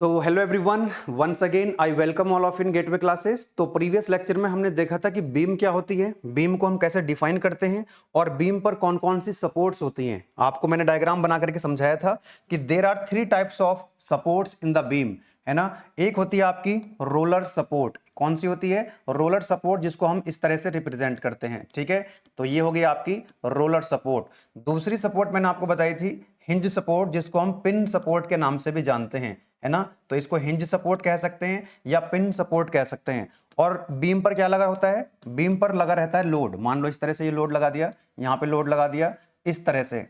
तो hello everyone, once again I welcome all of in Gateway classes. तो previous lecture में हमने देखा था कि बीम क्या होती है, बीम को हम कैसे डिफाइन करते हैं और बीम पर कौन कौन सी सपोर्ट्स होती हैं। आपको मैंने डायग्राम बना करके समझाया था कि there are three types of supports in the beam, है ना। एक होती है आपकी रोलर सपोर्ट। कौन सी होती है? रोलर सपोर्ट, जिसको हम इस तरह से रिप्रेजेंट करते हैं, ठीक है। तो ये हो गई आपकी रोलर सपोर्ट। दूसरी सपोर्ट मैंने आपको बताई थी हिंज सपोर्ट, जिसको हम पिन सपोर्ट के नाम से भी जानते हैं, है ना। तो इसको हिंज सपोर्ट कह सकते हैं या पिन सपोर्ट कह सकते हैं। और बीम पर क्या लगा होता है? बीम पर लगा रहता है लोड। मान लो इस तरह से ये लोड लगा दिया, यहाँ पे लोड लगा दिया इस तरह से,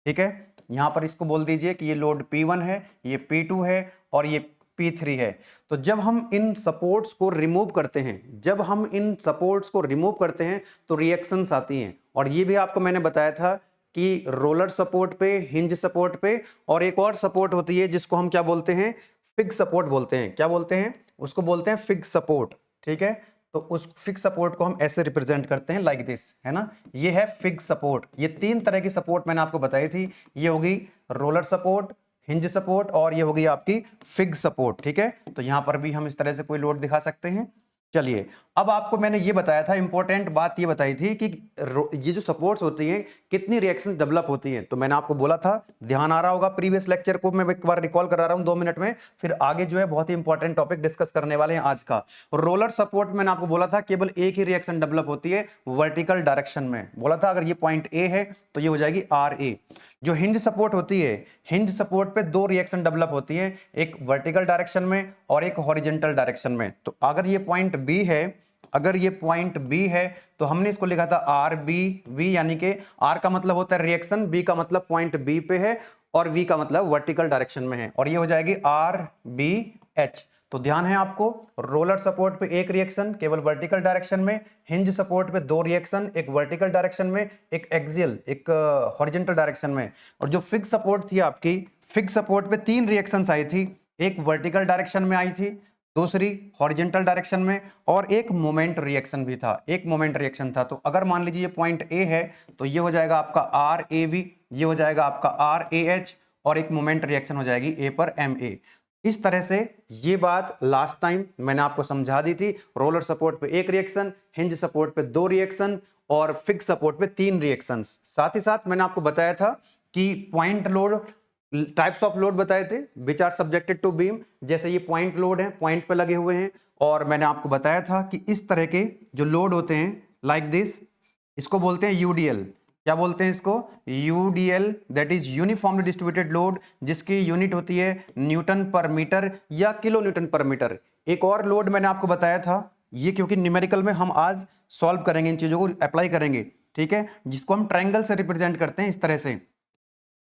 ठीक है। यहाँ पर इसको बोल दीजिए कि ये लोड P1 है, ये P2 है और ये P3 है। तो जब हम इन सपोर्ट्स को रिमूव करते हैं, जब हम इन सपोर्ट्स को रिमूव करते हैं तो रिएक्शंस आती हैं। और ये भी आपको मैंने बताया था कि रोलर सपोर्ट पे, हिंज सपोर्ट पे और एक और सपोर्ट होती है जिसको हम क्या बोलते हैं? फिक्स सपोर्ट बोलते हैं। क्या बोलते हैं? उसको बोलते हैं फिक्स सपोर्ट, ठीक है। तो उस फिक्स सपोर्ट को हम ऐसे रिप्रेजेंट करते हैं लाइक दिस, है ना। ये है फिक्स सपोर्ट। ये तीन तरह की सपोर्ट मैंने आपको बताई थी। ये होगी रोलर सपोर्ट, हिंज सपोर्ट और ये होगी आपकी फिक्स सपोर्ट, ठीक है। तो यहां पर भी हम इस तरह से कोई लोड दिखा सकते हैं। चलिए, अब आपको मैंने ये बताया था, इंपॉर्टेंट बात ये बताई थी कि ये जो सपोर्ट्स होती हैं कितनी रिएक्शंस डेवलप होती हैं। तो मैंने आपको बोला था, ध्यान आ रहा होगा, प्रीवियस लेक्चर को मैं एक बार रिकॉल करा रहा हूं 2 मिनट में, फिर आगे जो है बहुत ही इंपॉर्टेंट टॉपिक डिस्कस करने वाले हैं आज का। रोलर सपोर्ट मैंने आपको बोला था केवल एक ही रिएक्शन डेवलप होती है वर्टिकल डायरेक्शन में। बोला था अगर ये पॉइंट ए है तो ये हो जाएगी आर ए। जो हिंज सपोर्ट होती है, हिंज सपोर्ट पे दो रिएक्शन डेवलप होती है, एक वर्टिकल डायरेक्शन में और एक हॉरिजॉन्टल डायरेक्शन में। तो अगर ये पॉइंट बी है, अगर ये पॉइंट बी है तो हमने इसको लिखा था आर बी वी, यानी कि आर का मतलब होता है रिएक्शन, बी का मतलब पॉइंट बी पे है और वी का मतलब वर्टिकल डायरेक्शन में है, और ये हो जाएगी आर बी एच। तो ध्यान है आपको, रोलर सपोर्ट पे एक रिएक्शन केवल वर्टिकल डायरेक्शन में, हिंज सपोर्ट पे दो रिएक्शन, एक वर्टिकल डायरेक्शन में, एक एक्सियल, एक हॉरिजॉन्टल डायरेक्शन में। और जो फिक्स सपोर्ट थी आपकी, फिक्स सपोर्ट पे तीन रिएक्शंस आई थी, एक वर्टिकल डायरेक्शन में आई थी, दूसरी हॉरिजॉन्टल डायरेक्शन में और एक मोमेंट रिएक्शन भी था, एक मोमेंट रिएक्शन था। तो अगर मान लीजिए ये पॉइंट ए है तो ये हो जाएगा आपका आर ए वी, ये हो जाएगा आपका आर ए एच और एक मोमेंट रिएक्शन हो जाएगी ए पर एम ए। इस तरह से ये बात लास्ट टाइम मैंने आपको समझा दी थी। रोलर सपोर्ट पे एक रिएक्शन, हिंज सपोर्ट पे दो रिएक्शन और फिक्स सपोर्ट पे तीन रिएक्शंस। साथ ही साथ मैंने आपको बताया था कि point load, types of load बताए थे which are subjected to beam. जैसे ये पॉइंट लोड है, पॉइंट पे लगे हुए हैं, और मैंने आपको बताया था कि इस तरह के जो लोड होते हैं लाइक दिस, इसको बोलते हैं यूडीएल। क्या बोलते हैं इसको? UDL, that is uniformly distributed load, जिसकी यूनिट होती है न्यूटन पर मीटर या किलो न्यूटन पर मीटर। एक और लोड मैंने आपको बताया था, ये क्योंकि न्यूमेरिकल में हम आज सॉल्व करेंगे, इन चीजों को अप्लाई करेंगे, ठीक है, जिसको हम ट्रायंगल से रिप्रेजेंट करते हैं इस तरह से,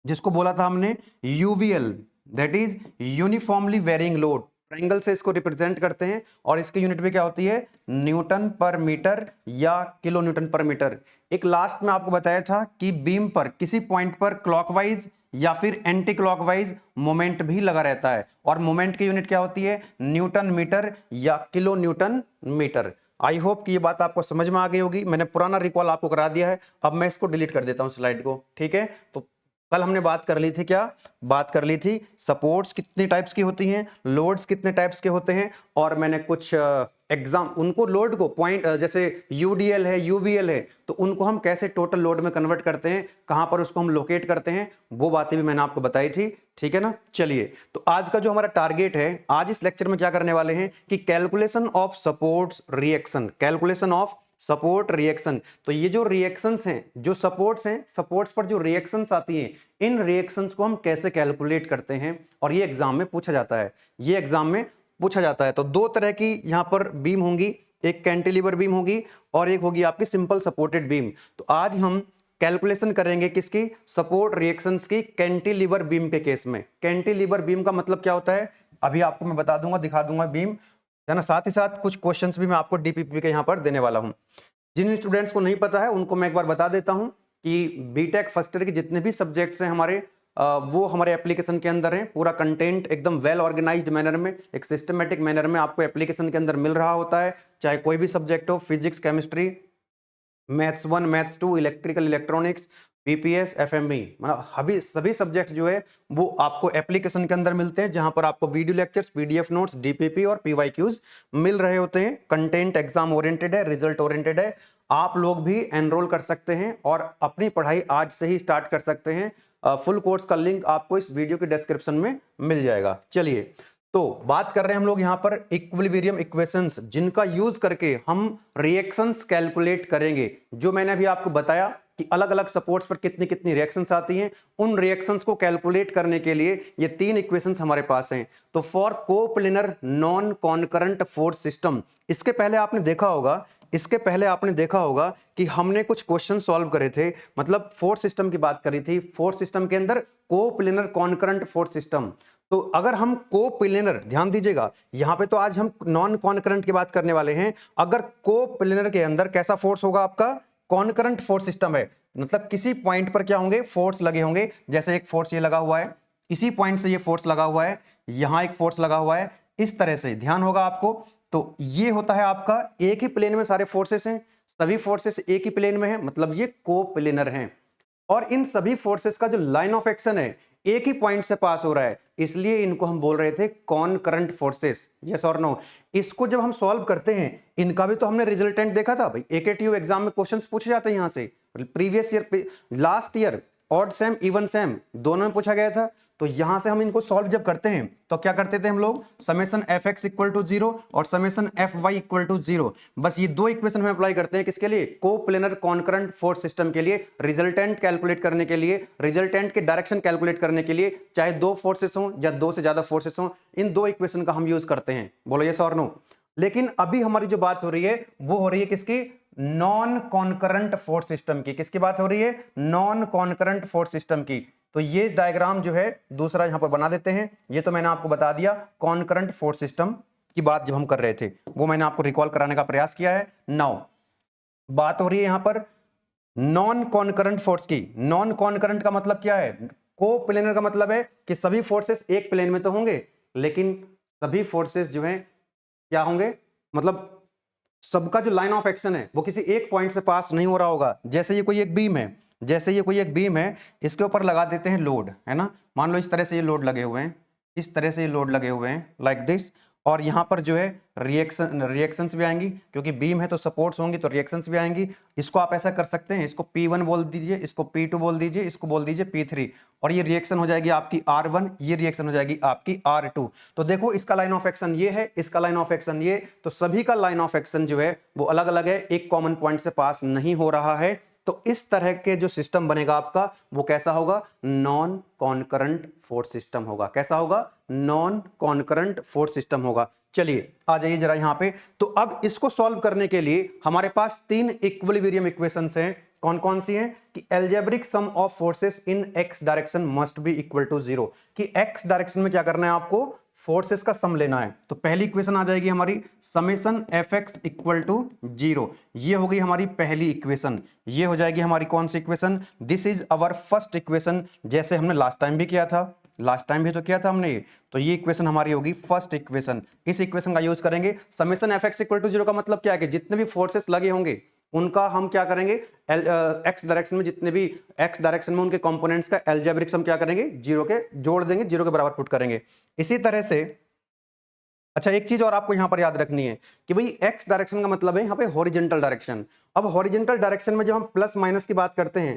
जिसको बोला था हमने UVL, that is uniformly varying load. Triangle से इसको रिप्रेजेंट करते हैं और इसकी यूनिट भी क्या होती है? न्यूटन पर मीटर या किलो न्यूटन पर मीटर। एक लास्ट में आपको बताया था कि बीम पर किसी पॉइंट पर क्लॉकवाइज या फिर एंटी क्लॉकवाइज मोमेंट भी लगा रहता है, और मोमेंट की यूनिट क्या होती है? न्यूटन मीटर या kilo newton metre. I hope कि ये बात आपको समझ में आ गई होगी। मैंने पुराना रिकॉल आपको करा दिया है, अब मैं इसको डिलीट कर देता हूं स्लाइड को, ठीक है। तो कल हमने बात कर ली थी, क्या बात कर ली थी? सपोर्ट्स कितने टाइप्स की होती हैं, लोड्स कितने टाइप्स के होते हैं, और मैंने कुछ एग्जाम उनको लोड को पॉइंट, जैसे यूडीएल है, यूवीएल है, तो उनको हम कैसे टोटल लोड में कन्वर्ट करते हैं, कहां पर उसको हम लोकेट करते हैं, वो बातें भी मैंने आपको बताई थी, ठीक है ना। चलिए, तो आज का जो हमारा टारगेट है, आज इस लेक्चर में क्या करने वाले हैं कि calculation of supports reaction, calculation of support reaction. तो ये जो रिएक्शंस हैं, जो सपोर्ट्स हैं, सपोर्ट्स पर जो रिएक्शंस आती हैं, इन रिएक्शंस को हम कैसे कैलकुलेट करते हैं, और ये एग्जाम में पूछा जाता है, ये एग्जाम में पूछा जाता है। तो दो तरह की यहां पर बीम होंगी, एक कैंटिलीवर बीम होगी और एक होगी आपकी सिंपल सपोर्टेड बीम। तो आज हम कैलकुलेशन करेंगे किसकी? सपोर्ट रिएक्शंस की कैंटिलीवर बीम के केस में। कैंटिलीवर बीम का मतलब क्या होता है अभी आपको मैं बता दूंगा, दिखा दूंगा बीम, है ना। साथ ही साथ कुछ क्वेश्चंस भी मैं आपको डीपीपी के यहां पर देने वाला हूं। जिन स्टूडेंट्स को नहीं पता है उनको मैं एक बार बता देता हूं कि बीटेक फर्स्ट ईयर के जितने भी सब्जेक्ट्स हैं हमारे, वो हमारे एप्लीकेशन के अंदर हैं। पूरा कंटेंट एकदम वेल ऑर्गेनाइज्ड मैनर में, एक सिस्टमेटिक मैनर में आपको एप्लीकेशन के अंदर मिल रहा होता है, चाहे कोई भी सब्जेक्ट हो, physics, chemistry, maths 1, maths 2, electrical, electronics, PPS, FME, मतलब सभी सब्जेक्ट जो है वो आपको एप्लीकेशन के अंदर मिलते हैं, जहां पर आपको video lectures, PDF notes, DPP और पीवाईक्यूज मिल रहे होते हैं। कंटेंट एग्जाम ओरिएंटेड है, रिजल्ट ओरिएंटेड है। आप लोग भी एनरोल कर सकते हैं और अपनी पढ़ाई आज से ही स्टार्ट कर सकते हैं। फुल कोर्स का लिंक आपको इस वीडियो के डिस्क्रिप्शन में मिल जाएगा। चलिए, तो बात कर रहे हैं हम लोग यहां पर इक्विलिब्रियम इक्वेशंस, जिनका यूज करके हम रिएक्शंस कैलकुलेट करेंगे। जो मैंने अभी आपको बताया कि अलग अलग सपोर्ट्स पर कितनी कितनी रिएक्शंस आती हैं, उन रिएक्शंस को कैलकुलेट करने के लिए ये 3 इक्वेशंस हमारे पास हैं। तो for coplanar non concurrent force system, इसके पहले आपने देखा होगा कि हमने कुछ क्वेश्चन सॉल्व करे थे, मतलब फोर्स सिस्टम की बात करी थी। फोर्स सिस्टम के अंदर कोप्लेनर कॉन्करेंट फोर्स सिस्टम। तो अगर हम कोप्लेनर, ध्यान दीजिएगा यहां पे, तो आज हम नॉन कॉन्करेंट की बात करने वाले हैं। अगर कोप्लेनर के अंदर कैसा फोर्स होगा आपका, कॉन्करेंट फोर्स सिस्टम है, मतलब किसी पॉइंट पर क्या होंगे, फोर्स लगे होंगे। जैसे एक फोर्स ये लगा हुआ है, इसी पॉइंट से ये फोर्स लगा हुआ है, यहां एक फोर्स लगा हुआ है, इस तरह से ध्यान होगा आपको। तो ये होता है आपका, एक ही प्लेन में सारे फोर्सेस हैं, सभी फोर्सेस एक ही प्लेन में है, मतलब ये कोप्लेनर हैं। और इन सभी फोर्सेस का जो लाइन ऑफ एक्शन है एक ही पॉइंट से पास हो रहा है, इसलिए इनको हम बोल रहे थे कॉनकरेंट फोर्सेस। यस और नो? इसको जब हम सॉल्व करते हैं, इनका भी तो हमने रिजल्टेंट देखा था भाई। एकेटीयू एग्जाम में क्वेश्चंस पूछे जाते हैं यहां से, previous year, last year, odd same even same दोनों में पूछा गया था। तो यहां से हम इनको सॉल्व जब करते हैं तो क्या करते थे हम लोग, summation F X equal to 0 और summation F Y equal to 0, बस ये दो इक्वेशन में अप्लाई करते हैं। किसके लिए? कोप्लेनर कॉन्करेंट फोर्स सिस्टम के लिए, रिजल्टेंट कैलकुलेट करने के लिए, रिजल्टेंट के डायरेक्शन कैलकुलेट करने के लिए, चाहे दो फोर्सेस हो या दो से ज्यादा फोर्सेस हो, इन दो इक्वेशन का हम यूज करते हैं। बोलो यस और नो? लेकिन अभी हमारी जो बात हो रही है वो हो रही है किसकी, नॉन कॉन्करेंट फोर्स सिस्टम की। किसकी बात हो रही है? नॉन कॉन्करेंट फोर्स सिस्टम की। तो ये डायग्राम जो है दूसरा यहां पर बना देते हैं। ये तो मैंने आपको बता दिया, कॉन्करेंट फोर्स सिस्टम की बात जब हम कर रहे थे वो मैंने आपको रिकॉल कराने का प्रयास किया है। नाउ बात हो रही है यहां पर नॉन कॉन्करेंट फोर्स की। नॉन कॉन्करेंट का मतलब क्या है? कोप्लेनर का मतलब है कि सभी फोर्सेस एक प्लेन में तो होंगे, लेकिन सभी फोर्सेस जो हैं क्या होंगे, मतलब सबका जो लाइन ऑफ एक्शन है वो किसी एक पॉइंट से पास नहीं हो रहा होगा। जैसे ये कोई एक बीम है, इसके ऊपर लगा देते हैं लोड, है ना। मान लो इस तरह से ये लोड लगे हुए हैं, इस तरह से ये लोड लगे हुए हैं, लाइक दिस। और यहां पर जो है रिएक्शंस भी आएंगी, क्योंकि बीम है तो सपोर्ट्स होंगी, तो रिएक्शंस भी आएंगी। इसको आप ऐसा कर सकते हैं, इसको P1 बोल दीजिए, इसको P2 बोल दीजिए, इसको बोल दीजिए P3, और ये रिएक्शन हो जाएगी आपकी R1, ये रिएक्शन हो जाएगी आपकी R2। तो देखो इसका लाइन ऑफ एक्शन ये है, इसका लाइन ऑफ एक्शन ये, तो सभी का लाइन ऑफ एक्शन जो है वो अलग अलग है, एक कॉमन पॉइंट से पास नहीं हो रहा है। तो इस तरह के जो सिस्टम बनेगा आपका वो कैसा होगा? नॉन कॉन्करेंट फोर्स सिस्टम होगा। कैसा होगा? नॉन कॉन्करेंट फोर्स सिस्टम होगा। चलिए आ जाइए जरा यहां पे। तो अब इसको सॉल्व करने के लिए हमारे पास 3 इक्विलिब्रियम इक्वेशंस हैं। कौन कौन सी हैं? कि algebraic sum of forces in X direction must be equal to 0, कि एक्स डायरेक्शन में क्या करना है आपको? फोर्सेस का सम लेना है। तो पहली इक्वेशन आ जाएगी हमारी summation F X equal to 0। ये हो गई हमारी पहली इक्वेशन। ये हो जाएगी हमारी कौन सी equation? This is our first equation, जैसे हमने लास्ट टाइम भी किया था। लास्ट टाइम भी तो किया था हमने। तो ये इक्वेशन हमारी होगी फर्स्ट इक्वेशन। इस इक्वेशन का यूज करेंगे। Summation F X equal to 0 का मतलब क्या है? कि जितने भी फोर्सेस लगे होंगे उनका हम क्या करेंगे, एक्स डायरेक्शन में, जितने भी एक्स डायरेक्शन में उनके कंपोनेंट्स का एल्जेब्रिक सम क्या करेंगे? 0 के जोड़ देंगे, 0 के बराबर पुट करेंगे। इसी तरह से अच्छा एक चीज और आपको यहां पर याद रखनी है कि भाई एक्स डायरेक्शन का मतलब है यहां पे हॉरिजॉन्टल डायरेक्शन। अब हॉरिजॉन्टल डायरेक्शन में जब हम प्लस माइनस की बात करते हैं,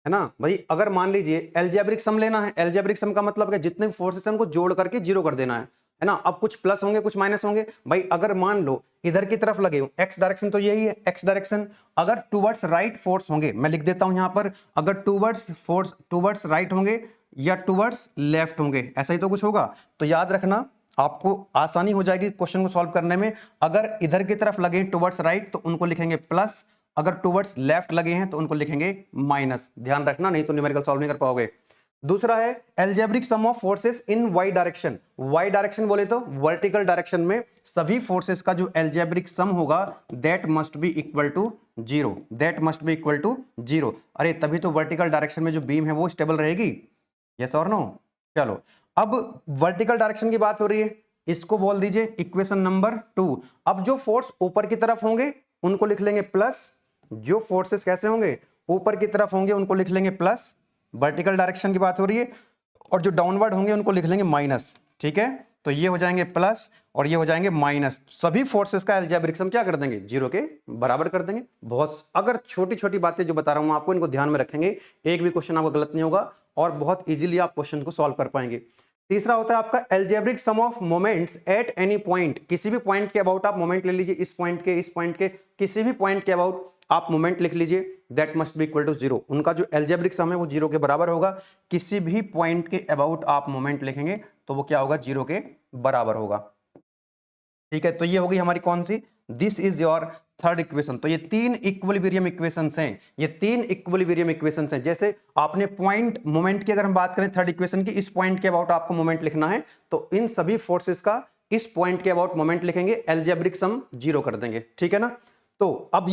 है ना भाई, अगर मान लीजिए एल्जेब्रिक सम लेना है, एल्जेब्रिक सम का मतलब है जितने भी फोर्सेस हैं उनको जोड़ करके 0 कर देना है ना। अब कुछ प्लस होंगे कुछ माइनस होंगे भाई। अगर मान लो इधर की तरफ लगे हो, एक्स डायरेक्शन तो यही है एक्स डायरेक्शन, अगर टुवर्ड्स राइट फोर्स होंगे, मैं लिख देता हूं यहां पर, अगर टुवर्ड्स राइट होंगे या टुवर्ड्स लेफ्ट होंगे, ऐसा ही तो कुछ होगा। तो याद रखना, आपको आसानी हो जाएगी क्वेश्चन को सॉल्व करने में। अगर इधर की तरफ लगे टुवर्ड्स राइट तो उनको लिखेंगे प्लस, अगर टुवर्ड्स लेफ्ट लगे हैं तो उनको लिखेंगे माइनस। ध्यान रखना, नहीं तो न्यूमेरिकल सॉल्व नहीं कर पाओगे। दूसरा है algebraic sum of forces in Y direction. Y direction बोले तो वर्टिकल डायरेक्शन में सभी फोर्सेस का जो एल्जेब्रिक सम होगा that must be equal to 0, that must be equal to 0। अरे तभी तो वर्टिकल डायरेक्शन में जो बीम है वो स्टेबल रहेगी। यस और नो? चलो अब वर्टिकल डायरेक्शन की बात हो रही है, इसको बोल दीजिए इक्वेशन नंबर 2। अब जो फोर्स ऊपर की तरफ होंगे उनको लिख लेंगे प्लस, जो फोर्सेस कैसे होंगे? ऊपर की तरफ होंगे उनको लिख लेंगे प्लस, वर्टिकल डायरेक्शन की बात हो रही है, और जो डाउनवर्ड होंगे उनको लिख लेंगे माइनस। ठीक है, तो ये हो जाएंगे प्लस और ये हो जाएंगे माइनस। सभी फोर्सेस का अलजेब्रिक सम क्या कर देंगे, जीरो के बराबर कर देंगे। बहुत अगर छोटी छोटी बातें जो बता रहा हूं आपको, इनको ध्यान में रखेंगे, एक भी क्वेश्चन आपको गलत नहीं होगा और बहुत इजीली आप क्वेश्चन को सॉल्व कर पाएंगे। तीसरा होता है आपका algebraic sum of moments at any point. किसी भी पॉइंट के अबाउट आप मोमेंट ले लीजिए, इस पॉइंट के किसी भी पॉइंट के अबाउट आप मोमेंट लिख लीजिए, that must be equal to zero. उनका जो अलजेब्रिक सम है वो जीरो के बराबर होगा। किसी भी पॉइंट के अबाउट आप मोमेंट लिखेंगे तो वो क्या होगा, जीरो के बराबर होगा। ठीक है, तो ये होगी हमारी कौन सी, this is your third equation. तो ये तीन इक्विलिब्रियम इक्वेशंस हैं, ये तीन इक्विलिब्रियम इक्वेशंस हैं। जैसे आपने पॉइंट मोमेंट की अगर हम बात करें थर्ड इक्वेशन की, इस पॉइंट के अबाउट आपको मोमेंट लिखना है, तो इन सभी फोर्सेस का इस पॉइंट के अबाउट मोमेंट लिखेंगे, अलजेब्रिक सम जीरो कर देंगे। ठीक है ना। तो अब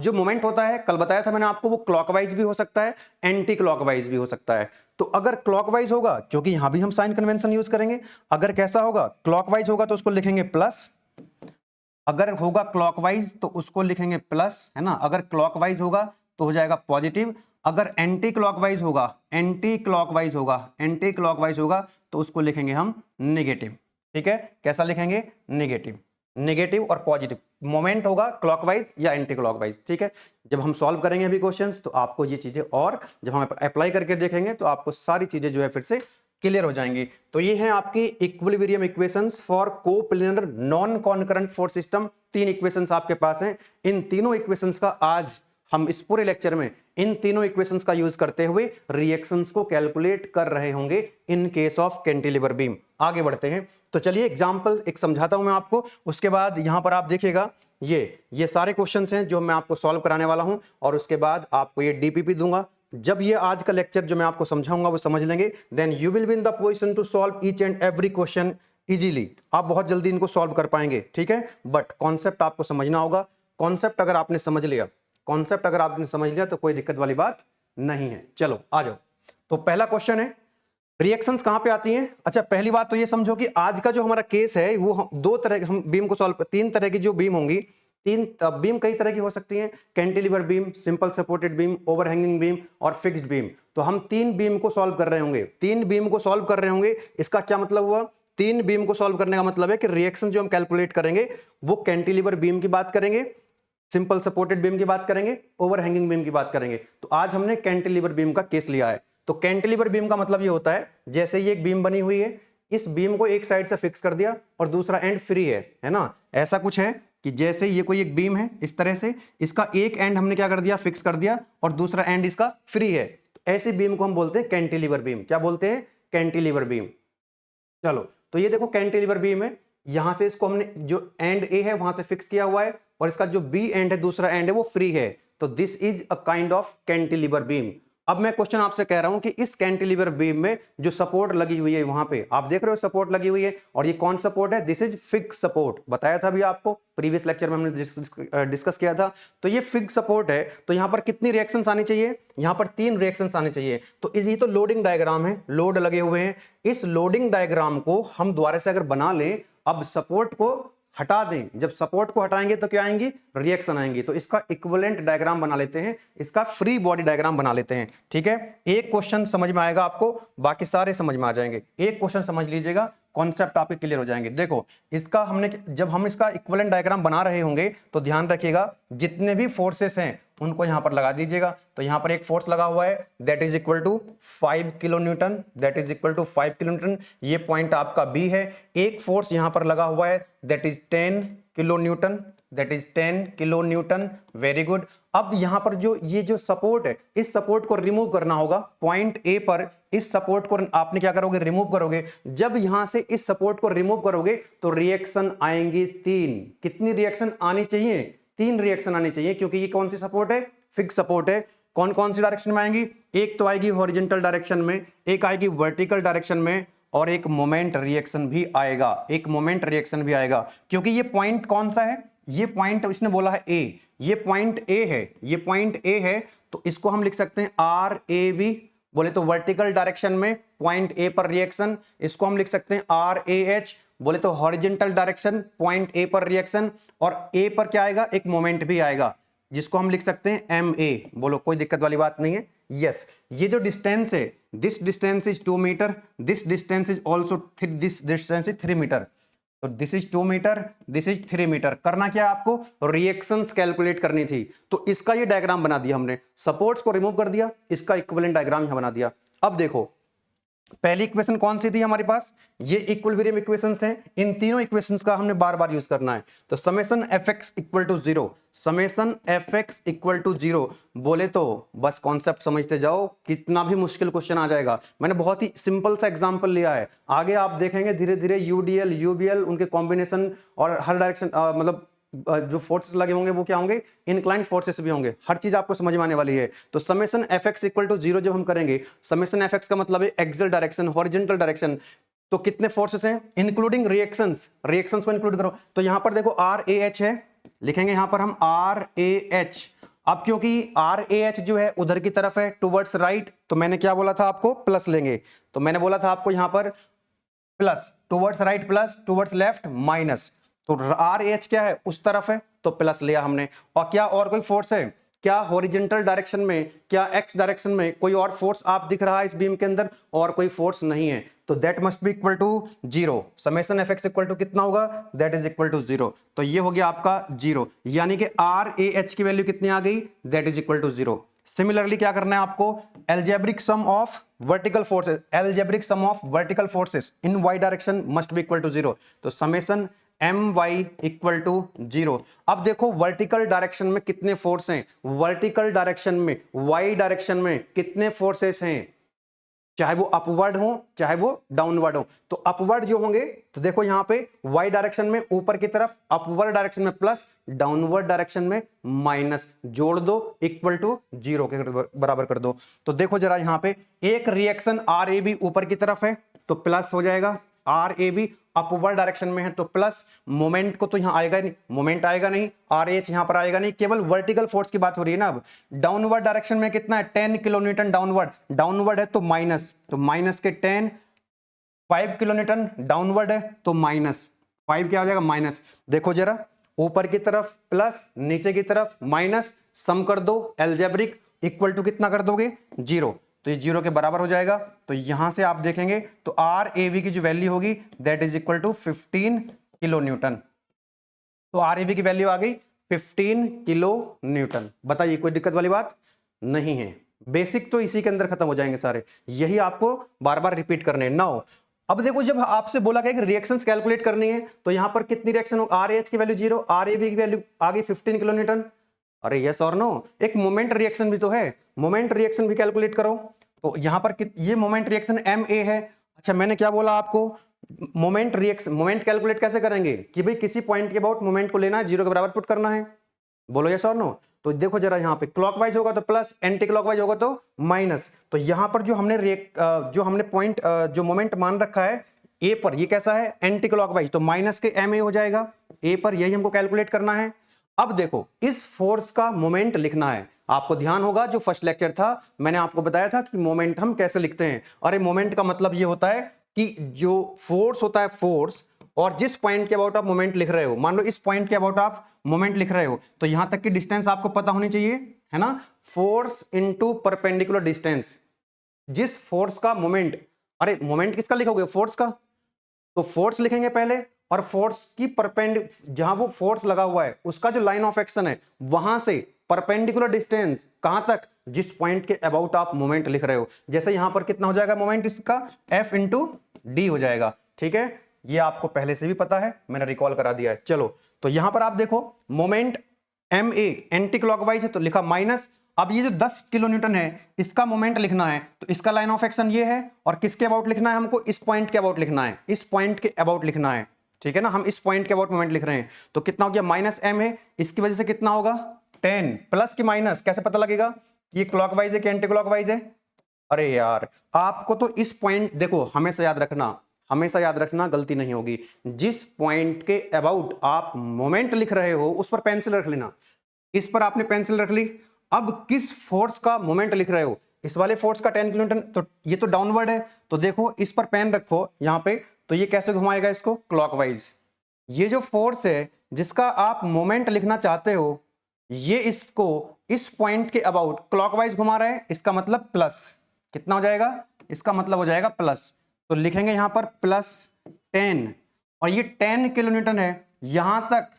जो मोमेंट होता है, कल बताया था मैंने आपको, वो क्लॉकवाइज भी हो सकता है, एंटी क्लॉकवाइज भी हो सकता है। तो अगर क्लॉकवाइज होगा, क्योंकि यहां भी हम साइन कन्वेंशन यूज करेंगे, अगर कैसा होगा, क्लॉकवाइज होगा तो उसको लिखेंगे प्लस, अगर होगा क्लॉकवाइज तो उसको लिखेंगे प्लस, है ना। अगर क्लॉकवाइज होगा तो हो जाएगा पॉजिटिव, अगर एंटी क्लॉकवाइज होगा तो उसको लिखेंगे हम नेगेटिव। ठीक है, कैसा लिखेंगे, नेगेटिव और पॉजिटिव। मोमेंट होगा क्लॉकवाइज या एंटी क्लॉकवाइज। ठीक है, जब हम सॉल्व करेंगे अभी क्वेश्चंस तो आपको ये चीजें, और जब हम अप्लाई करके देखेंगे तो आपको सारी चीजें जो है फिर से क्लियर हो जाएंगी। तो ये हैं आपकी equilibrium equations for coplanar non concurrent force system. तीन इक्वेशंस आपके पास हैं। इन तीनों इक्वेशंस का आज हम इस पूरे लेक्चर में इन तीनों इक्वेशंस का यूज करते हुए रिएक्शंस को कैलकुलेट कर रहे होंगे in case of cantilever beam. आगे बढ़ते हैं, तो चलिए एग्जांपल एक समझाता हूं मैं आपको, उसके बाद यहां पर आप देखिएगा ये सारे क्वेश्चंस हैं जो मैं आपको सॉल्व कराने वाला हूं, और उसके बाद आपको ये डीपीपी दूंगा। जब ये आज का लेक्चर जो मैं आपको समझाऊंगा वो समझ लेंगे, then you will be in the position to solve each and every question easily. आप बहुत जल्दी इनको सॉल्व कर पाएंगे। ठीक है, बट कॉन्सेप्ट आपको समझना होगा। कॉन्सेप्ट अगर आपने समझ लिया तो कोई दिक्कत वाली बात नहीं है। चलो आ जाओ। तो पहला क्वेश्चन है, रिएक्शंस कहां पे आती हैं। अच्छा, पहली बात तो ये समझो कि आज का जो हमारा केस है वो दो तरह, हम बीम को सॉल्व, तीन तरह की जो बीम होंगी, तीन बीम कई तरह की हो सकती हैं, cantilever beam, simple supported beam, overhanging beam और फिक्स्ड बीम। तो हम तीन बीम को सॉल्व कर रहे होंगे। इसका क्या मतलब हुआ, तीन बीम को सॉल्व करने का मतलब है कि रिएक्शन जो हम कैलकुलेट करेंगे वो कैंटिलीवर बीम की बात करेंगे, सिंपल सपोर्टेड बीम की बात करेंगे, ओवरहैंगिंग बीम की बात करेंगे। तो आज हमने कैंटिलीवर बीम का केस लिया है। तो कैंटिलीवर बीम का मतलब ये होता है, जैसे ये एक बीम बनी हुई है, इस बीम को एक साइड से फिक्स कर दिया और दूसरा एंड फ्री है ना। ऐसा कुछ है कि जैसे ये कोई एक बीम है, इस तरह से इसका एक एंड हमने क्या कर दिया, फिक्स कर दिया, और दूसरा एंड इसका फ्री है। तो ऐसी बीम को हम बोलते हैं कैंटिलीवर बीम। क्या बोलते हैं, कैंटिलीवर बीम। चलो, तो ये देखो कैंटिलीवर बीम है, यहां से इसको हमने जो एंड ए है वहां से फिक्स किया हुआ है, और इसका जो बी एंड है, दूसरा एंड है, वो फ्री है। तो this is a kind of cantilever beam. अब मैं क्वेश्चन आपसे कह रहा हूं कि इस कैंटिलीवर बीम में जो सपोर्ट लगी हुई है, वहां पे आप देख रहे हो सपोर्ट लगी हुई है, और ये कौन सपोर्ट है, दिस इज फिक्स सपोर्ट। बताया था अभी आपको, प्रीवियस लेक्चर में हमने डिस्कस किया था। तो ये फिक्स सपोर्ट है, तो यहां पर कितनी रिएक्शंस आनी चाहिए, यहां पर तीन रिएक्शंस आनी चाहिए। तो ये तो लोडिंग डायग्राम है, लोड लगे हुए हैं। इस लोडिंग डायग्राम को हम दोबारा से अगर बना लें, अब सपोर्ट को हटा दें, जब सपोर्ट को हटाएंगे तो क्या आएंगी, रिएक्शन आएंगी। तो इसका इक्विवेलेंट डायग्राम बना लेते हैं, इसका फ्री बॉडी डायग्राम बना लेते हैं। ठीक है, एक क्वेश्चन समझ में आएगा आपको, बाकी सारे समझ में आ जाएंगे। एक क्वेश्चन समझ लीजिएगा, कॉन्सेप्ट आपके क्लियर हो जाएंगे। देखो, इसका हमने, जब हम इसका इक्विवेलेंट डायग्राम बना रहे होंगे तो ध्यान रखिएगा, जितने भी फोर्सेस हैं उनको यहां पर लगा दीजिएगा। तो यहां पर एक फोर्स लगा हुआ है, that is equal to 5 kilo newton, ये पॉइंट आपका बी है। एक फोर्स यहां पर लगा हुआ है, that is 10 kilo newton, very good. अब यहां पर ये जो सपोर्ट है, इस सपोर्ट को रिमूव करना होगा पॉइंट ए पर। इस सपोर्ट को आपने क्या करोगे, रिमूव करोगे। जब यहां से इस सपोर्ट को रिमूव करोगे तो रिएक्शन आएंगी तीन। कितनी रिएक्शन आनी चाहिए, तीन रिएक्शन आनी चाहिए, क्योंकि ये कौन सी सपोर्ट है, फिक्स सपोर्ट है। कौन कौन सी डायरेक्शन में आएंगी, एक तो आएगी हॉरिजॉन्टल डायरेक्शन में, एक आएगी वर्टिकल डायरेक्शन में, और एक मोमेंट रिएक्शन भी आएगा। क्योंकि ये पॉइंट कौन सा है, ये पॉइंट इसने बोला है ए, ये पॉइंट ए है, तो इसको हम लिख सकते हैं आर ए वी। बोले तो वर्टिकल डायरेक्शन में पॉइंट ए पर रिएक्शन, इसको हम लिख सकते हैं आर ए एच। बोले तो हॉरिजॉन्टल डायरेक्शन, पॉइंट ए पर रिएक्शन, और ए पर क्या आएगा, एक मोमेंट भी आएगा। जिसको हम लिख सकते हैं एम ए। बोलो कोई दिक्कत वाली बात नहीं है। यस, ये जो डिस्टेंस है, this distance is 2 metre, this distance is also this distance is 3 metre. तो this is 2 metre, this is 3 metre. करना क्या है आपको? रिएक्शंस कैलकुलेट करनी थी। तो इसका ये डायग्राम बना दिया हमने, सपोर्ट्स को रिमूव कर दिया, इसका इक्विवेलेंट डायग्राम यहां बना दिया। अब देखो पहली इक्वेशन कौन सी थी हमारे पास? ये इक्विलिब्रियम इक्वेशंस हैं। इन तीनों इक्वेशंस का हमने बार बार यूज करना है। तो summation F X equal to 0, summation F X equal to 0 बोले तो बस कॉन्सेप्ट समझते जाओ, कितना भी मुश्किल क्वेश्चन आ जाएगा। मैंने बहुत ही सिंपल सा एग्जांपल लिया है, आगे आप देखेंगे धीरे धीरे यूडीएल यूबीएल उनके कॉम्बिनेशन और हर डायरेक्शन मतलब जो फोर्सेस लगे होंगे वो क्या होंगे? इंक्लाइंड फोर्सेस भी होंगे। हर चीज आपको समझ में आने वाली है। तो summation F X equal to 0 जब हम करेंगे, समेशन एफ एक्स का मतलब है एक्सियल डायरेक्शन, हॉरिजॉन्टल डायरेक्शन। तो कितने फोर्सेस हैं? इंक्लूडिंग रिएक्शंस, रिएक्शंस को इंक्लूड करो। तो यहां पर देखो आर ए एच है, लिखेंगे यहां पर हम आर ए एच। अब क्योंकि आर ए एच जो है उधर की तरफ है टुवर्ड्स राइट, तो मैंने क्या बोला था आपको? प्लस लेंगे। तो मैंने बोला था आपको यहां पर plus, towards right plus, towards left minus. तो आर एच क्या है? उस तरफ है, तो प्लस लिया हमने। और क्या और कोई फोर्स है क्या हॉरिजॉन्टल डायरेक्शन में, क्या एक्स डायरेक्शन में कोई और फोर्स आप दिख रहा है इस बीम के अंदर? और कोई फोर्स नहीं है, तो that must be equal to 0। Summation F X equal to कितना होगा? That is equal to 0। तो ये हो गया आपका 0, यानी कि आर ए एच की वैल्यू कितनी आ गई? That is equal to 0। Similarly क्या करना है आपको? Algebraic sum of vertical forces, algebraic sum of vertical forces in Y direction must be equal to 0। तो summation M Y equal to 0। अब देखो वर्टिकल डायरेक्शन में कितने फोर्स हैं? वर्टिकल डायरेक्शन में, वाई डायरेक्शन में कितने फोर्सेस हैं? चाहे वो अपवर्ड हो चाहे वो डाउनवर्ड हो। तो अपवर्ड जो होंगे, तो देखो यहां पे वाई डायरेक्शन में ऊपर की तरफ, अपवर्ड डायरेक्शन में प्लस, डाउनवर्ड डायरेक्शन में माइनस। जोड़ दो, इक्वल टू 0 के बराबर कर दो। तो देखो जरा यहां पे एक रिएक्शन आर ए बी ऊपर की तरफ है तो प्लस हो जाएगा, R A B upward direction में है तो प्लस। मोमेंट को तो यहां आएगा नहीं, मोमेंट आएगा नहीं, आर एच यहां पर आएगा नहीं, केवल वर्टिकल फोर्स की बात हो रही है ना। अब डाउनवर्ड डायरेक्शन में कितना है? 10 किलो न्यूटन डाउनवर्ड, डाउनवर्ड है तो माइनस, तो माइनस के 10, 5 किलो न्यूटन डाउनवर्ड है तो माइनस 5 क्या हो जाएगा? माइनस। देखो जरा ऊपर की तरफ प्लस, नीचे की तरफ माइनस, सम कर दो एल्जेब्रिक, इक्वल टू कितना कर दोगे? 0। तो ये 0 के बराबर हो जाएगा। तो यहां से आप देखेंगे तो आर ए वी की जो वैल्यू होगी that is equal to 15 kilo newton. तो आर ए वी की वैल्यू आ गई 15 किलो न्यूटन। बताइए कोई दिक्कत वाली बात नहीं है। बेसिक तो इसी के अंदर खत्म हो जाएंगे सारे, यही आपको बार बार रिपीट करने हैं। नाउ अब देखो जब आपसे बोला गया कि रिएक्शंस कैलकुलेट करनी है, तो यहां पर कितनी रिएक्शन हो? आर एच की वैल्यू 0, आर ए वी की वैल्यू आ गई 15 किलो न्यूटन। अरे यस और नो, एक मोमेंट रिएक्शन भी तो है, मोमेंट रिएक्शन भी कैलकुलेट करो। तो यहां पर ये मोमेंट रिएक्शन एम ए है। अच्छा मैंने क्या बोला आपको? मोमेंट रिएक्शन, मोमेंट कैलकुलेट कैसे करेंगे कि भाई किसी पॉइंट के अबाउट मोमेंट को लेना है, 0 के बराबर पुट करना है। बोलो यस और नो। तो देखो जरा यहाँ पे क्लॉकवाइज होगा तो प्लस, एंटी क्लॉकवाइज होगा तो माइनस। तो यहां पर जो हमने पॉइंट जो मोमेंट मान रखा है ए पर, ये कैसा है? एंटी क्लॉकवाइज, तो माइनस के एम ए हो जाएगा ए पर, यही हमको कैलकुलेट करना है। अब देखो इस फोर्स का मोमेंट लिखना है। आपको ध्यान होगा जो फर्स्ट लेक्चर था मैंने आपको बताया था कि मोमेंट हम कैसे लिखते हैं। अरे मोमेंट का मतलब ये होता है कि जो फोर्स होता है, फोर्स, और जिस पॉइंट के अबाउट आप मोमेंट लिख रहे हो, मान लो इस पॉइंट के अबाउट आप मोमेंट लिख रहे हो, तो यहां तक की डिस्टेंस आपको पता होनी चाहिए, है ना? फोर्स इंटू परपेंडिकुलर डिस्टेंस, जिस फोर्स का मोमेंट, अरे मोमेंट किसका लिखोगे? फोर्स का। तो फोर्स लिखेंगे पहले, और फोर्स की जहां वो फोर्स लगा हुआ है उसका जो लाइन ऑफ एक्शन है वहां से परपेंडिकुलर डिस्टेंस कहां तक? जिस पॉइंट के अबाउट आप मोमेंट लिख रहे हो। जैसे यहां पर कितना हो जाएगा मोमेंट इसका? F इंटू डी हो जाएगा। ठीक है, ये आपको पहले से भी पता है, मैंने रिकॉल करा दिया है। चलो तो यहां पर आप देखो moment M A anticlockwise है तो लिखा माइनस। अब ये जो 10 किलो न्यूटन है इसका मोमेंट लिखना है, तो इसका लाइन ऑफ एक्शन ये है, और किसके अबाउट लिखना है हमको? इस पॉइंट के अबाउट लिखना है, इस पॉइंट के अबाउट लिखना है। ठीक है ना, हम इस पॉइंट के अबाउट मोमेंट लिख रहे हैं। तो कितना हो गया? माइनस एम है, इसकी वजह से कितना होगा? 10। प्लस की माइनस कैसे पता लगेगा ये क्लॉकवाइज है कि एंटी क्लॉकवाइज है? अरे यार आपको तो इस पॉइंट, देखो हमेशा याद रखना, हमेशा याद रखना, गलती नहीं होगी। जिस पॉइंट के अबाउट आप मोमेंट लिख रहे हो उस पर पेंसिल रख लेना। इस पर आपने पेंसिल रख ली। अब किस फोर्स का मोमेंट लिख रहे हो? इस वाले फोर्स का 10 किलो न्यूटन, तो ये तो डाउनवर्ड है, तो देखो इस पर पेन रखो यहां पे, तो ये कैसे घुमाएगा इसको? क्लॉकवाइज। ये जो फोर्स है जिसका आप मोमेंट लिखना चाहते हो ये इसको इस पॉइंट के अबाउट क्लॉकवाइज घुमा रहा है, इसका मतलब प्लस, कितना हो जाएगा, इसका मतलब हो जाएगा प्लस, तो लिखेंगे यहां पर प्लस 10, और ये 10 किलो न्यूटन है। यहां तक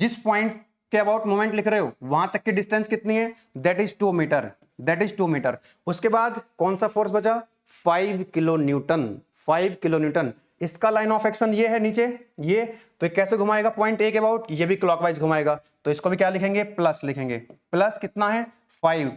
जिस पॉइंट के अबाउट मोमेंट लिख रहे हो वहां तक की डिस्टेंस कितनी है, that is 2 metre, that is 2 metre. उसके बाद कौन सा फोर्स बचा, 5 किलो न्यूटन, 5 किलो न्यूटन। इसका लाइन ऑफ एक्शन ये है नीचे, ये तो ये कैसे घुमाएगा पॉइंट ए के अबाउट, ये भी क्लॉकवाइज घुमाएगा, तो इसको भी क्या लिखेंगे, प्लस लिखेंगे। प्लस कितना है 5,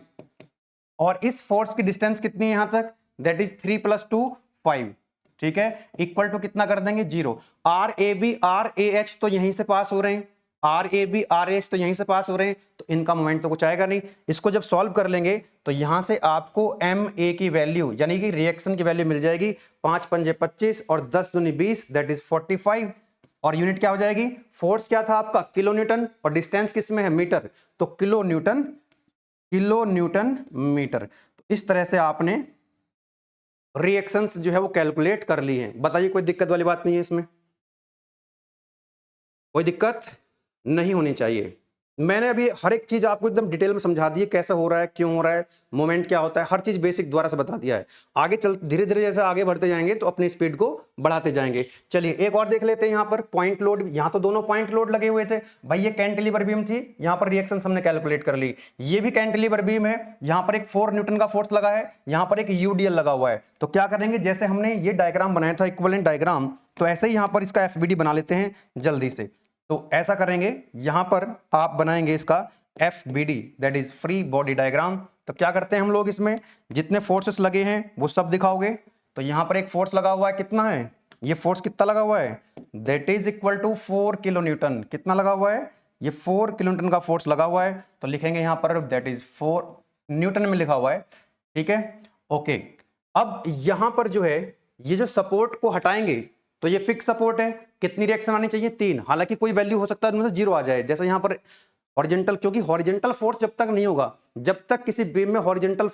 और इस फोर्स की डिस्टेंस कितनी है यहां तक, दैट इज 3 + 2 5, ठीक है, इक्वल टू कितना कर देंगे 0। R A B R A H तो यहीं से पास हो रहे हैं, R A B R H तो यहीं से पास हो रहे हैं, तो इनका मोमेंट तो कुछ आएगा नहीं। इसको जब सॉल्व कर लेंगे तो यहां से आपको एम ए की वैल्यू यानी कि रिएक्शन की वैल्यू मिल जाएगी 5 पंजे 25 और 10 दूनी 20, दैट इज 45, और यूनिट क्या हो जाएगी, फोर्स क्या था आपका किलो न्यूटन, और डिस्टेंस किस में है मीटर, तो किलो न्यूटन मीटर। इस तरह से आपने रिएक्शंस जो है वो कैलकुलेट कर ली है। बताइए कोई दिक्कत वाली बात नहीं है इसमें, कोई दिक्कत नहीं होनी चाहिए। मैंने अभी हर एक चीज आपको एकदम डिटेल में समझा दी है, कैसा हो रहा है, क्यों हो रहा है, मोमेंट क्या होता है, हर चीज बेसिक द्वारा से बता दिया है। आगे चल धीरे धीरे जैसे आगे बढ़ते जाएंगे तो अपनी स्पीड को बढ़ाते जाएंगे। चलिए एक और देख लेते हैं, यहाँ पर पॉइंट लोड, यहाँ तो दोनों पॉइंट लोड लगे हुए थे भाई, ये कैंटिलीवर बीम थी, यहाँ पर रिएक्शन हमने कैलकुलेट कर ली। ये भी कैंटिलीवर बीम है, यहाँ पर एक 4 न्यूटन का फोर्स लगा है, यहाँ पर एक यूडीएल लगा हुआ है। तो क्या करेंगे, जैसे हमने ये डायग्राम बनाया था इक्विवेलेंट डायग्राम, तो ऐसे ही यहाँ पर इसका एफबीडी बना लेते हैं जल्दी से। तो ऐसा करेंगे, यहां पर आप बनाएंगे इसका FBD, that is free body diagram. तो क्या करते हैं हम लोग, इसमें जितने फोर्सेस लगे हैं वो सब दिखाओगे। तो यहां पर एक फोर्स लगा हुआ है, कितना है ये फोर्स, कितना लगा हुआ है, that is equal to 4 kilo newton. कितना लगा हुआ है, ये 4 किलो न्यूटन का फोर्स लगा हुआ है। तो लिखेंगे यहां पर दैट इज 4 न्यूटन में लिखा हुआ है, ठीक है, ओके। अब यहां पर जो है ये जो सपोर्ट को हटाएंगे तो ये फिक्स सपोर्ट है, कितनी रिएक्शन आनी चाहिए 3, हालांकि कोई वैल्यू हो सकता है उनमें से 0 आ जाए, जैसे यहां पर हॉरिजॉन्टल, क्योंकि हॉरिजॉन्टल फोर्स जब तक नहीं होगा, जब तक किसी बीम में हॉरिजॉन्टल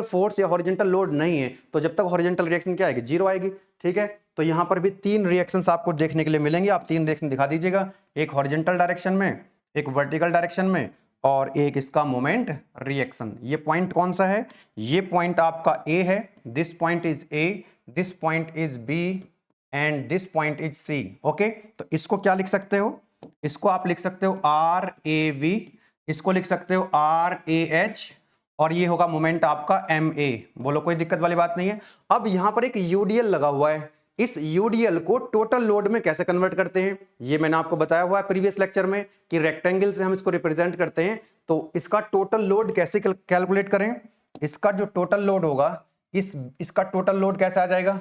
फोर्स या हॉरिजॉन्टल लोड नहीं है, तो जब तक हॉरिजॉन्टल रिएक्शन क्या आएगी, 0 आएगी, ठीक है। तो यहां पर भी 3 रिएक्शंस आपको देखने के लिए मिलेंगे, आप 3 रिएक्शन दिखा दीजिएगा, एक हॉरिजॉन्टल डायरेक्शन में, एक वर्टिकल डायरेक्शन में, और एक इसका मोमेंट रिएक्शन। ये पॉइंट कौन सा है, ये पॉइंट आपका ए है, this point is A, this point is B and this point is C, okay. तो इसको क्या लिख सकते हो, इसको आप लिख सकते हो आर ए वी, इसको लिख सकते हो आर ए एच, और ये होगा मोमेंट आपका एम ए। बोलो कोई दिक्कत वाली बात नहीं है। अब यहां पर एक यूडीएल लगा हुआ है, इस यूडीएल को टोटल लोड में कैसे कन्वर्ट करते हैं, ये मैंने आपको बताया हुआ है प्रीवियस लेक्चर में कि रेक्टेंगल से हम इसको रिप्रेजेंट करते हैं। तो इसका टोटल लोड कैसे कैलकुलेट करें, इसका जो टोटल लोड होगा, इसका टोटल लोड कैसे आ जाएगा,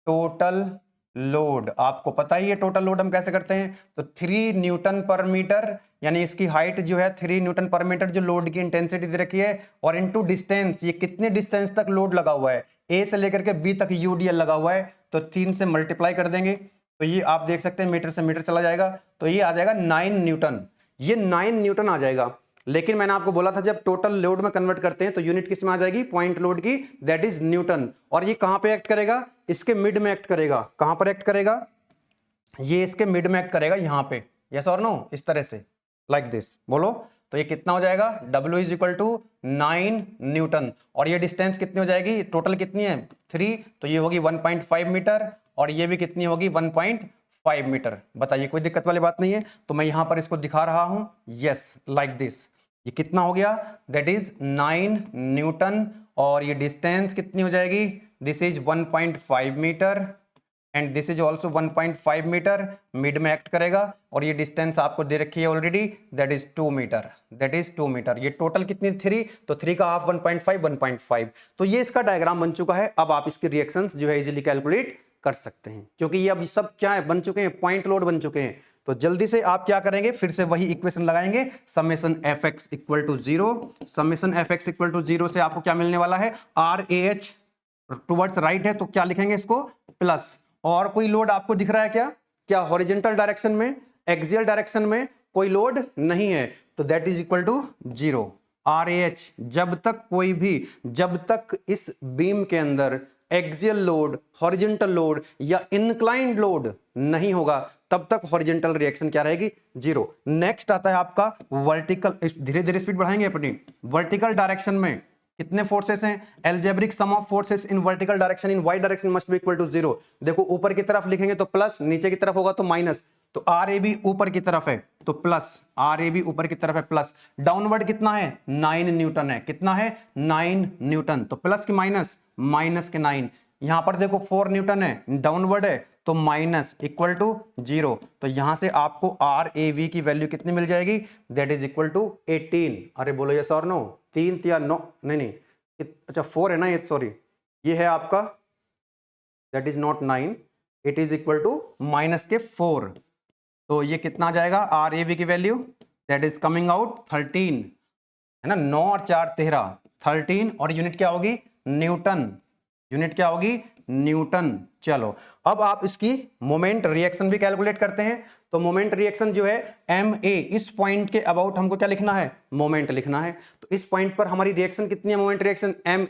टोटल लोड आपको पता ही है, टोटल लोड हम कैसे करते हैं, तो 3 न्यूटन पर मीटर, यानी इसकी हाइट जो है 3 न्यूटन पर मीटर जो लोड की इंटेंसिटी दे रखी है, और इनटू डिस्टेंस, ये कितने डिस्टेंस तक लोड लगा हुआ है, ए से लेकर के बी तक यूडीएल लगा हुआ है, तो 3 से मल्टीप्लाई कर देंगे, तो ये आप देख सकते हैं मीटर से मीटर चला जाएगा, तो ये आ जाएगा 9 न्यूटन, ये 9 न्यूटन आ जाएगा। लेकिन मैंने आपको बोला था जब टोटल लोड में कन्वर्ट करते हैं तो यूनिट किस में आ जाएगी, पॉइंट लोड की, दैट इज न्यूटन। और ये कहां पे एक्ट करेगा, इसके मिड में एक्ट करेगा, कहां पर एक्ट करेगा, ये इसके मिड में एक्ट करेगा यहां पे, यस और नो, इस तरह से, लाइक दिस, बोलो। तो ये कितना हो जाएगा, W is equal to 9 newton, और ये डिस्टेंस कितनी हो जाएगी, टोटल कितनी है 3, तो ये होगी 1.5 मीटर, और ये भी कितनी होगी 1.5 मीटर। बताइए कोई दिक्कत वाली बात नहीं है। तो मैं यहां पर इसको दिखा रहा हूं, यस, लाइक दिस, ये कितना हो गया, दैट इज 9 न्यूटन, और ये डिस्टेंस कितनी हो जाएगी, this is 1.5 metre, and this is also 1.5 metre, mid में एक्ट करेगा, और ये डिस्टेंस आपको दे रखी है already, that is 2 metre, that is 2 metre. ये टोटल कितनी 3, तो 3 का हाफ 1.5, तो ये इसका डायग्राम बन चुका है। अब आप इसकी रिएक्शंस जो है इजीली कैलकुलेट कर सकते हैं, क्योंकि ये अब सब क्या है, बन चुके हैं, पॉइंट लोड बन चुके हैं। तो जल्दी से आप क्या करेंगे, फिर से वही इक्वेशन लगाएंगे, summation fx equal to 0, summation fx equal to 0 से आपको क्या मिलने वाला है, R A H towards right है, तो क्या लिखेंगे इसको प्लस, और कोई लोड आपको दिख रहा है क्या, क्या हॉरिजॉन्टल डायरेक्शन में, एक्सियल डायरेक्शन में कोई लोड नहीं है, तो that is equal to 0। R A H, जब तक इस बीम के अंदर एक्सियल लोड, हॉरिजॉन्टल लोड या इंक्लाइंड लोड नहीं होगा, तब तक हॉरिजॉन्टल रिएक्शन क्या रहेगी, 0। नेक्स्ट आता है आपका वर्टिकल, धीरे धीरे स्पीड बढ़ाएंगे अपनी। वर्टिकल डायरेक्शन में कितने फोर्सेस हैं, algebraic sum of forces in vertical direction in Y direction must be equal to 0। देखो ऊपर की तरफ लिखेंगे तो प्लस, नीचे की तरफ होगा तो माइनस, तो आर ए बी ऊपर की तरफ है तो प्लस, आर ए बी ऊपर की तरफ है प्लस। डाउनवर्ड कितना है, 9 न्यूटन है, कितना है 9 न्यूटन, तो प्लस की माइनस, माइनस के 9। यहां पर देखो 4 न्यूटन है, डाउनवर्ड है तो माइनस इक्वल टू 0। तो यहां से आपको आर ए वी की वैल्यू कितनी मिल जाएगी, दैट इज इक्वल टू 18। अरे बोलो यस और नो, 3 या 9, नहीं अच्छा 4 है ना ये, सॉरी ये है आपका, that is not 9, it is equal to minus के 4। तो ये कितना आ जाएगा आर ए वी की value, that is coming out 13, है ना, 9 और 4 13, 13 और यूनिट क्या होगी, न्यूटन, यूनिट क्या होगी, न्यूटन। चलो अब आप इसकी मोमेंट रिएक्शन भी कैलकुलेट करते हैं। तो मोमेंट रिएक्शन जो है एम ए, इस पॉइंट के अबाउट हमको क्या लिखना है, मोमेंट लिखना है। तो इस पॉइंट पर हमारी रिएक्शन कितनी है, मोमेंट रिएक्शन एम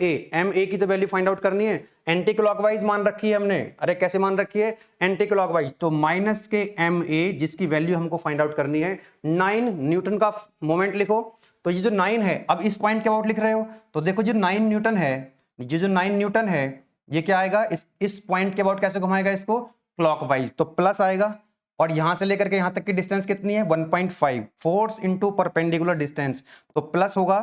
ए की तो वैल्यू फाइंड आउट करनी है। एंटी क्लॉकवाइज मान रखी है हमने, अरे कैसे मान रखी है, एंटी क्लॉकवाइज, तो माइनस के एम ए जिसकी वैल्यू हमको फाइंड आउट करनी है, 9 न्यूटन का मोमेंट लिखो। तो ये जो 9 है, अब इस पॉइंट के अबाउट लिख रहे हो तो देखो जो 9 न्यूटन है, ये जो 9 न्यूटन है ये क्या आएगा, इस पॉइंट के अबाउट कैसे घुमाएगा इसको, क्लॉकवाइज, तो प्लस आएगा। और यहां से लेकर के यहां तक की डिस्टेंस कितनी है, 1.5, फोर्स इनटू परपेंडिकुलर डिस्टेंस, तो प्लस होगा,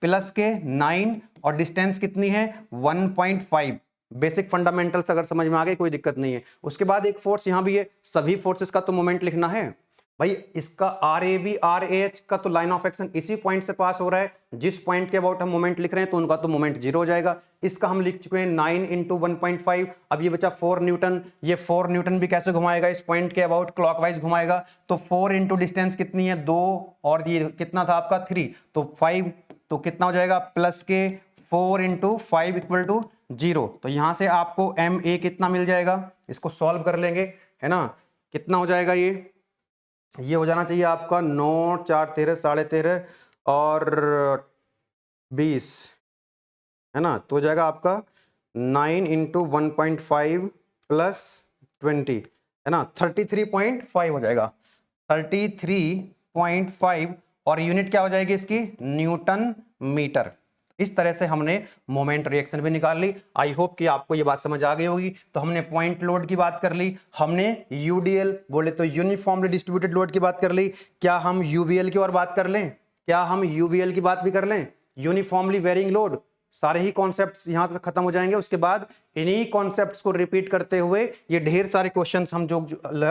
प्लस के 9 और डिस्टेंस कितनी है 1.5। बेसिक फंडामेंटल्स अगर समझ में आ गए कोई दिक्कत नहीं है। उसके बाद एक फोर्स यहां भी है, सभी फोर्सेस का तो मोमेंट लिखना है भाई। इसका R A B R A H का तो लाइन ऑफ एक्शन इसी पॉइंट से पास हो रहा है, जिस पॉइंट के अबाउट हम मोमेंट लिख रहे हैं तो उनका तो मोमेंट 0 हो जाएगा। इसका हम लिख चुके हैं 9 इंटू 1.5, अब ये बचा 4 न्यूटन, ये 4 न्यूटन भी कैसे घुमाएगा, इस पॉइंट के अबाउट क्लॉकवाइज घुमाएगा। तो 4 इंटू डिस्टेंस कितनी है 2, और ये कितना था आपका 3, तो 5, तो कितना हो जाएगा प्लस के 4 इंटू 5 इक्वल टू 0। तो यहां से आपको एम ए कितना मिल जाएगा, इसको सॉल्व कर लेंगे, है ना, कितना हो जाएगा ये हो जाना चाहिए आपका 9 4 13 13.5 और 20, है ना, तो हो जाएगा आपका 9 इंटू 1.5 प्लस 20, है ना, 33.5 हो जाएगा, 33.5, और यूनिट क्या हो जाएगी इसकी, न्यूटन मीटर। इस तरह से हमने मोमेंट रिएक्शन भी निकाल ली। आई होप कि आपको ये बात समझ आ गई होगी। तो हमने पॉइंट लोड की बात कर ली, हमने यूडीएल बोले तो यूनिफॉर्मली डिस्ट्रीब्यूटेड लोड की बात कर ली। क्या हम यूबीएल की और बात कर लें, क्या हम यूबीएल की बात भी कर लें, यूनिफॉर्मली वेरिंग लोड। सारे ही कॉन्सेप्ट्स यहां तक खत्म हो जाएंगे। उसके बाद इन्हीं कॉन्सेप्ट्स को रिपीट करते हुए ये ढेर सारे क्वेश्चंस हम जो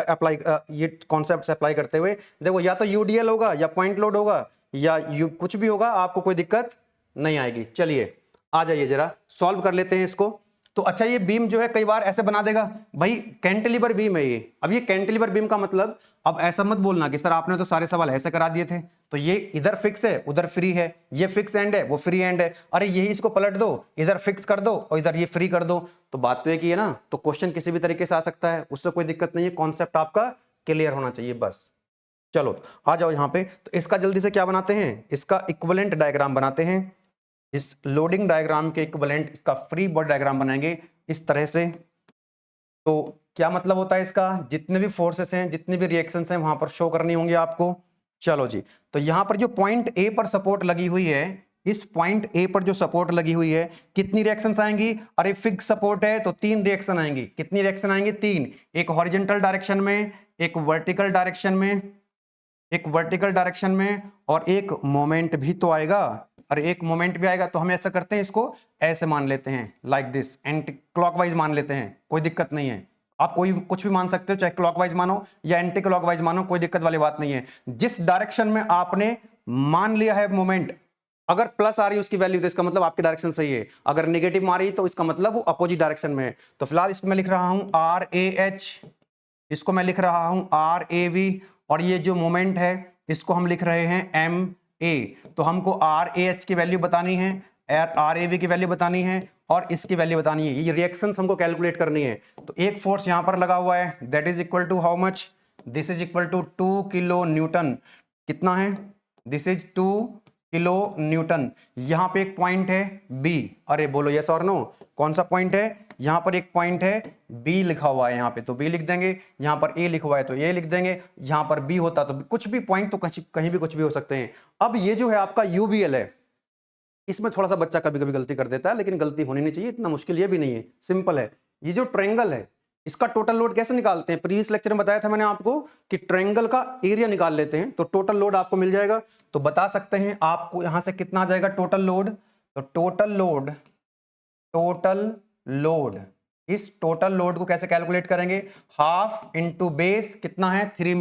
अप्लाई, ये कॉन्सेप्ट्स अप्लाई करते हुए, देखो या तो यूडीएल होगा या पॉइंट लोड होगा या कुछ भी होगा, आपको कोई दिक्कत नहीं आएगी। चलिए आ जाइए जरा सॉल्व कर लेते हैं इसको। तो अच्छा ये बीम जो है कई बार ऐसे बना देगा भाई, कैंटिलीवर बीम है ये। अब ये कैंटिलीवर बीम का मतलब, अब ऐसा मत बोलना कि सर आपने तो सारे सवाल ऐसे करा दिए थे, तो ये इधर फिक्स है उधर फ्री है, ये फिक्स एंड है वो फ्री एंड है, अरे यही इसको पलट दो, इधर फिक्स कर दो और इधर ये फ्री कर दो। तो बात तो एक ही है ना, तो क्वेश्चन किसी भी तरीके से आ सकता है, उससे कोई दिक्कत नहीं है, कॉन्सेप्ट आपका क्लियर होना चाहिए बस। चलो आ जाओ यहाँ पे। तो इसका जल्दी से क्या बनाते हैं, इसका इक्विवेलेंट डायग्राम बनाते हैं। इस लोडिंग डायग्राम के इक्विवेलेंट इसका फ्री बॉडी डायग्राम बनाएंगे इस तरह से। तो क्या मतलब होता है इसका, जितने भी फोर्सेस हैं जितनी भी रिएक्शंस हैं वहां पर शो करनी होंगी आपको। चलो जी, तो यहां पर जो पॉइंट ए पर सपोर्ट लगी हुई है, इस पॉइंट ए पर जो सपोर्ट लगी हुई है कितनी रिएक्शंस आएंगी, अरे फिक्स सपोर्ट है तो 3 रिएक्शन आएंगी। कितनी रिएक्शन आएंगी, 3, एक हॉरिजॉन्टल डायरेक्शन में, एक वर्टिकल डायरेक्शन में, एक वर्टिकल डायरेक्शन में, और एक मोमेंट भी तो आएगा। अरे एक मोमेंट भी आएगा, तो हम ऐसा करते हैं इसको ऐसे मान लेते हैं, लाइक दिस, एंटी क्लॉकवाइज मान लेते हैं, कोई दिक्कत नहीं है। आप कोई कुछ भी मान सकते हो, चाहे क्लॉकवाइज मानो या एंटी क्लॉकवाइज मानो, कोई दिक्कत वाली बात नहीं है। जिस डायरेक्शन में आपने मान लिया है मोमेंट, अगर प्लस आ रही है उसकी वैल्यू तो इसका मतलब आपकी डायरेक्शन सही है, अगर नेगेटिव आ रही है तो इसका मतलब वो अपोजिट डायरेक्शन में है। तो फिलहाल इसको मैं लिख रहा हूं आर ए एच, इसको मैं लिख रहा हूं आर ए वी, और ये जो मोमेंट है इसको हम लिख रहे हैं एम ए। तो हमको आर ए एच की वैल्यू बतानी है, आर ए वी की वैल्यू बतानी है, और इसकी वैल्यू बतानी है। ये रिएक्शंस हमको कैलकुलेट करनी है। तो एक फोर्स यहां पर लगा हुआ है, that is equal to how much, this is equal to 2 kilo newton. कितना है, दिस इज 2 किलो न्यूटन। यहां पे एक पॉइंट है बी, अरे बोलो यस और नो, कौन सा पॉइंट है, यहाँ पर एक पॉइंट है बी लिखा हुआ है यहाँ पे, तो बी लिख देंगे, यहाँ पर ए लिखा हुआ है तो ए लिख देंगे, यहाँ पर बी होता तो कुछ भी पॉइंट तो कहीं भी कुछ भी हो सकते हैं। अब ये जो है आपका यूबीएल है, इसमें थोड़ा सा बच्चा कभी कभी गलती कर देता है, लेकिन गलती होनी नहीं चाहिए, इतना मुश्किल ये भी नहीं है, सिंपल है। ये जो ट्रायंगल है इसका टोटल लोड कैसे निकालते हैं, प्रीवियस लेक्चर में बताया था मैंने आपको कि ट्रायंगल का एरिया निकाल लेते हैं तो टोटल लोड आपको मिल जाएगा। तो बता सकते हैं आपको यहां से कितना आ जाएगा टोटल लोड, तो टोटल लोड इस टोटल लोड को कैसे कैलकुलेट करेंगे, हाफ इंटू बेस कितना है 3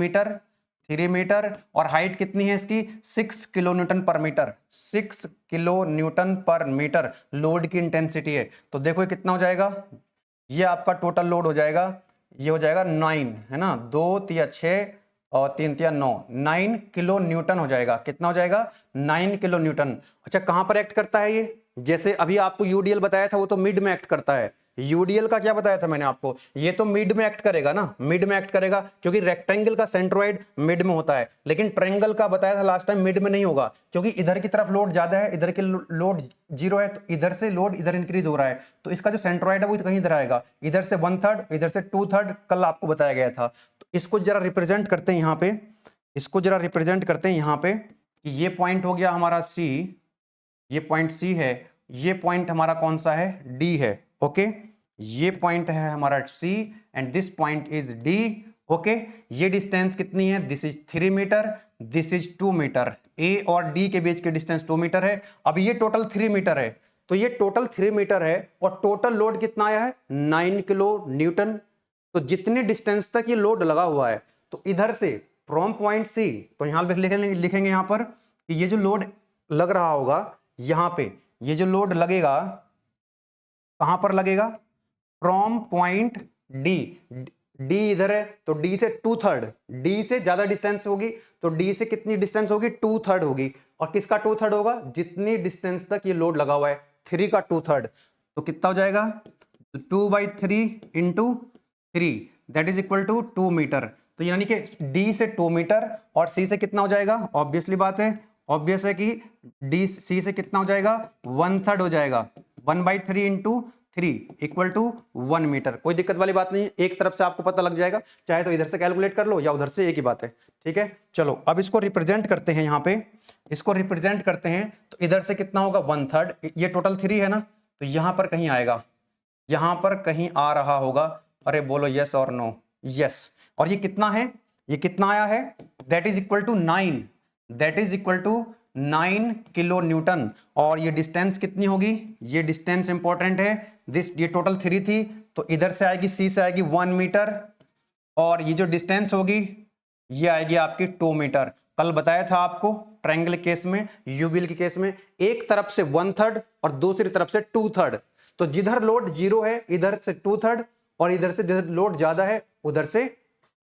मीटर और हाइट कितनी है इसकी 6 किलो न्यूटन पर मीटर, 6 किलो न्यूटन पर मीटर लोड की इंटेंसिटी है। तो देखो ये कितना हो जाएगा, ये आपका टोटल लोड हो जाएगा, ये हो जाएगा 9 है ना, 2 तिया 6 और 3 तिया 9, 9 किलो न्यूटन हो जाएगा। कितना हो जाएगा 9 किलो न्यूटन। अच्छा कहां पर एक्ट करता है ये, जैसे अभी आपको यूडीएल बताया था वो तो मिड में एक्ट करता है, यूडीएल का क्या बताया था मैंने आपको, ये तो मिड में एक्ट करेगा ना, मिड में एक्ट करेगा क्योंकि रेक्टेंगल का सेंट्रोइड मिड में होता है, लेकिन ट्रायंगल का बताया था लास्ट टाइम मिड में नहीं होगा क्योंकि इधर की तरफ लोड ज्यादा है, इधर के लोड 0 है, तो इधर से लोड इधर इंक्रीज हो रहा है, तो इसका जो सेंट्रोइड है वो कहीं इधर आएगा, इधर से 1/3 इधर से 2/3 कल आपको बताया गया था। तो इसको जरा रिप्रेजेंट करते हैं यहाँ पे, इसको जरा रिप्रेजेंट करते हैं यहाँ पे कि ये पॉइंट हो गया हमारा सी, ये पॉइंट सी है, ये पॉइंट हमारा कौन सा है डी है, ओके ये पॉइंट है हमारा C and this point is D, okay ये डिस्टेंस कितनी है, this is 3 metre, this is 2 metre, A और डी के बीच के डिस्टेंस 2 मीटर है। अब ये टोटल 3 मीटर है, तो ये टोटल 3 मीटर है और टोटल लोड कितना आया है 9 किलो न्यूटन। तो जितने डिस्टेंस तक ये लोड लगा हुआ है, तो इधर से फ्रॉम पॉइंट सी, तो यहां लिखेंगे यहां पर कि ये जो लोड लग रहा होगा यहां पे, ये जो लोड लगेगा कहां पर लगेगा, फ्रॉम पॉइंट डी, डी इधर है तो डी से 2/3, डी से ज्यादा डिस्टेंस होगी तो डी से कितनी डिस्टेंस होगी 2/3 होगी, और किसका 2/3 होगा, जितनी डिस्टेंस तक ये लोड लगा हुआ है 3 का 2/3, तो कितना हो जाएगा 2/3 into 3 that is equal to 2 metre. तो यानी कि डी से 2 मीटर और सी से कितना हो जाएगा, ऑब्वियसली बात है, ऑब्वियस है कि डी सी से कितना हो जाएगा 1/3 हो जाएगा, 1/3 इंटू 3 इक्वल टू 1 मीटर। कोई दिक्कत वाली बात नहीं है, एक तरफ से आपको पता लग जाएगा, चाहे तो इधर से कैलकुलेट कर लो या उधर से, एक ही बात है, ठीक है। चलो अब इसको रिप्रेजेंट करते हैं, यहाँ पे इसको रिप्रेजेंट करते हैं, तो इधर से कितना होगा 1/3, ये टोटल 3 है ना, तो यहां पर कहीं आएगा, यहां पर कहीं आ रहा होगा, अरे बोलो यस और नो, यस। और ये कितना है, ये कितना आया है, that is equal to 9, that is equal to 9 kilo newton. और ये डिस्टेंस कितनी होगी, ये डिस्टेंस इंपॉर्टेंट है, दिस ये टोटल 3 थी, तो इधर से आएगी सी से आएगी 1 मीटर, और ये जो डिस्टेंस होगी ये आएगी आपकी 2 मीटर। कल बताया था आपको ट्रायंगल केस में, यूबीएल के केस में एक तरफ से 1/3 और दूसरी तरफ से 2/3, तो जिधर लोड 0 है इधर से 2/3 और इधर से जिधर लोड ज्यादा है उधर से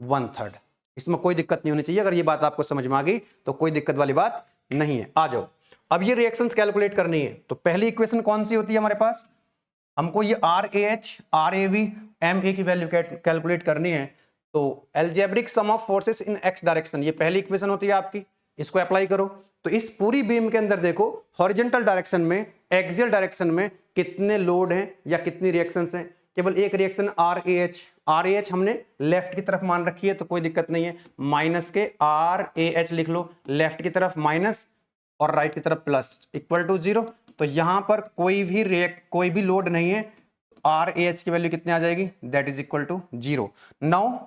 1/3। इसमें कोई दिक्कत नहीं होनी चाहिए, अगर ये बात आपको समझ में आ गई तो कोई दिक्कत वाली बात नहीं है। आ जाओ, अब ये रिएक्शंस कैलकुलेट करनी है, तो पहली इक्वेशन कौन सी होती है हमारे पास, हमको ये RAH RAV MA की वैल्यू कैलकुलेट करनी है। तो algebraic sum of forces in X direction, ये पहली इक्वेशन होती है आपकी, इसको अप्लाई करो। तो इस पूरी बीम के अंदर देखो हॉरिजॉन्टल डायरेक्शन में, एक्सियल डायरेक्शन में कितने लोड हैं या कितनी रिएक्शंस हैं, केवल एक रिएक्शन RAH हमने लेफ्ट की तरफ मान रखी है तो कोई दिक्कत नहीं है, माइनस के RAH लिख लो, लेफ्ट की तरफ माइनस और राइट की तरफ प्लस, इक्वल टू 0। तो यहां पर कोई भी लोड नहीं है, RAH की वैल्यू कितनी आ जाएगी, that is equal to 0। Now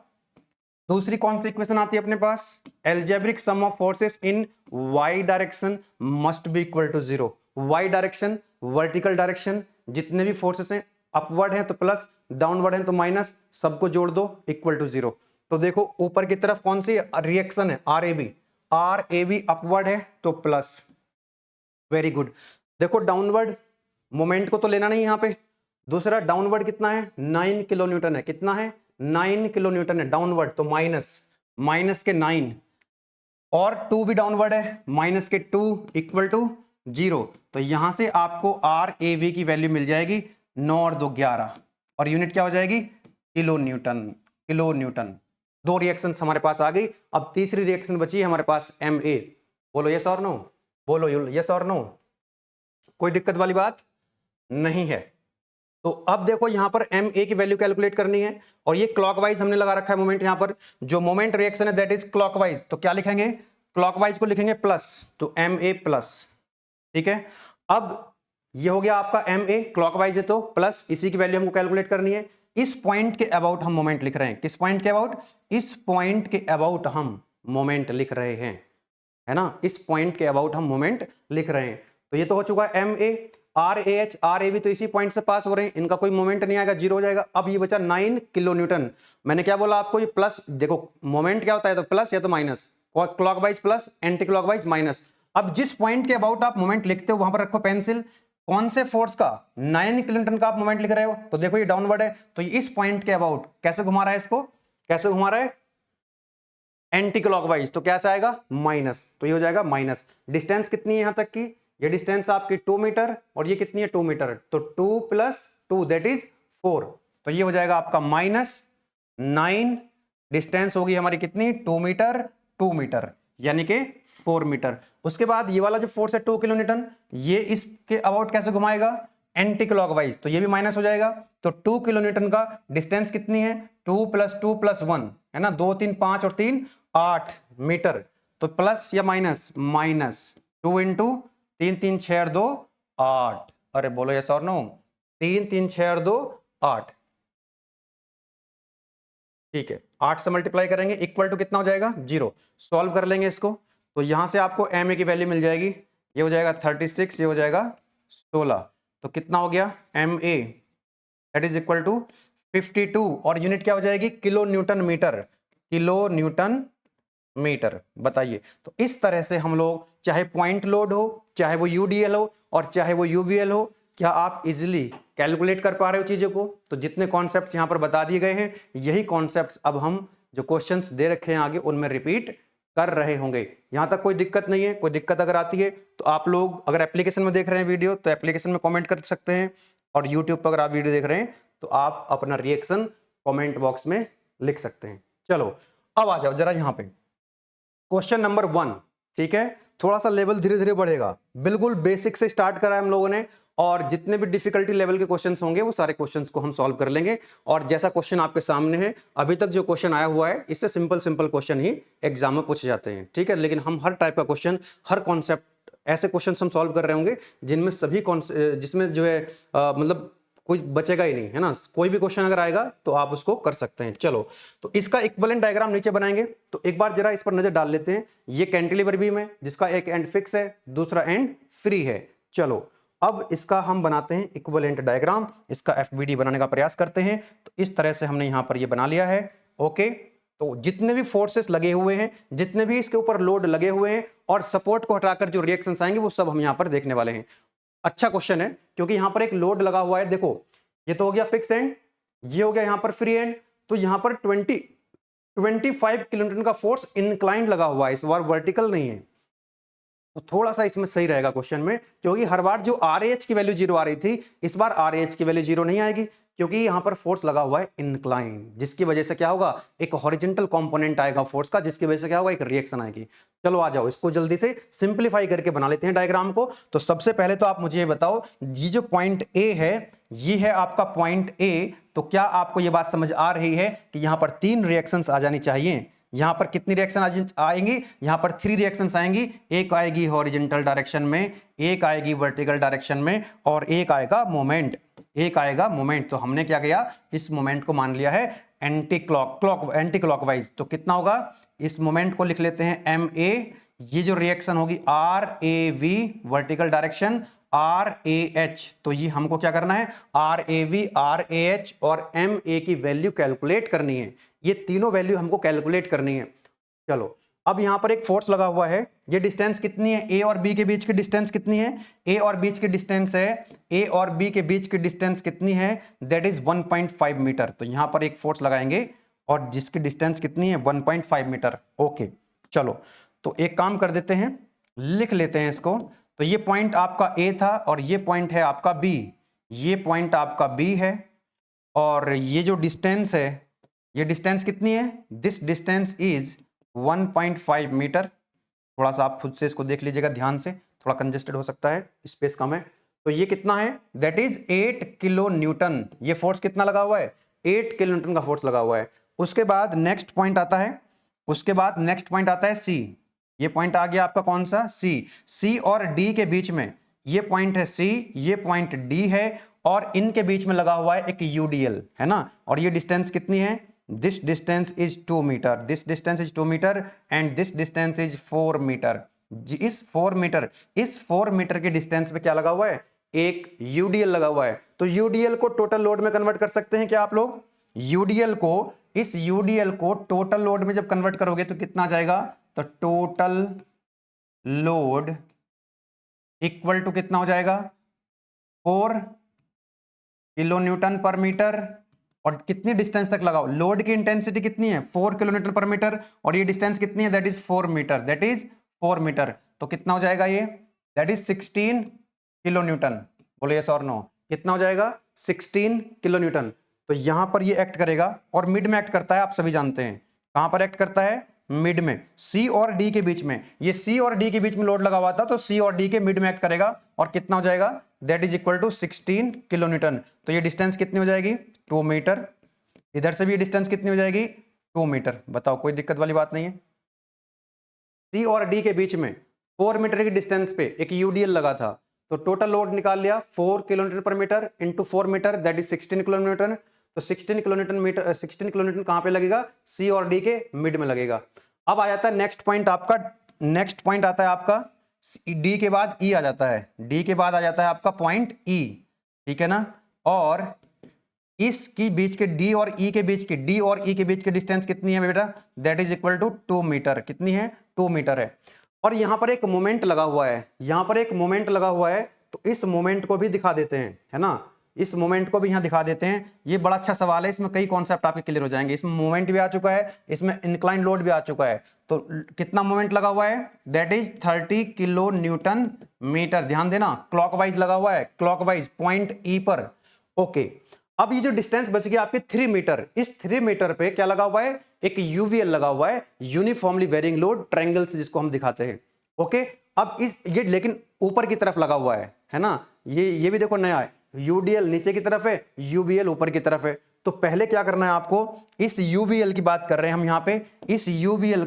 दूसरी कौन सी इक्वेशन आती है अपने पास, algebraic sum of forces in Y direction must be equal to 0। Y direction, vertical direction, जितने भी फोर्सेस हैं, अपवर्ड है तो प्लस, डाउनवर्ड है तो माइनस, सबको जोड़ दो इक्वल टू 0। तो देखो ऊपर की तरफ कौन सी रिएक्शन है, RAB अपवर्ड है तो प्लस, वेरी गुड। देखो डाउनवर्ड मोमेंट को तो लेना नहीं यहां पे, दूसरा डाउनवर्ड कितना है 9 किलो न्यूटन है, कितना है 9 किलो न्यूटन है, डाउनवर्ड तो माइनस के 9, और 2 भी डाउनवर्ड है, माइनस के 2 इक्वल टू 0। तो यहां से आपको RAV की वैल्यू मिल जाएगी 9 और 2 11, और यूनिट क्या हो जाएगी किलो न्यूटन। दो रिएक्शंस हमारे पास आ गई। अब तीसरी रिएक्शन बची है हमारे पास MA, बोलो यस और नो, बोलो यस और नो, कोई दिक्कत वाली बात नहीं है। तो अब देखो यहां पर एम ए की वैल्यू कैलकुलेट करनी है और ये क्लॉकवाइज हमने लगा रखा है मोमेंट, यहां पर जो मोमेंट रिएक्शन है दैट इज क्लॉकवाइज, तो क्या लिखेंगे, क्लॉकवाइज को लिखेंगे प्लस, तो एम ए प्लस, ठीक है। अब ये हो गया आपका एम ए, क्लॉकवाइज है तो प्लस, इसी की वैल्यू हमको कैलकुलेट करनी है। इस पॉइंट के अबाउट हम मोमेंट लिख रहे हैं, किस पॉइंट के अबाउट, इस पॉइंट के अबाउट हम मोमेंट लिख रहे हैं, है ना, इस पॉइंट के अबाउट हम मोमेंट लिख रहे हैं। तो ये तो हो चुका है M A, R A H, R A B तो इसी पॉइंट से पास हो रहे हैं, इनका कोई मोमेंट नहीं आएगा, जीरो हो जाएगा। अब ये बचा 9 किलो न्यूटन। मैंने क्या बोला आपको, ये प्लस, देखो मोमेंट क्या होता है, तो प्लस या तो minus, clockwise plus, anti clockwise minus. अब जिस पॉइंट के अबाउट आप मोमेंट लिखते हो वहां पर रखो पेंसिल, कौन से फोर्स का, 9 किलो न्यूटन का आप मोमेंट लिख रहे हो, तो देखो ये डाउनवर्ड है, तो इस पॉइंट के अबाउट कैसे घुमा रहा है इसको, कैसे घुमा रहा है, एंटी क्लॉकवाइज, तो कैसे आएगा, माइनस, तो ये हो जाएगा माइनस। डिस्टेंस कितनी है यहां तक की, ये डिस्टेंस आपकी 2 मीटर और ये कितनी है 2 मीटर, तो 2 + 2 दैट इज 4, तो ये हो जाएगा आपका -9, डिस्टेंस होगी हमारी कितनी, 2 मीटर 2 मीटर, यानी कि 4 मीटर। उसके बाद ये वाला जो फोर्स है 2 किलो न्यूटन, ये इसके अबाउट कैसे घुमाएगा, एंटी क्लॉकवाइज, तो ये भी माइनस हो जाएगा। तो 2 किलो न्यूटन का डिस्टेंस कितनी है, 2 + 2 + 1 है ना, 2 3 5 और 3 8 मीटर, तो प्लस या माइनस, माइनस 2 × 3 3 6 और 2 8, अरे बोलो यस और नो, 3 3 6 और 2 8, ठीक है, 8 से मल्टीप्लाई करेंगे इक्वल टू कितना हो जाएगा, 0। सॉल्व कर लेंगे इसको, तो यहां से आपको एम ए की वैल्यू मिल जाएगी, ये हो जाएगा 36, ये हो जाएगा 16, तो कितना हो गया M A that is equal to 52, और यूनिट क्या हो जाएगी, kilo newton metre, kilo newton metre. बताइए, तो इस तरह से हम लोग, चाहे पॉइंट लोड हो, चाहे वो यूडीएल हो और चाहे वो यूवीएल हो, क्या आप इजिली कैलकुलेट कर पा रहे हो चीजों को। तो जितने कॉन्सेप्ट्स यहां पर बता दिए गए हैं, यही कॉन्सेप्ट्स अब हम जो क्वेश्चंस दे रखे हैं आगे उनमें रिपीट कर रहे होंगे। यहां तक कोई दिक्कत नहीं है, कोई दिक्कत अगर आती है तो आप लोग अगर एप्लीकेशन में देख रहे हैं वीडियो तो एप्लीकेशन में कमेंट कर सकते हैं, और यूट्यूब पर अगर आप वीडियो देख रहे हैं तो आप अपना रिएक्शन कमेंट बॉक्स में लिख सकते हैं। चलो अब आ जाओ जरा यहां पे क्वेश्चन नंबर 1, ठीक है, थोड़ा सा लेवल धीरे धीरे बढ़ेगा, बिल्कुल बेसिक से स्टार्ट करा है हम लोगों ने, और जितने भी डिफिकल्टी लेवल के क्वेश्चंस होंगे वो सारे क्वेश्चंस को हम सॉल्व कर लेंगे। और जैसा क्वेश्चन आपके सामने है, अभी तक जो क्वेश्चन आया हुआ है इससे सिंपल सिंपल क्वेश्चन ही एग्जाम में पूछे जाते हैं, ठीक है, लेकिन हम हर टाइप का क्वेश्चन, हर कॉन्सेप्ट, ऐसे क्वेश्चन हम सॉल्व कर रहे होंगे जिनमें सभी जिसमें जो है मतलब कोई बचेगा ही नहीं, है ना, कोई भी क्वेश्चन अगर आएगा तो आप उसको कर सकते हैं। चलो, तो इसका इक्विवेलेंट डायग्राम नीचे बनाएंगे, तो एक बार जरा इस पर नजर डाल लेते हैं। ये कैंटिलीवर बीम है जिसका एक एंड फिक्स है, दूसरा एंड फ्री है। चलो अब इसका हम बनाते हैं इक्विवेलेंट डायग्राम, इसका एफबीडी बनाने का प्रयास करते हैं। तो इस तरह से हमने यहां पर ये बना लिया है। ओके, तो जितने भी फोर्सेस लगे हुए हैं, जितने भी इसके ऊपर लोड लगे हुए हैं और सपोर्ट को हटाकर जो रिएक्शंस आएंगे वो सब हम यहां पर देखने वाले हैं। अच्छा क्वेश्चन है क्योंकि यहां पर एक लोड लगा हुआ है, देखो ये तो हो गया फिक्स एंड, ये हो गया यहां पर फ्री एंड, तो यहां पर 25 किलोन्यूटन का फोर्स इंक्लाइंड लगा हुआ है, इस बार वर्टिकल नहीं है। तो थोड़ा सा इसमें सही रहेगा क्वेश्चन में, क्योंकि हर बार जो आरएच की वैल्यू 0 आ रही थी, इस बार आरएच की वैल्यू 0 नहीं आएगी, क्योंकि यहां पर फोर्स लगा हुआ है इंक्लाइन, जिसकी वजह से क्या होगा, एक हॉरिजॉन्टल कंपोनेंट आएगा फोर्स का, जिसकी वजह से क्या होगा, एक रिएक्शन आएगी। चलो आ जाओ, इसको जल्दी से सिंप्लीफाई करके बना लेते हैं डायग्राम को। तो सबसे पहले तो आप मुझे ये बताओ, ये जो पॉइंट ए है, ये है आपका पॉइंट ए, तो क्या आपको ये बात समझ आ रही है कि यहां पर 3 रिएक्शंस आ जानी चाहिए। यहां पर कितनी रिएक्शन आएंगी, यहां पर 3 रिएक्शंस आएंगी, एक आएगी हॉरिजॉन्टल डायरेक्शन में, एक आएगी वर्टिकल डायरेक्शन में, और एक आएगा मोमेंट, एक आएगा मोमेंट। तो हमने क्या किया, इस मोमेंट को मान लिया है एंटी क्लॉकवाइज। तो कितना होगा, इस मोमेंट को लिख लेते हैं एम ए, ये जो रिएक्शन होगी R A V vertical direction, R A H, तो ये हमको क्या करना है, R A V, R A H और एम ए की वैल्यू कैलकुलेट करनी है। ये तीनों वैल्यू हमको कैलकुलेट करनी है। चलो, अब यहां पर एक फोर्स लगा हुआ है, ये डिस्टेंस कितनी है, ए और बी के बीच की डिस्टेंस कितनी है, ए और बीच की डिस्टेंस है, ए और बी के बीच की डिस्टेंस कितनी है, दैट इज 1.5 मीटर। तो यहां पर एक फोर्स लगाएंगे और जिसकी डिस्टेंस कितनी है, 1.5 मीटर। ओके, चलो तो एक काम कर देते हैं, लिख लेते हैं इसको। तो ये पॉइंट आपका ए था और ये पॉइंट है आपका बी, ये पॉइंट आपका बी है, और ये जो डिस्टेंस है, ये डिस्टेंस कितनी है, दिस डिस्टेंस इज 1.5 मीटर। थोड़ा सा आप खुद से इसको देख लीजिएगा ध्यान से, थोड़ा कंजेस्टेड हो सकता है, स्पेस कम है। तो ये कितना है, दैट इज 8 किलो न्यूटन। ये फोर्स कितना लगा हुआ है, 8 किलो न्यूटन का फोर्स लगा हुआ है। उसके बाद नेक्स्ट पॉइंट आता है, उसके बाद नेक्स्ट पॉइंट आता है सी। ये पॉइंट आ गया आपका कौन सा, सी। सी और डी के बीच में ये पॉइंट है सी, ये पॉइंट डी है, और इनके बीच में लगा हुआ है एक यूडीएल, है ना। और ये डिस्टेंस कितनी है, this distance is 2 metre, this distance is 2 metre and this distance is 4 metre. इस 4 मीटर के डिस्टेंस पे क्या लगा हुआ है, एक यूडीएल लगा हुआ है। तो यूडीएल को टोटल लोड में कन्वर्ट कर सकते हैं क्या आप लोग, यूडीएल को, इस यूडीएल को टोटल लोड में जब कन्वर्ट करोगे तो कितना आ जाएगा, तो टोटल लोड इक्वल टू कितना हो जाएगा, 4 किलो न्यूटन पर मीटर। और कितनी डिस्टेंस तक लगाओ, लोड की इंटेंसिटी कितनी है, 4 किलो न्यूटन पर मीटर, और ये डिस्टेंस कितनी है, that is 4 metre, that is 4 metre. तो कितना हो जाएगा ये, दैट इज 16 किलो न्यूटन। बोलो यस और नो, कितना हो जाएगा, 16 किलो न्यूटन। तो यहां पर ये एक्ट करेगा, और मिड में एक्ट करता है, आप सभी जानते हैं कहां पर एक्ट करता है, मिड में, सी और डी के बीच में। ये सी और डी के बीच में लोड लगा हुआ था, तो सी और डी के मिड में एक्ट करेगा, और कितना हो जाएगा, that is equal to 16 kilo newton. तो ये डिस्टेंस कितनी हो जाएगी, 2 मीटर। इधर से भी ये डिस्टेंस कितनी हो जाएगी, 2 मीटर। बताओ, कोई दिक्कत वाली बात नहीं है। सी और डी के बीच में 4 मीटर की डिस्टेंस पे एक यूडीएल लगा था, तो टोटल लोड निकाल लिया 4 किलो न्यूटन पर metre into 4 metre, that is 16 kilo newton. तो 16 kilo newton metre, 16 kilo newton कहां पे लगेगा, सी और डी के मिड में लगेगा। अब आ जाता है नेक्स्ट पॉइंट आपका, नेक्स्ट पॉइंट आता है आपका डी के बाद ई आ जाता है, डी के बाद आ जाता है आपका पॉइंट ई, ठीक है ना। और इसकी बीच के डी और ई के बीच की, डी और ई के बीच की डिस्टेंस कितनी है बेटा, that is equal to 2 metre. कितनी है, 2 मीटर है। और यहां पर एक मोमेंट लगा हुआ है, यहां पर एक मोमेंट लगा हुआ है, तो इस मोमेंट को भी दिखा देते हैं, है ना, इस मोमेंट को भी यहां दिखा देते हैं। ये बड़ा अच्छा सवाल है, इसमें कई कॉन्सेप्ट आपके क्लियर हो जाएंगे। इसमें मोमेंट भी आ चुका है, इसमें इंक्लाइन लोड भी आ चुका है। तो कितना मोमेंट लगा हुआ है, that is 30 kilo newton metre. ध्यान देना, क्लॉकवाइज लगा हुआ है, क्लॉकवाइज पॉइंट ई पर। ओके, अब ये जो डिस्टेंस बच गया आपके 3 मीटर, इस 3 मीटर पे क्या लगा हुआ है, एक यूवीएल लगा हुआ है, यूनिफॉर्मली वेरिंग लोड ट्रायंगल्स जिसको हम दिखाते हैं। ओके, अब इस ये लेकिन ऊपर की तरफ लगा हुआ है ना, ये भी देखो नया है, यूडीएल नीचे की तरफ है, यूबीएल ऊपर की तरफ है। तो पहले क्या करना है आपको, इस यूबीएल की बात कर रहे हैं हम यहां पे, इस यूबीएल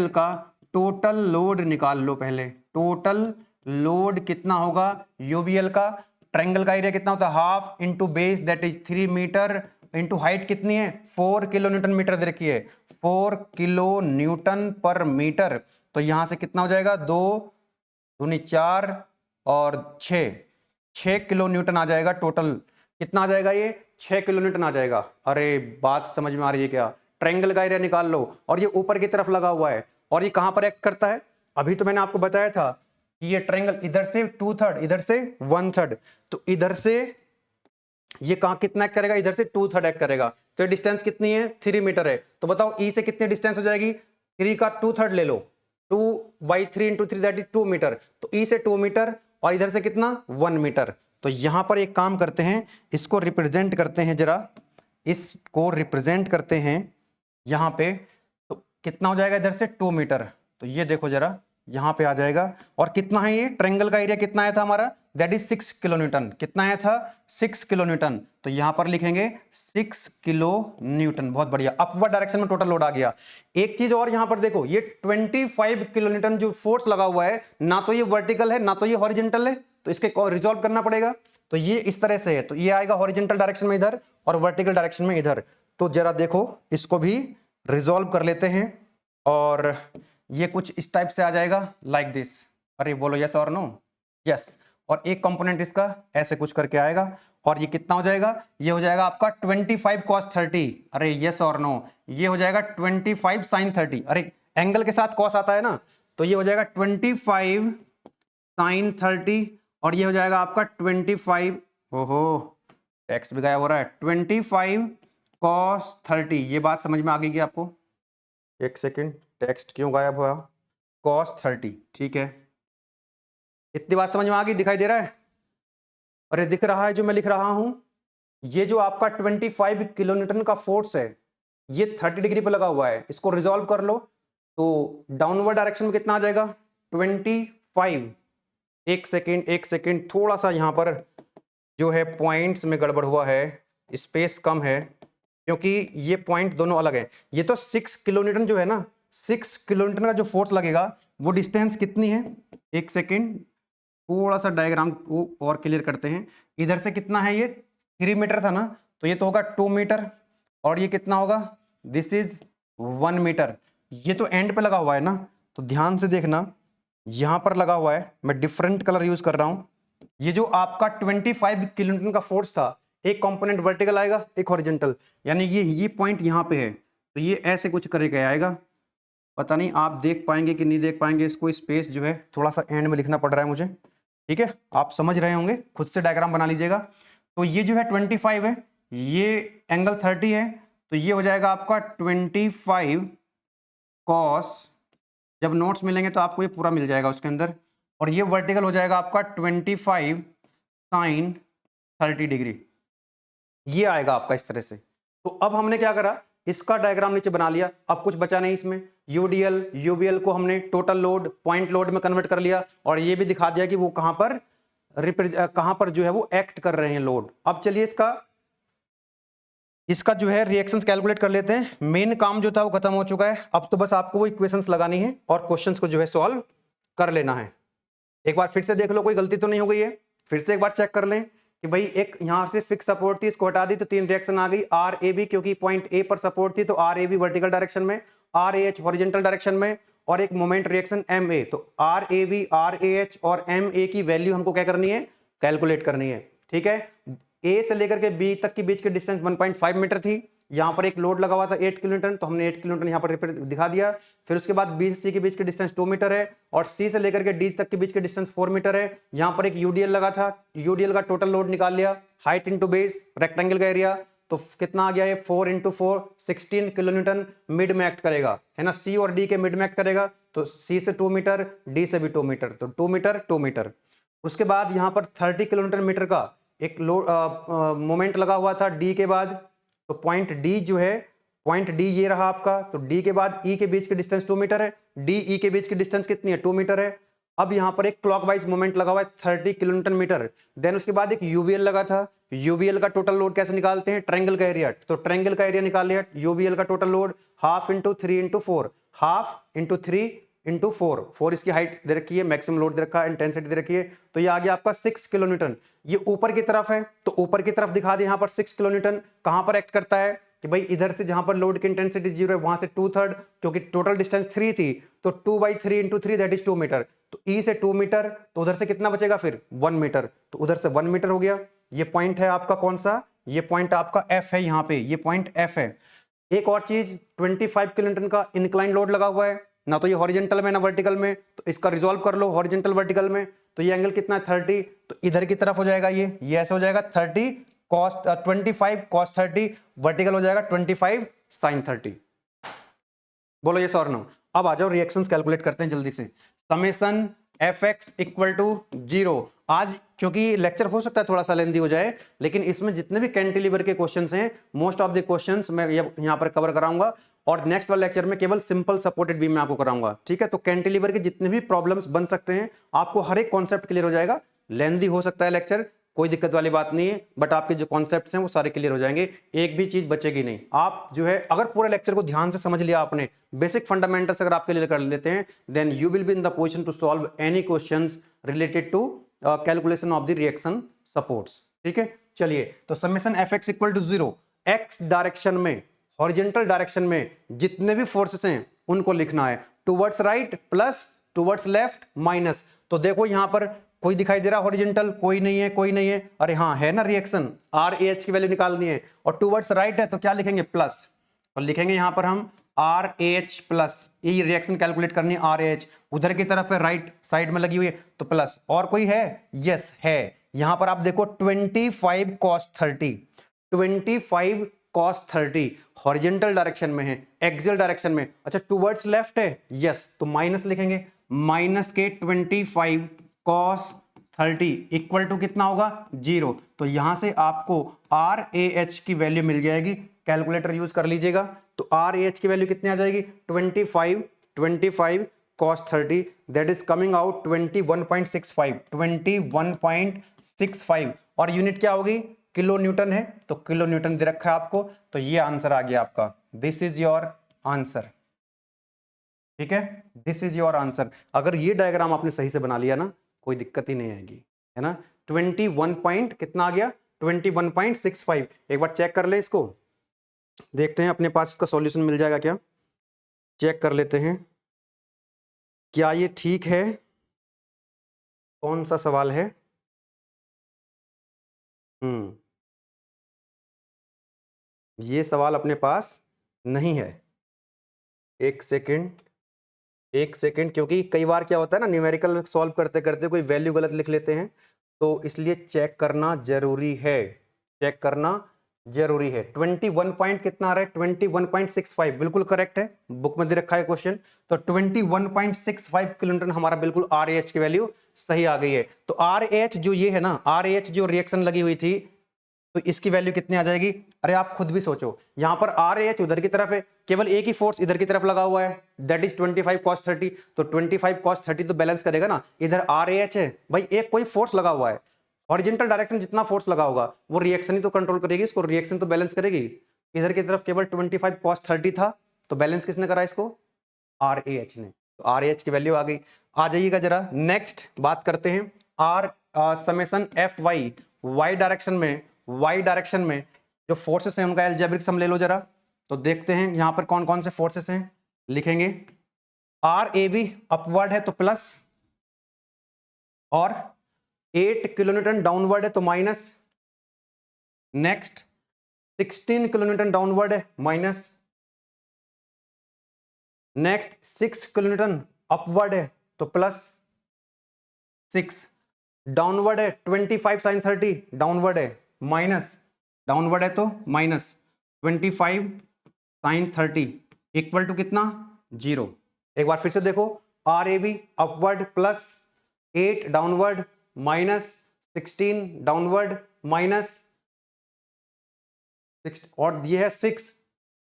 का टोटल लोड निकाल लो पहले। टोटल लोड कितना होगा यूबीएल का, ट्रायंगल का एरिया कितना होता है, half into base that is 3 metre, into height कितनी है, 4 किलो न्यूटन मीटर दे रखी है, 4 किलो न्यूटन पर मीटर। तो यहां से कितना हो जाएगा, 2 दूनी 4 और 6 किलो न्यूटन आ जाएगा टोटल। कितना आ जाएगा ये, 6 किलो न्यूटन आ जाएगा। अरे बात समझ में आ रही है क्या, ट्रायंगल का एरिया निकाल लो, और ये ऊपर की तरफ लगा हुआ है, और ये कहां पर एक्ट करता है, अभी तो मैंने आपको बताया था कि ये ट्रायंगल इधर से 2/3, इधर से 1/3, तो इधर से ये कहां कितना एक्ट करेगा, इधर से 2/3 एक्ट करेगा। तो ये डिस्टेंस कितनी है, 3 मीटर है। तो बताओ ई से कितनी डिस्टेंस हो जाएगी, 3 का 2/3 ले लो, 2/3 इंटू 3 दैट इज 2 मीटर। तो ई से 2 मीटर, और इधर से कितना, 1 मीटर। तो यहां पर एक काम करते हैं, इसको रिप्रेजेंट करते हैं जरा, इसको रिप्रेजेंट करते हैं यहां पे। तो कितना हो जाएगा इधर से 2 मीटर, तो ये देखो जरा यहां पे आ जाएगा। और कितना है ये, ट्रायंगल का एरिया कितना आया था हमारा, दैट इज 6 किलो न्यूटन। कितना आया था, 6 किलो न्यूटन। तो यहां पर लिखेंगे 6 किलो न्यूटन। बहुत बढ़िया, अपवर्ड डायरेक्शन में टोटल लोड आ गया। एक चीज और यहां पर देखो, ये 25 किलो न्यूटन जो फोर्स लगा हुआ है, ना तो ये वर्टिकल है ना तो ये हॉरिजेंटल है, तो इसके रिजॉल्व करना पड़ेगा। तो ये इस तरह से है, तो ये आएगा हॉरिजेंटल डायरेक्शन में इधर, और वर्टिकल डायरेक्शन में इधर। तो जरा देखो, इसको भी रिजॉल्व कर लेते हैं, और ये कुछ इस टाइप से आ जाएगा, लाइक दिस। अरे बोलो यस और नो, यस। और एक कंपोनेंट इसका ऐसे कुछ करके आएगा, और ये कितना हो जाएगा, ये हो जाएगा आपका 25 cos 30। अरे यस और नो, ये हो जाएगा 25 sin 30। अरे एंगल के साथ cos आता है ना, तो ये हो जाएगा 25 sin 30, और ये हो जाएगा आपका 25, ओहो टेक्स्ट भी गायब हो रहा है, 25 cos 30। ये बात समझ में आ गई कि आपको, एक सेकेंड, टेक्स्ट क्यों गायब हुआ, cos 30, ठीक है, इतनी बात समझ में आ गई, दिखाई दे रहा है, अरे दिख रहा है जो मैं लिख रहा हूं। ये जो आपका 25 किलो न्यूटन का फोर्स है, ये 30 डिग्री पे लगा हुआ है, इसको रिजॉल्व कर लो, तो डाउनवर्ड डायरेक्शन में कितना आ जाएगा, 25 एक सेकेंड, थोड़ा सा यहाँ पर जो है पॉइंट्स में गड़बड़ हुआ है, स्पेस कम है, क्योंकि ये पॉइंट दोनों अलग है। ये तो 6 किलोन्यूटन जो है ना, 6 किलोन्यूटन का जो फोर्स लगेगा वो डिस्टेंस कितनी है, एक सेकेंड, थोड़ा सा डायग्राम को और क्लियर करते हैं। इधर से कितना है, ये 3 मीटर था ना, तो ये तो होगा 2 मीटर, और ये कितना होगा, दिस इज 1 मीटर। ये तो एंड पे लगा हुआ है ना, तो ध्यान से देखना, यहां पर लगा हुआ है, मैं डिफरेंट कलर यूज कर रहा हूं। ये जो आपका 25 किलोन्यूटन का फोर्स था, एक कंपोनेंट वर्टिकल आएगा, एक हॉरिजॉन्टल, यानी ये पॉइंट यहां पे है, तो ये ऐसे कुछ करके आएगा। पता नहीं आप देख पाएंगे कि नहीं देख पाएंगे इसको, स्पेस जो है थोड़ा सा एंड में लिखना पड़ रहा है मुझे, ठीक है, आप समझ रहे होंगे, खुद से डायग्राम बना लीजिएगा। तो ये जो है 25 है, ये एंगल 30 है, तो ये हो जाएगा आपका 25 कॉस, जब नोट्स मिलेंगे तो आपको ये पूरा मिल जाएगा उसके अंदर, और ये वर्टिकल हो जाएगा आपका 25 साइन 30 डिग्री, ये आएगा आपका इस तरह से। तो अब हमने क्या करा, इसका डायग्राम नीचे बना लिया, अब कुछ बचा नहीं इसमें, यूडीएल यूबीएल को हमने टोटल लोड पॉइंट लोड में कन्वर्ट कर लिया, और ये भी दिखा दिया कि वो कहां पर जो है वो एक्ट कर रहे हैं लोड। अब चलिए इसका जो है रिएक्शंस कैलकुलेट कर लेते हैं। मेन काम जो था वो खत्म हो चुका है, अब तो बस आपको वो इक्वेशंस लगानी है और क्वेश्चंस को जो है सॉल्व कर लेना है। एक बार फिर से देख लो कोई गलती तो नहीं हो गई है, फिर से एक बार चेक कर लें कि भाई एक यहां से फिक्स सपोर्ट थी, इसको हटा दी तो 3 रिएक्शन आ गई, आर ए बी, क्योंकि पॉइंट ए पर सपोर्ट थी तो R A B vertical direction में, R A H horizontal direction में, और एक मोमेंट रिएक्शन एम ए। तो R A B, R A H और एम ए की वैल्यू हमको क्या करनी है, कैलकुलेट करनी है, ठीक है। ए से लेकर के बी तक के बीच की डिस्टेंस 1.5 मीटर थी, यहाँ पर एक लोड लगा हुआ था 8 किलोमीटर, तो हमने 8 किलोमीटर यहाँ पर दिखा दिया। फिर उसके बाद बी से सी के बीच की डिस्टेंस 2 मीटर है, और सी से लेकर के डी तक के बीच की डिस्टेंस 4 मीटर है। यहाँ पर एक यूडीएल लगा था, यूडीएल का टोटल लोड निकाल लिया, हाइट इंटू बेस, रेक्टेंगल का एरिया, तो कितना आ गया ये 4 इंटू 4 16 किलोन्यूटन मिड में एक्ट करेगा, है ना, सी और डी के मिड में एक्ट करेगा, तो सी से 2 मीटर, डी से भी 2 मीटर, तो 2 मीटर 2 मीटर। उसके बाद यहाँ पर 30 किलोमीटर मीटर का एक लोड मोमेंट लगा हुआ था डी के बाद, तो पॉइंट डी जो है, पॉइंट डी ये रहा आपका, तो डी के बाद ई के बीच की डिस्टेंस 2 मीटर है, डी ई के बीच की डिस्टेंस कितनी है, 2 मीटर है। अब यहाँ पर एक क्लॉकवाइज मोमेंट लगा हुआ है 30 किलोमीटर मीटर। देन उसके बाद एक यूवीएल लगा था, यूवीएल का टोटल लोड कैसे निकालते हैं, ट्रायंगल का एरिया, तो ट्रायंगल का एरिया निकाल लिया, यूवीएल का total load half into 3 into 4, half into 3 into 4 इसकी हाइट दे रखी है, मैक्सिमम लोड दे रखा है, इंटेंसिटी दे रखी है, तो ये आ गया आपका 6 किलोन्यूटन। ये ऊपर की तरफ है, तो ऊपर की तरफ दिखा दे यहाँ पर 6 किलोन्यूटन कहां पर एक्ट करता है, कि भाई इधर से जहां पर लोड की इंटेंसिटी 0 है वहां से 2/3, क्योंकि टोटल डिस्टेंस 3 थी, तो 2/3 इंटू 3 दैट इज 2 मीटर, तो ई से 2 मीटर, तो उधर से कितना बचेगा फिर 1 मीटर, तो उधर से 1 मीटर हो गया। ये पॉइंट है आपका कौन सा, ये पॉइंट आपका एफ है, यहाँ पे ये पॉइंट एफ है। एक और चीज, 25 किलोन्यूटन का इंक्लाइन लोड लगा हुआ है ना, तो ये हॉरिजॉन्टल में ना वर्टिकल में, तो इसका रिजॉल्व कर लो हॉरिजॉन्टल वर्टिकल में, तो ये एंगल कितना है 30, तो इधर की तरफ हो जाएगा ये ऐसे हो जाएगा 30 cos 25 cos 30, वर्टिकल हो जाएगा 25 sin 30। बोलो ये और नो। अब आ जाओ रिएक्शंस कैलकुलेट करते हैं जल्दी से। Summation fx equal to 0। आज क्योंकि लेक्चर हो सकता है थोड़ा सा लेंदी हो जाए, लेकिन इसमें जितने भी कैंटिलीवर के क्वेश्चंस हैं, मोस्ट ऑफ द क्वेश्चंस मैं यहाँ पर कवर कराऊंगा, और नेक्स्ट वाले लेक्चर में केवल सिंपल सपोर्टेड बीम में आपको कराऊंगा, ठीक है। तो कैंटिलीवर के जितने भी प्रॉब्लम्स बन सकते हैं, आपको हर एक कॉन्सेप्ट क्लियर हो जाएगा। लेंदी हो सकता है लेक्चर, कोई दिक्कत वाली बात नहीं है, बट आपके जो कॉन्सेप्ट्स हैं वो सारे क्लियर हो जाएंगे, एक भी चीज बचेगी नहीं। आप जो है अगर पूरे लेक्चर को ध्यान से समझ लिया आपने, बेसिक फंडामेंटल्स अगर आप क्लियर कर लेते हैं, then you will be in the position to solve any questions related to calculation of the reaction supports, ठीक है। चलिए, तो summation fx equal to 0, x direction में, हॉरिजॉन्टल डायरेक्शन में जितने भी फोर्सेस हैं उनको लिखना है, towards right plus towards left minus. तो देखो यहां पर कोई दिखाई दे रहा हॉरिजॉन्टल, कोई नहीं है, कोई नहीं है, अरे हाँ है ना, रिएक्शन आर ए एच की वैल्यू निकालनी है, और टुवर्ड्स राइट है तो क्या लिखेंगे, प्लस, और लिखेंगे यहां पर हम आर एच प्लस, ये रिएक्शन कैलकुलेट करनी है आर एच, उधर की तरफ है राइट साइड में लगी हुई है तो प्लस, और कोई है, यस है, यहां पर आप देखो 25 cos 30, 25 cos 30 हॉरिजॉन्टल डायरेक्शन में है, एक्सियल डायरेक्शन में, अच्छा टुवर्ड्स लेफ्ट है, यस, तो माइनस लिखेंगे, माइनस के 25 cos 30 इक्वल टू कितना होगा 0, तो यहां से आपको आर ए एच की वैल्यू मिल जाएगी, कैलकुलेटर यूज कर लीजिएगा, तो आर ए एच की वैल्यू कितनी आ जाएगी 25 cos 30 that is coming out 21.65 21.65 और यूनिट क्या होगी किलो न्यूटन है तो किलो न्यूटन दे रखा है आपको तो ये आंसर आ गया आपका दिस इज योर आंसर ठीक है दिस इज योर आंसर अगर ये डायग्राम आपने सही से बना लिया ना कोई दिक्कत ही नहीं आएगी है ना 21 पॉइंट कितना आ गया 21.65 एक बार चेक कर ले इसको देखते हैं अपने पास इसका सॉल्यूशन मिल जाएगा क्या चेक कर लेते हैं क्या ये ठीक है कौन सा सवाल है ये सवाल अपने पास नहीं है एक सेकंड क्योंकि कई बार क्या होता है ना न्यूमेरिकल सॉल्व करते करते कोई वैल्यू गलत लिख लेते हैं तो इसलिए चेक करना जरूरी है 21 पॉइंट कितना आ रहा है 21.65 बिल्कुल करेक्ट है बुक में दे रखा है क्वेश्चन तो 21.65 किलोन्यूटन हमारा बिल्कुल आरएएच की वैल्यू सही आ गई है तो आरएएच जो ये है ना आरएएच जो रिएक्शन लगी हुई थी तो इसकी वैल्यू कितनी आ जाएगी अरे आप खुद भी सोचो यहां पर आरएएच उधर की तरफ है केवल एक ही फोर्स इधर की तरफ लगा हुआ है दैट इज 25 cos 30 तो 25 cos 30 तो बैलेंस करेगा ना इधर आरएएच है भाई एक कोई फोर्स लगा हुआ है हॉरिजॉन्टल डायरेक्शन जितना फोर्स लगा होगा वो रिएक्शन ही तो कंट्रोल करेगी इसको रिएक्शन तो बैलेंस करेगी इधर की तरफ केवल 25 cos 30 था तो बैलेंस किसने करा इसको आरएएच ने तो आरएएच की वैल्यू आ गई आ जाइएगा जरा नेक्स्ट बात करते हैं R summation F Y direction में जो फोर्सेस हैं उनका अलजेब्रिक सम ले लो जरा तो देखते हैं यहां पर कौन कौन से फोर्सेस हैं लिखेंगे आर ए बी अपवर्ड है तो प्लस और 8 किलोन्यूटन डाउनवर्ड है तो माइनस नेक्स्ट 16 किलोन्यूटन डाउनवर्ड है माइनस नेक्स्ट 6 किलोन्यूटन अपवर्ड है तो प्लस 6 डाउनवर्ड है 25 sin 30 डाउनवर्ड है माइनस डाउनवर्ड है तो माइनस 25 sin 30 इक्वल टू कितना 0 एक बार फिर से देखो R A B upward plus 8 downward minus 16 downward minus 6 और ये है 6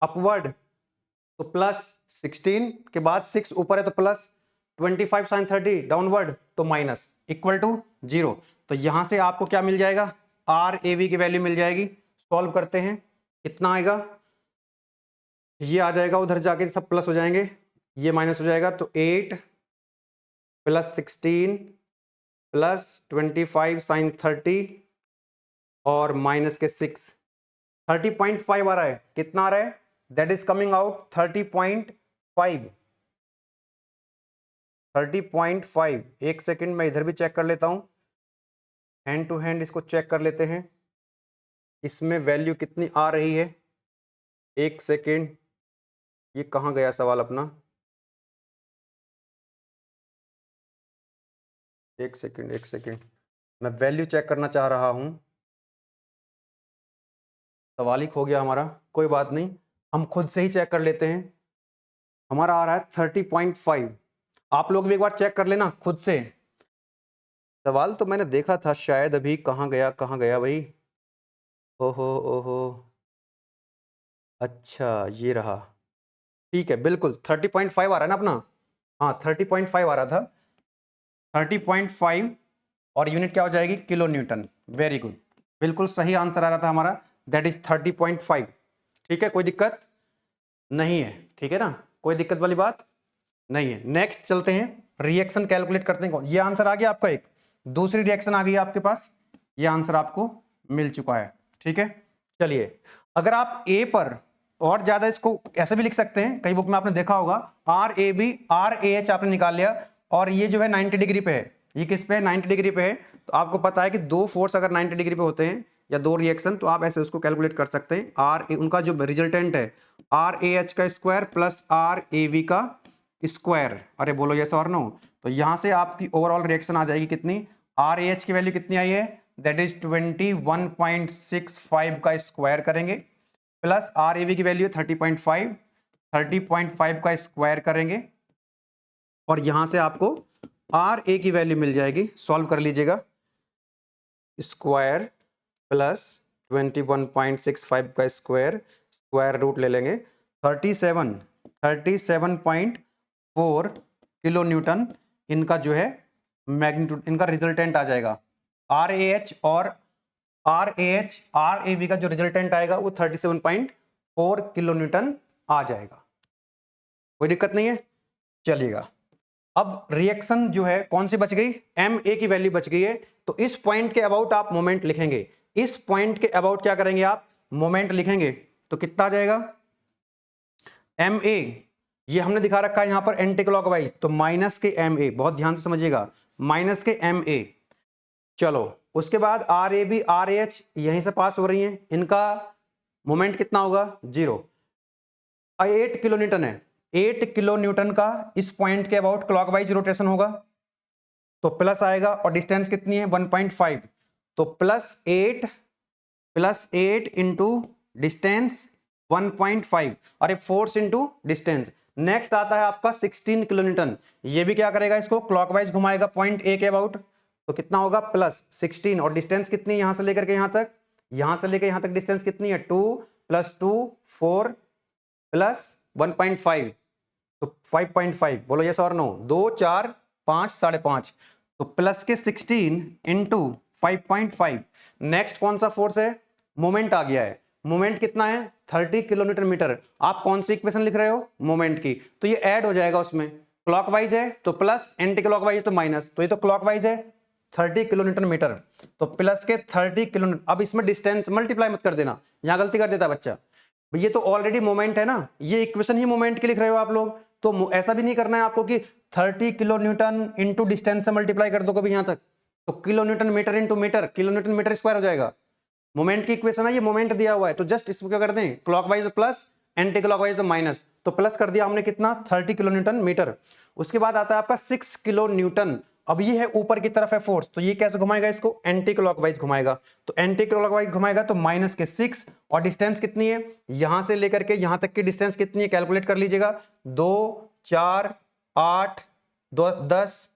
अपवर्ड तो प्लस 16 के बाद 6 ऊपर है तो प्लस 25 sin 30 डाउनवर्ड तो माइनस इक्वल टू 0 तो यहां से आपको क्या मिल जाएगा आर ए वी की वैल्यू मिल जाएगी सॉल्व करते हैं कितना आएगा ये आ जाएगा उधर जाके सब प्लस हो जाएंगे ये माइनस हो जाएगा तो 8 प्लस 16 प्लस 25 sin 30 और माइनस के 6 30.5 आ रहा है कितना आ रहा है दैट इज कमिंग आउट 30.5 एक सेकंड मैं इधर भी चेक कर लेता हूं हैंड टू हैंड इसको चेक कर लेते हैं इसमें वैल्यू कितनी आ रही है एक सेकंड ये कहां गया सवाल अपना एक सेकंड मैं वैल्यू चेक करना चाह रहा हूं सवाल ही खो गया हमारा कोई बात नहीं हम खुद से ही चेक कर लेते हैं हमारा आ रहा है 30.5 आप लोग भी एक बार चेक कर लेना खुद से सवाल तो मैंने देखा था शायद अभी कहाँ गया भाई ओहो अच्छा ये रहा ठीक है बिल्कुल 30.5 आ रहा है ना अपना हाँ 30.5 आ रहा था 30.5 और यूनिट क्या हो जाएगी किलो न्यूटन वेरी गुड बिल्कुल सही आंसर आ रहा था हमारा दैट इज 30.5 ठीक है कोई दिक्कत नहीं है ठीक है ना कोई दिक्कत वाली बात नहीं है नेक्स्ट चलते हैं रिएक्शन कैलकुलेट करते हैं ये आंसर आ गया आपका एक दूसरी रिएक्शन आ गई आपके पास ये आंसर आपको मिल चुका है ठीक है चलिए अगर आप ए पर और ज्यादा इसको ऐसे भी लिख सकते हैं कई बुक में आपने देखा होगा R A B R A H आपने निकाल लिया और ये जो है 90 डिग्री पे है ये किस पे है 90 डिग्री पे है तो आपको पता है कि दो फोर्स अगर 90 डिग्री पे होते हैं या दो रिएक्शन तो आप ऐसे उसको कैलकुलेट कर सकते हैं आर ए उनका जो रिजल्टेंट है आर ए एच का square plus R A V का स्क्वायर अरे बोलो यस और नो तो यहां से आपकी ओवरऑल रिएक्शन आ जाएगी कितनी आर ए एच की वैल्यू कितनी आई है दैट इज 21.65 का स्क्वायर करेंगे प्लस आर ए वी की वैल्यू 30.5 का स्क्वायर करेंगे और यहां से आपको आर ए की वैल्यू मिल जाएगी सॉल्व कर लीजिएगा स्क्वायर प्लस 21.65 का स्क्वायर रूट ले लेंगे 37.4 किलो न्यूटन इनका जो है मैग्नीट्यूड, इनका रिजल्टेंट आ जाएगा। RAH और RAV का जो रिजल्टेंट आएगा वो 37.4 किलो न्यूटन आ जाएगा। कोई दिक्कत नहीं है, चलिएगा। अब रिएक्शन जो है कौन सी बच गई, MA की वैल्यू बच गई है, तो इस पॉइंट के अबाउट आप मोमेंट लिखेंगे। इस पॉइंट के अबाउट क्या करेंगे आप, मोमेंट लिखेंगे, तो कितना आ जाएगा MA, ये हमने दिखा रखा है यहां पर एंटी क्लॉकवाइज, तो माइनस के MA, बहुत ध्यान से समझिएगा, माइनस के MA। चलो उसके बाद RAB RAH यहीं से पास हो रही हैं, इनका मोमेंट कितना होगा, 0। 8 किलो न्यूटन है, 8 किलो न्यूटन का इस पॉइंट के अबाउट क्लॉकवाइज रोटेशन होगा, तो प्लस आएगा, और डिस्टेंस कितनी है 1.5, तो +8 इंटू डिस्टेंस 1.5, अरे फोर्स इंटू डिस्टेंस। नेक्स्ट आता है आपका 16 किलो न्यूटन, ये भी क्या करेगा, इसको क्लॉकवाइज घुमाएगा पॉइंट ए के अबाउट, तो कितना होगा +16, और डिस्टेंस कितनी है यहां से लेकर के यहां तक, यहां से लेकर यहां तक डिस्टेंस कितनी है 2 + 2 4 + 1.5, तो 5.5, बोलो यस और नो, 2 4 5 5.5, तो प्लस के 16 इंटू 5.5। नेक्स्ट कौन सा फोर्स है, मोमेंट आ गया है, मोमेंट कितना है 30 किलो न्यूटन मीटर। आप कौन सी इक्वेशन लिख रहे हो, मोमेंट की, तो ये ऐड हो जाएगा उसमें, क्लॉकवाइज है तो प्लस, एंटी क्लॉकवाइज है तो माइनस, तो ये तो क्लॉकवाइज है 30 किलो न्यूटन मीटर, तो प्लस के 30 किलो न्यूटन। अब इसमें डिस्टेंस मल्टीप्लाई मत कर देना, यहां गलती कर देता बच्चा, ये तो ऑलरेडी मोमेंट है ना, ये इक्वेशन ही मोमेंट की लिख रहे हो आप लोग, तो ऐसा भी नहीं करना है आपको कि 30 किलो न्यूटन इंटू डिस्टेंस से मल्टीप्लाई कर दो कभी यहां तक, तो kilo newton metre into metre, kilo newton metre square हो जाएगा। मोमेंट की इक्वेशन है, ये मोमेंट दिया हुआ है, तो जस्ट इसको क्या कर दें, क्लॉकवाइज तो प्लस, एंटी क्लॉकवाइज तो माइनस, तो प्लस कर दिया हमने कितना 30 किलो न्यूटन मीटर। उसके बाद आता है आपका 6 किलो न्यूटन। अब ये है ऊपर की तरफ है फोर्स, तो ये कैसे घुमाएगा, इसको एंटी क्लॉकवाइज घुमाएगा, तो एंटी क्लॉकवाइज घुमाएगा तो माइनस के 6, और डिस्टेंस कितनी है यहां से लेकर के यहां तक की डिस्टेंस कितनी है, कैलकुलेट कर लीजिएगा, 2 4 8 10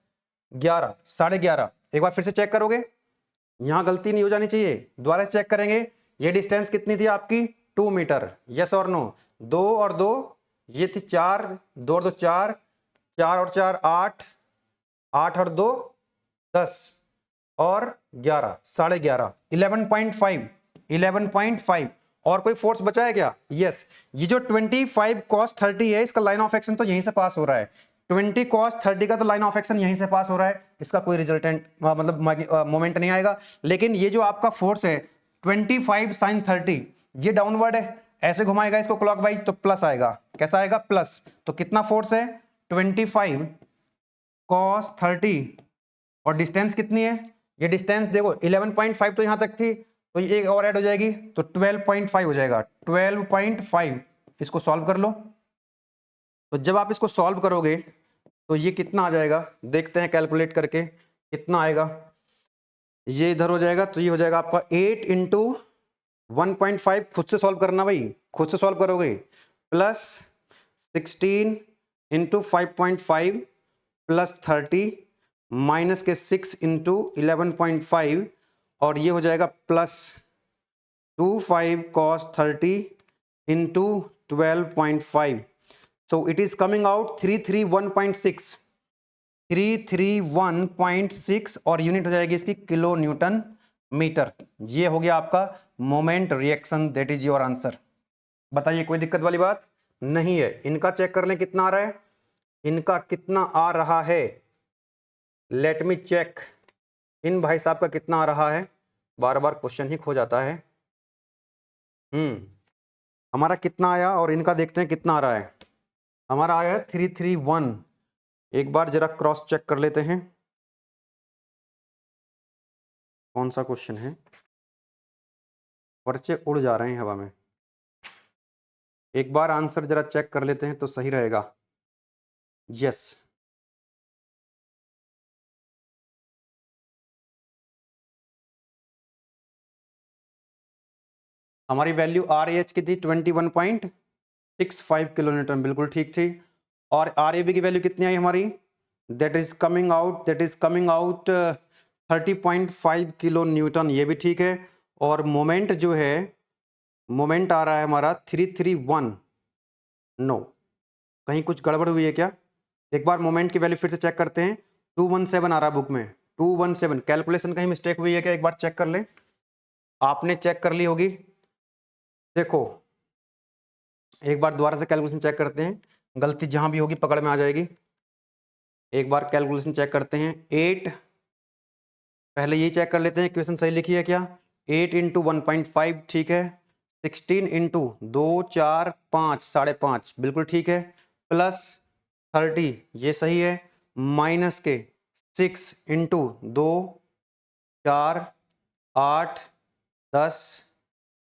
11 11.5। एक बार फिर से चेक करोगे, यहां गलती नहीं हो जानी चाहिए, दोबारा चेक करेंगे, ये डिस्टेंस कितनी थी आपकी 2 मीटर, यस और नो, 2 और 2 ये थी 4, 2 और 2 4, 4 और 4 8, 8 और 2 10 और 11, 11.5, 11.5। और कोई फोर्स बचा है क्या, यस, ये जो 25 cos 30 है, इसका लाइन ऑफ एक्शन तो यहीं से पास हो रहा है, 20 cos 30 का तो लाइन ऑफ एक्शन यहीं से पास हो रहा है, इसका कोई रिजल्टेंट मतलब मोमेंट नहीं आएगा। लेकिन ये जो आपका फोर्स है 25 sin 30, ये डाउनवर्ड है, ऐसे घुमाएगा इसको क्लॉकवाइज, तो प्लस आएगा, कैसा आएगा प्लस, तो कितना फोर्स है 25 cos 30, और डिस्टेंस कितनी है, ये डिस्टेंस देखो 11.5 तो यहां तक थी, तो ये एक और ऐड हो जाएगी, तो 12.5 हो जाएगा, 12.5। इसको सॉल्व कर लो, तो जब आप इसको सॉल्व करोगे तो ये कितना आ जाएगा, देखते हैं कैलकुलेट करके कितना आएगा। ये इधर हो जाएगा, तो ये हो जाएगा आपका 8 इंटू 1.5, खुद से सॉल्व करना भाई, खुद से सॉल्व करोगे, प्लस 16 इंटू 5.5 प्लस 30 माइनस के 6 इंटू 11.5, और ये हो जाएगा plus 25 cos 30 into 12.5, so it is coming out 331.6, 331.6, और यूनिट हो जाएगी इसकी किलो न्यूटन मीटर। ये हो गया आपका moment reaction, that is your answer. बताइए कोई दिक्कत वाली बात नहीं है। इनका चेक कर लें कितना आ रहा है, इनका कितना आ रहा है, लेट मी चेक, इन भाई साहब का कितना आ रहा है, बार बार क्वेश्चन ही खो जाता है। हमारा कितना आया और इनका देखते हैं कितना आ रहा है। हमारा आया है 331, एक बार जरा क्रॉस चेक कर लेते हैं कौन सा क्वेश्चन है, पर्चे उड़ जा रहे हैं हवा में, एक बार आंसर जरा चेक कर लेते हैं तो सही रहेगा। यस, हमारी वैल्यू RAH की थी 21.65 किलो न्यूटन, बिल्कुल ठीक थी। और RAB की वैल्यू कितनी आई हमारी, that is coming out 30.5 kilo newton, ये भी ठीक है। और मोमेंट जो है, मोमेंट आ रहा है हमारा 331, नो, कहीं कुछ गड़बड़ हुई है क्या, एक बार मोमेंट की वैल्यू फिर से चेक करते हैं। 217 आ रहा बुक में, 217। कैलकुलेशन कहीं मिस्टेक हुई है क्या, एक बार चेक कर लें। आपने चेक कर ली होगी, देखो एक बार दोबारा से कैलकुलेशन चेक करते हैं, गलती जहां भी होगी पकड़ में आ जाएगी। एक बार कैलकुलेशन चेक करते हैं। 8, पहले यही चेक कर लेते हैं इक्वेशन सही लिखी है क्या। 8 इंटू 1.5 ठीक है, 16 इंटू 2 4 5 5.5 बिल्कुल ठीक है, प्लस 30 ये सही है, माइनस के 6 इंटू 2 4 8 10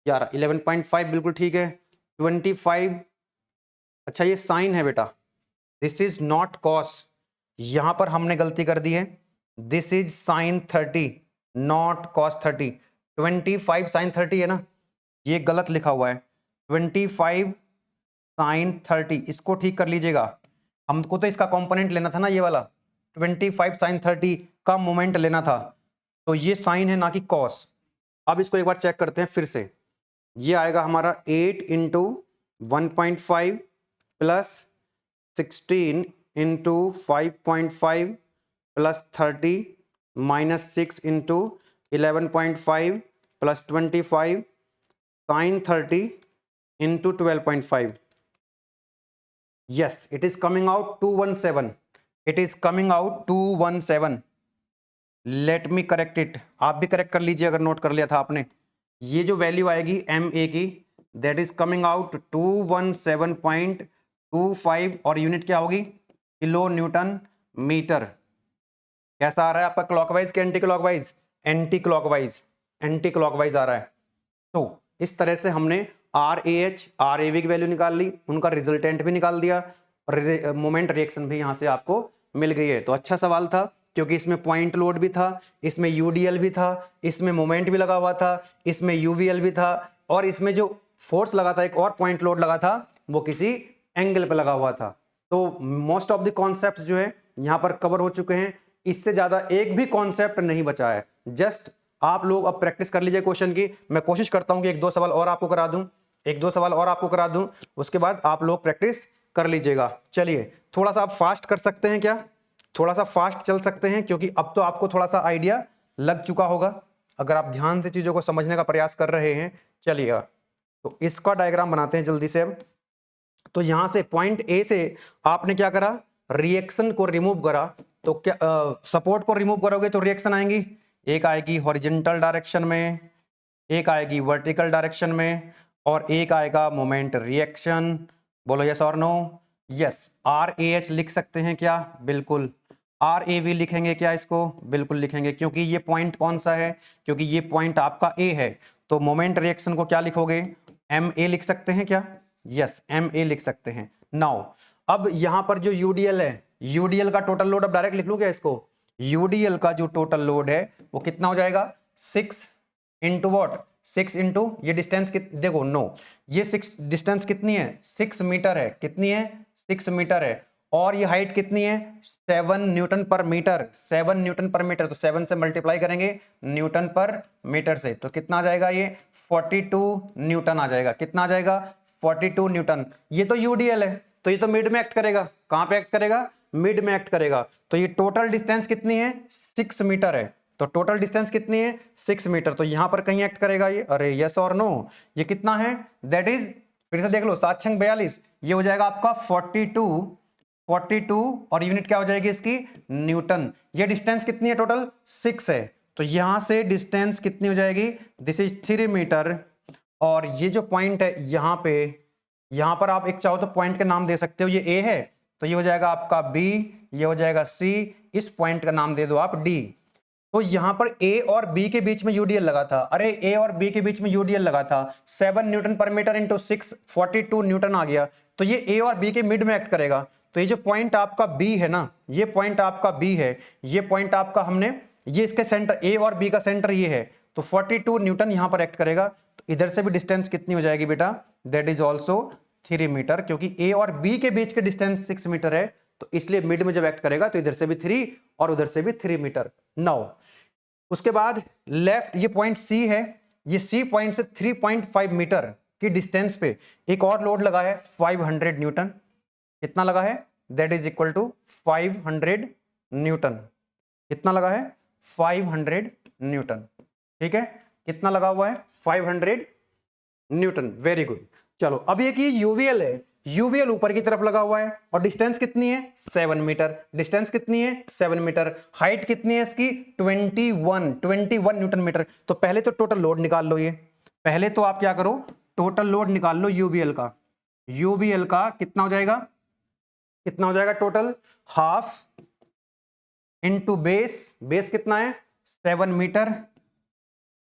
11 11.5 बिल्कुल ठीक है, 25। अच्छा ये साइन है बेटा, दिस इज नॉट कॉस, यहां पर हमने गलती कर दी है। This is sine 30 not cos 30। 25 sign 30 है ना, ये गलत लिखा हुआ है। 25 साइन 30 इसको ठीक कर लीजिएगा, हमको तो इसका कंपोनेंट लेना था ना, ये वाला 25 साइन 30 का मोमेंट लेना था, तो ये साइन है ना कि कॉस। अब इसको एक बार चेक करते हैं फिर से। ये आएगा हमारा 8 into 1.5 plus 16 into 5.5 plus 30 minus 6 into 11.5 plus 25 sign 30 into 12.5। Yes it is coming out 217, it is coming out 217। Let me correct it, आप भी करेक्ट कर लीजिए अगर नोट कर लिया था आपने। ये जो वैल्यू आएगी एम ए की, दैट इज कमिंग आउट 217.25 और यूनिट क्या होगी, किलो न्यूटन मीटर। कैसा आ रहा है आपका, क्लॉकवाइज के anticlockwise, anticlockwise, anticlockwise आ रहा है। तो इस तरह से हमने R A H R A V की वैल्यू निकाल ली, उनका रिजल्टेंट भी निकाल दिया, और मोमेंट रिएक्शन भी यहां से आपको मिल गई है। तो अच्छा सवाल था, क्योंकि इसमें पॉइंट लोड भी था, इसमें यूडीएल भी था, इसमें मोमेंट भी लगा हुआ था, इसमें यूवीएल भी था, और इसमें जो फोर्स लगा था, एक और पॉइंट लोड लगा था, वो किसी एंगल पे लगा हुआ था। तो मोस्ट ऑफ द कॉन्सेप्ट जो है यहां पर कवर हो चुके हैं, इससे ज्यादा एक भी कॉन्सेप्ट नहीं बचा है। जस्ट आप लोग अब प्रैक्टिस कर लीजिए क्वेश्चन की। मैं कोशिश करता हूं कि एक दो सवाल और आपको करा दूं, एक दो सवाल और आपको करा दूं, उसके बाद आप लोग प्रैक्टिस कर लीजिएगा। चलिए थोड़ा सा आप फास्ट कर सकते हैं क्या, थोड़ा सा फास्ट चल सकते हैं, क्योंकि अब तो आपको थोड़ा सा आइडिया लग चुका होगा अगर आप ध्यान से चीजों को समझने का प्रयास कर रहे हैं। चलिए तो इसका डायग्राम बनाते हैं जल्दी से अब। तो यहां से पॉइंट ए से आपने क्या करा, रिएक्शन को रिमूव करा। तो क्या सपोर्ट को रिमूव करोगे तो रिएक्शन आएंगी, एक आएगी हॉरिजॉन्टल डायरेक्शन में, एक आएगी वर्टिकल डायरेक्शन में, और एक आएगा मोमेंट रिएक्शन। बोलो यस और no. Yes R A H लिख सकते हैं क्या, बिल्कुल। आर ए वी लिखेंगे क्या, इसको बिल्कुल लिखेंगे, क्योंकि ये पॉइंट कौन सा है, क्योंकि ये पॉइंट आपका ए है। तो मोमेंट रिएक्शन को क्या लिखोगे, एम ए लिख सकते हैं क्या, यस एम ए लिख सकते हैं। नाउ अब यहां पर जो यूडीएल है, यूडीएल का टोटल लोड अब डायरेक्ट लिख लूं क्या इसको, यूडीएल का जो टोटल लोड है वो कितना हो जाएगा, 6 इंटू वॉट, 6 इंटू ये डिस्टेंस देखो नो, ये 6 डिस्टेंस कितनी है, 6 मीटर है, कितनी है 6 मीटर है, और ये हाइट कितनी है 7 न्यूटन पर मीटर, 7 न्यूटन पर मीटर। तो 7 से मल्टीप्लाई करेंगे न्यूटन पर मीटर से, तो कितना आ जाएगा ये 42 न्यूटन आ जाएगा, कितना आ जाएगा 42 न्यूटन। ये तो यूडीएल है, तो ये तो मिड में एक्ट करेगा, कहां पे एक्ट करेगा, मिड में एक्ट करेगा। तो ये टोटल डिस्टेंस कितनी है 6 मीटर है, तो टोटल डिस्टेंस कितनी है 6 मीटर, तो यहां पर कहीं एक्ट करेगा ये, अरे यस और नो। ये कितना है, दैट इज फिर से देख लो 7 6 42, ये हो जाएगा आपका 42 और यूनिट क्या हो जाएगी इसकी, न्यूटन। ये डिस्टेंस कितनी है टोटल 6 है, तो यहां से डिस्टेंस कितनी हो जाएगी, दिस इज 3 मीटर। और ये जो पॉइंट है यहां पे, यहां पर आप एक चाहो तो पॉइंट का नाम दे सकते हो, ये ए है तो ये हो जाएगा आपका बी, ये हो जाएगा सी, इस पॉइंट का नाम दे दो आप डी। तो यहां पर ए और बी के बीच में यूडीएल लगा था, अरे ए और बी के बीच में यूडीएल लगा था, 7 न्यूटन पर मीटर इंटू 6 42 न्यूटन आ गया, तो ये ए और बी के मिड में एक्ट करेगा। तो ये जो पॉइंट आपका बी है ना, ये पॉइंट आपका बी है, ये पॉइंट आपका हमने, ये इसके सेंटर ए और बी का सेंटर ये है, तो 42 न्यूटन यहां पर एक्ट करेगा। तो इधर से भी डिस्टेंस कितनी हो जाएगी बेटा, दैट इज ऑल्सो 3 मीटर, क्योंकि ए और बी के बीच के डिस्टेंस 6 मीटर है, तो इसलिए मिड में जब एक्ट करेगा तो इधर से भी 3 और उधर से भी 3 मीटर। नाउ उसके बाद लेफ्ट ये पॉइंट सी है, ये सी पॉइंट से 3.5 मीटर की डिस्टेंस पे एक और लोड लगा है 500 न्यूटन, कितना लगा है that is equal to 500 newton. कितना लगा है? 500 न्यूटन। ठीक है, कितना लगा हुआ है? 500 न्यूटन। Very good. चलो अब ये कि यूवीएल है, यूवीएल ऊपर की तरफ लगा हुआ है और डिस्टेंस कितनी है? 7 मीटर। डिस्टेंस कितनी है? 7 मीटर। हाइट कितनी है इसकी? 21 न्यूटन मीटर। तो पहले तो टोटल लोड निकाल लो। ये पहले तो आप क्या करो, टोटल लोड निकाल लो यूवीएल का। यूवीएल का कितना हो जाएगा? कितना हो जाएगा total? Half into base. Base कितना है? 7 मीटर।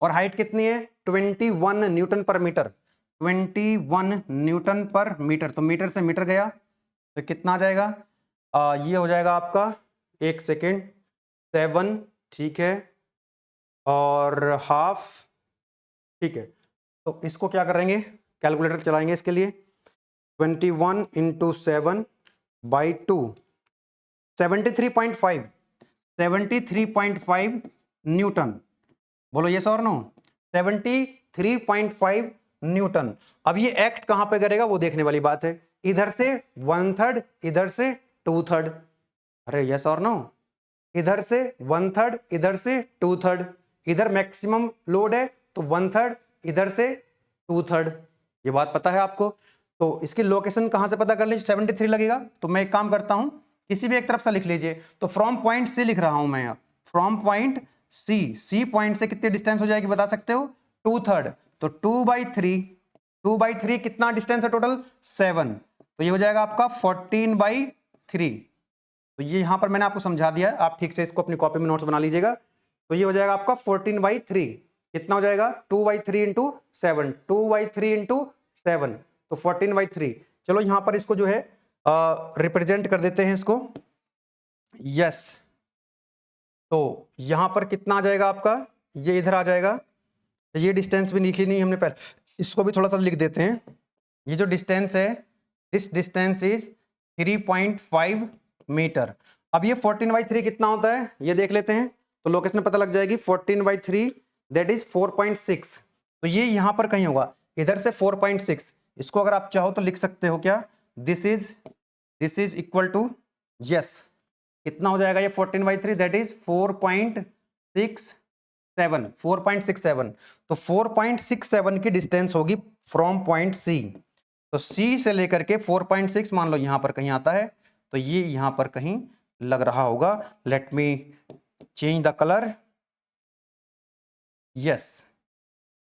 और हाइट कितनी है? 21 न्यूटन पर मीटर। 21 न्यूटन पर मीटर। तो मीटर से मीटर गया तो कितना आ जाएगा? ये हो जाएगा आपका, एक सेकेंड, 7, ठीक है, और हाफ, ठीक है। तो इसको क्या करेंगे? कैलकुलेटर चलाएंगे इसके लिए। 21 इंटू 7 बाई 2, 73.5 73.5 न्यूटन। बोलो यस और नो? 73.5 न्यूटन। अब ये एक्ट कहां पे करेगा वो देखने वाली बात है। इधर से 1/3, इधर से 2/3। अरे यस और नो? इधर से 1/3, इधर से 2/3। इधर मैक्सिमम लोड है तो 1/3, इधर से 2/3। ये बात पता है आपको? तो इसकी लोकेशन कहां से पता कर लीजिए? 73 लगेगा तो मैं एक काम करता हूं, किसी भी एक तरफ से लिख लीजिए। तो फ्रॉम पॉइंट सी लिख रहा हूं मैं यहाँ, from point C. C point से कितनी डिस्टेंस हो जाएगी बता सकते हो? 2/3। तो 2/3, 2/3 कितना डिस्टेंस है टोटल? 7। तो ये हो जाएगा आपका 14/3। तो ये यहां पर मैंने आपको समझा दिया है, आप ठीक से इसको अपनी कॉपी में नोट्स बना लीजिएगा। तो ये हो जाएगा आपका 14/3। कितना हो जाएगा? 2/3 इंटू 7, 2/3 इंटू 7, तो 14/3। चलो यहां पर इसको जो है रिप्रेजेंट कर देते हैं इसको। यस, तो यहां पर कितना आ जाएगा आपका? ये इधर आ जाएगा। ये डिस्टेंस भी लिखी नहीं हमने, पहले इसको भी थोड़ा सा लिख देते हैं। ये जो डिस्टेंस है, दिस डिस्टेंस इज 3.5 मीटर। अब ये 14/3 कितना होता है ये देख लेते हैं, तो लोकेशन पता लग जाएगी। 14/3 दैट इज 4.6। तो ये यहां पर कहीं होगा, इधर से 4.6। इसको अगर आप चाहो तो लिख सकते हो क्या? This is equal to, yes, कितना हो जाएगा ये 14/3? That is 4.67, 4.67। तो 4.67 की डिस्टेंस होगी फ्रॉम पॉइंट सी। तो सी से लेकर के 4.6 मान लो यहां पर कहीं आता है, तो ये यहां पर कहीं लग रहा होगा। Let me change the colour. Yes,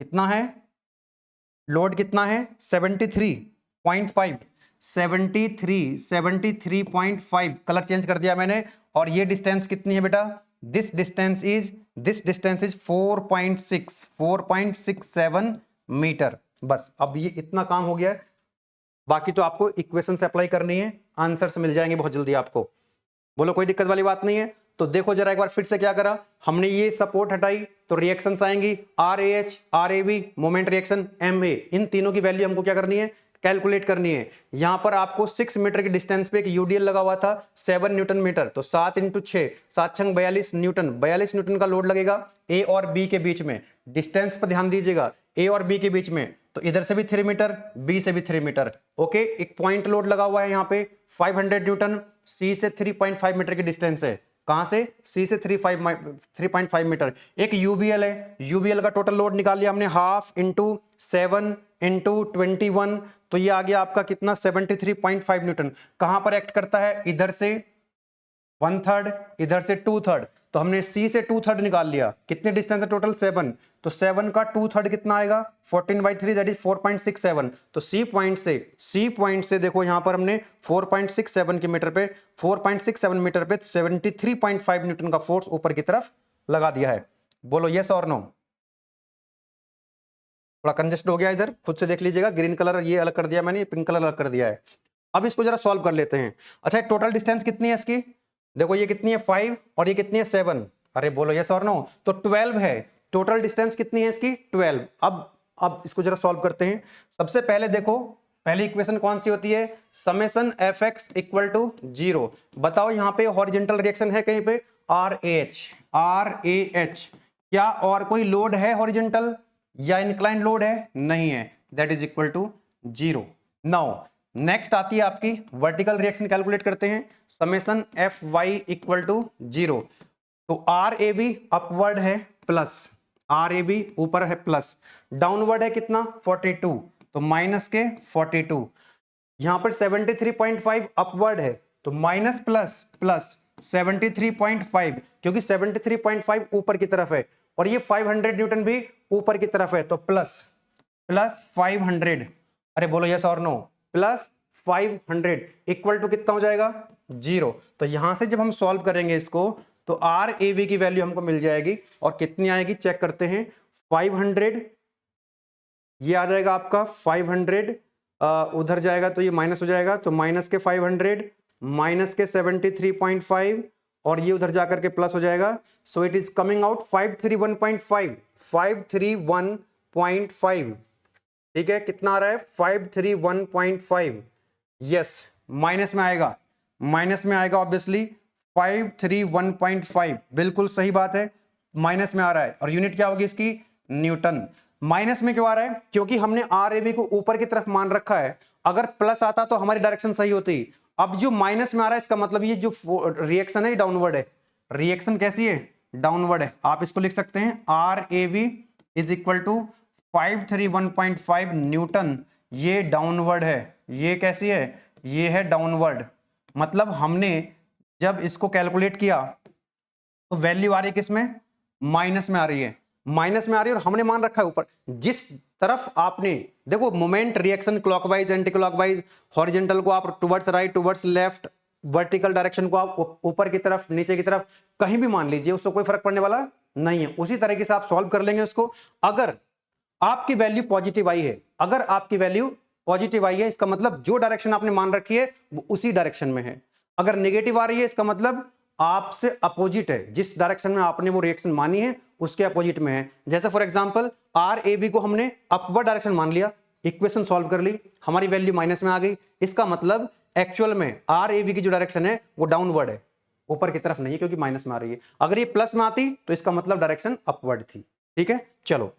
कितना है लोड? कितना है? 73.5, 73.5। कलर चेंज कर दिया मैंने। और ये डिस्टेंस कितनी है बेटा? This distance is 4.67 metre. बस अब ये इतना काम हो गया है। बाकी तो आपको इक्वेशन से अप्लाई करनी है, आंसर्स मिल जाएंगे बहुत जल्दी आपको। बोलो कोई दिक्कत वाली बात नहीं है? तो देखो जरा एक बार फिर से क्या करा हमने, ये सपोर्ट हटाई तो रिएक्शंस आएंगी RAH, RAB, moment reaction MA। इन तीनों की वैल्यू हमको क्या करनी है? कैलकुलेट करनी है। यहां पर आपको 6 मीटर की डिस्टेंस पे एक यूडीएल लगा हुआ था 7 न्यूटन मीटर। तो 7 इंटू 6, 7 छंग 42 न्यूटन, 42 न्यूटन का लोड लगेगा ए और बी के बीच में। डिस्टेंस पर ध्यान दीजिएगा, ए और बी के बीच में। तो इधर से भी 3 मीटर, बी से भी 3 मीटर। ओके, एक पॉइंट लोड लगा हुआ है यहाँ पे 500 न्यूटन। सी से 3.5 मीटर की डिस्टेंस है। कहां से? सी से 3.5 मीटर। एक यूबीएल है, यूबीएल का टोटल लोड निकाल लिया हमने, हाफ इंटू 7 इंटू 21। तो ये आ गया आपका कितना? 73.5 न्यूटन। कहां पर एक्ट करता है? इधर से 1/3, इधर से 2/3। तो हमने सी से 2/3 निकाल लिया। कितनी डिस्टेंस है टोटल? 7। तो 7 का 2/3 कितना आएगा? 14/3 दैट इज 4.67। तो सी पॉइंट से देखो यहां पर हमने 4.67 के मीटर पे, 4.67 मीटर पे 73.5 न्यूटन का फोर्स ऊपर की तरफ लगा दिया है। बोलो यस और नो? थोड़ा कंजेस्ट हो गया इधर, खुद से देख लीजिएगा। ग्रीन कलर ये अलग कर दिया मैंने, पिंक कलर अलग कर दिया है। अब इसको जरा सॉल्व कर लेते हैं। अच्छा, टोटल डिस्टेंस कितनी है इसकी? देखो ये कितनी है 5 और ये कितनी है 7। अरे बोलो यस और नो? तो 12 है। टोटल डिस्टेंस कितनी है इसकी? 12। अब इसको जरा सॉल्व करते हैं। सबसे पहले देखो, पहली इक्वेशन कौन सी होती है? Summation fx equal to 0। बताओ यहाँ पे हॉरिजेंटल रिएक्शन है कहीं पे? RAH। क्या और कोई लोड है हॉरिजेंटल या इंक्लाइंड लोड है? नहीं है। That is equal to 0। Now next आती है आपकी वर्टिकल रिएक्शन, कैलकुलेट करते हैं summation F Y equal to 0। तो आर ए बी अपवर्ड है प्लस, आर ए बी ऊपर है प्लस, डाउनवर्ड है कितना 42, तो माइनस के 42। यहां पर 73.5 अपवर्ड है तो माइनस प्लस प्लस 73.5, क्योंकि 73.5 ऊपर की तरफ है और ये 500 न्यूटन भी ऊपर की तरफ है, तो प्लस प्लस 500, अरे बोलो यस और नो, प्लस 500 इक्वल टू कितना हो जाएगा 0। तो यहां से जब हम सॉल्व करेंगे इसको तो आर ए वी की वैल्यू हमको मिल जाएगी और कितनी आएगी चेक करते हैं। 500 ये आ जाएगा आपका 500, उधर जाएगा तो ये माइनस हो जाएगा, तो माइनस के 500 माइनस के 73.5 और ये उधर जाकर के प्लस हो जाएगा। So it is coming out 531.5, 531.5। ठीक है, कितना आ रहा है 531.5। यस, माइनस में आएगा, माइनस में आएगा ऑब्वियसली 531.5, बिल्कुल सही बात है, माइनस में आ रहा है। और यूनिट क्या होगी इसकी, न्यूटन। माइनस में क्यों आ रहा है, क्योंकि हमने आर ए बी को ऊपर की तरफ मान रखा है, अगर प्लस आता तो हमारी डायरेक्शन सही होती। अब जो माइनस में आ रहा है इसका मतलब ये जो रिएक्शन है डाउनवर्ड है, रिएक्शन कैसी है, डाउनवर्ड है। आप इसको लिख सकते हैं R A B is equal to 531.5 newton, ये डाउनवर्ड है। ये कैसी है, ये है डाउनवर्ड, मतलब हमने जब इसको कैलकुलेट किया तो वैल्यू आ रही है किसमें, माइनस में आ रही है, माइनस में आ रही है और हमने मान रखा है ऊपर। जिस तरफ आपने देखो moment reaction clockwise anti clockwise, horizontal को आप towards right towards left, vertical direction को आप ऊपर की तरफ नीचे की तरफ कहीं भी मान लीजिए, उससे कोई फर्क पड़ने वाला नहीं है। उसी तरीके से आप सॉल्व कर लेंगे उसको। अगर आपकी वैल्यू पॉजिटिव आई है, अगर आपकी वैल्यू पॉजिटिव आई है इसका मतलब जो डायरेक्शन आपने मान रखी है वो उसी डायरेक्शन में है। अगर नेगेटिव आ रही है इसका मतलब आपसे अपोजिट है, जिस डायरेक्शन में आपने वो रिएक्शन मानी है उसके अपोजिट में है। जैसे for example R A B को हमने अपवर्ड डायरेक्शन मान लिया, इक्वेशन सॉल्व कर ली, हमारी वैल्यू माइनस में आ गई, इसका मतलब एक्चुअल में आर ए बी की जो डायरेक्शन है वो डाउनवर्ड है, ऊपर की तरफ नहीं है, क्योंकि माइनस में आ रही है। अगर ये प्लस में आती तो इसका मतलब डायरेक्शन अपवर्ड थी। ठीक है, चलो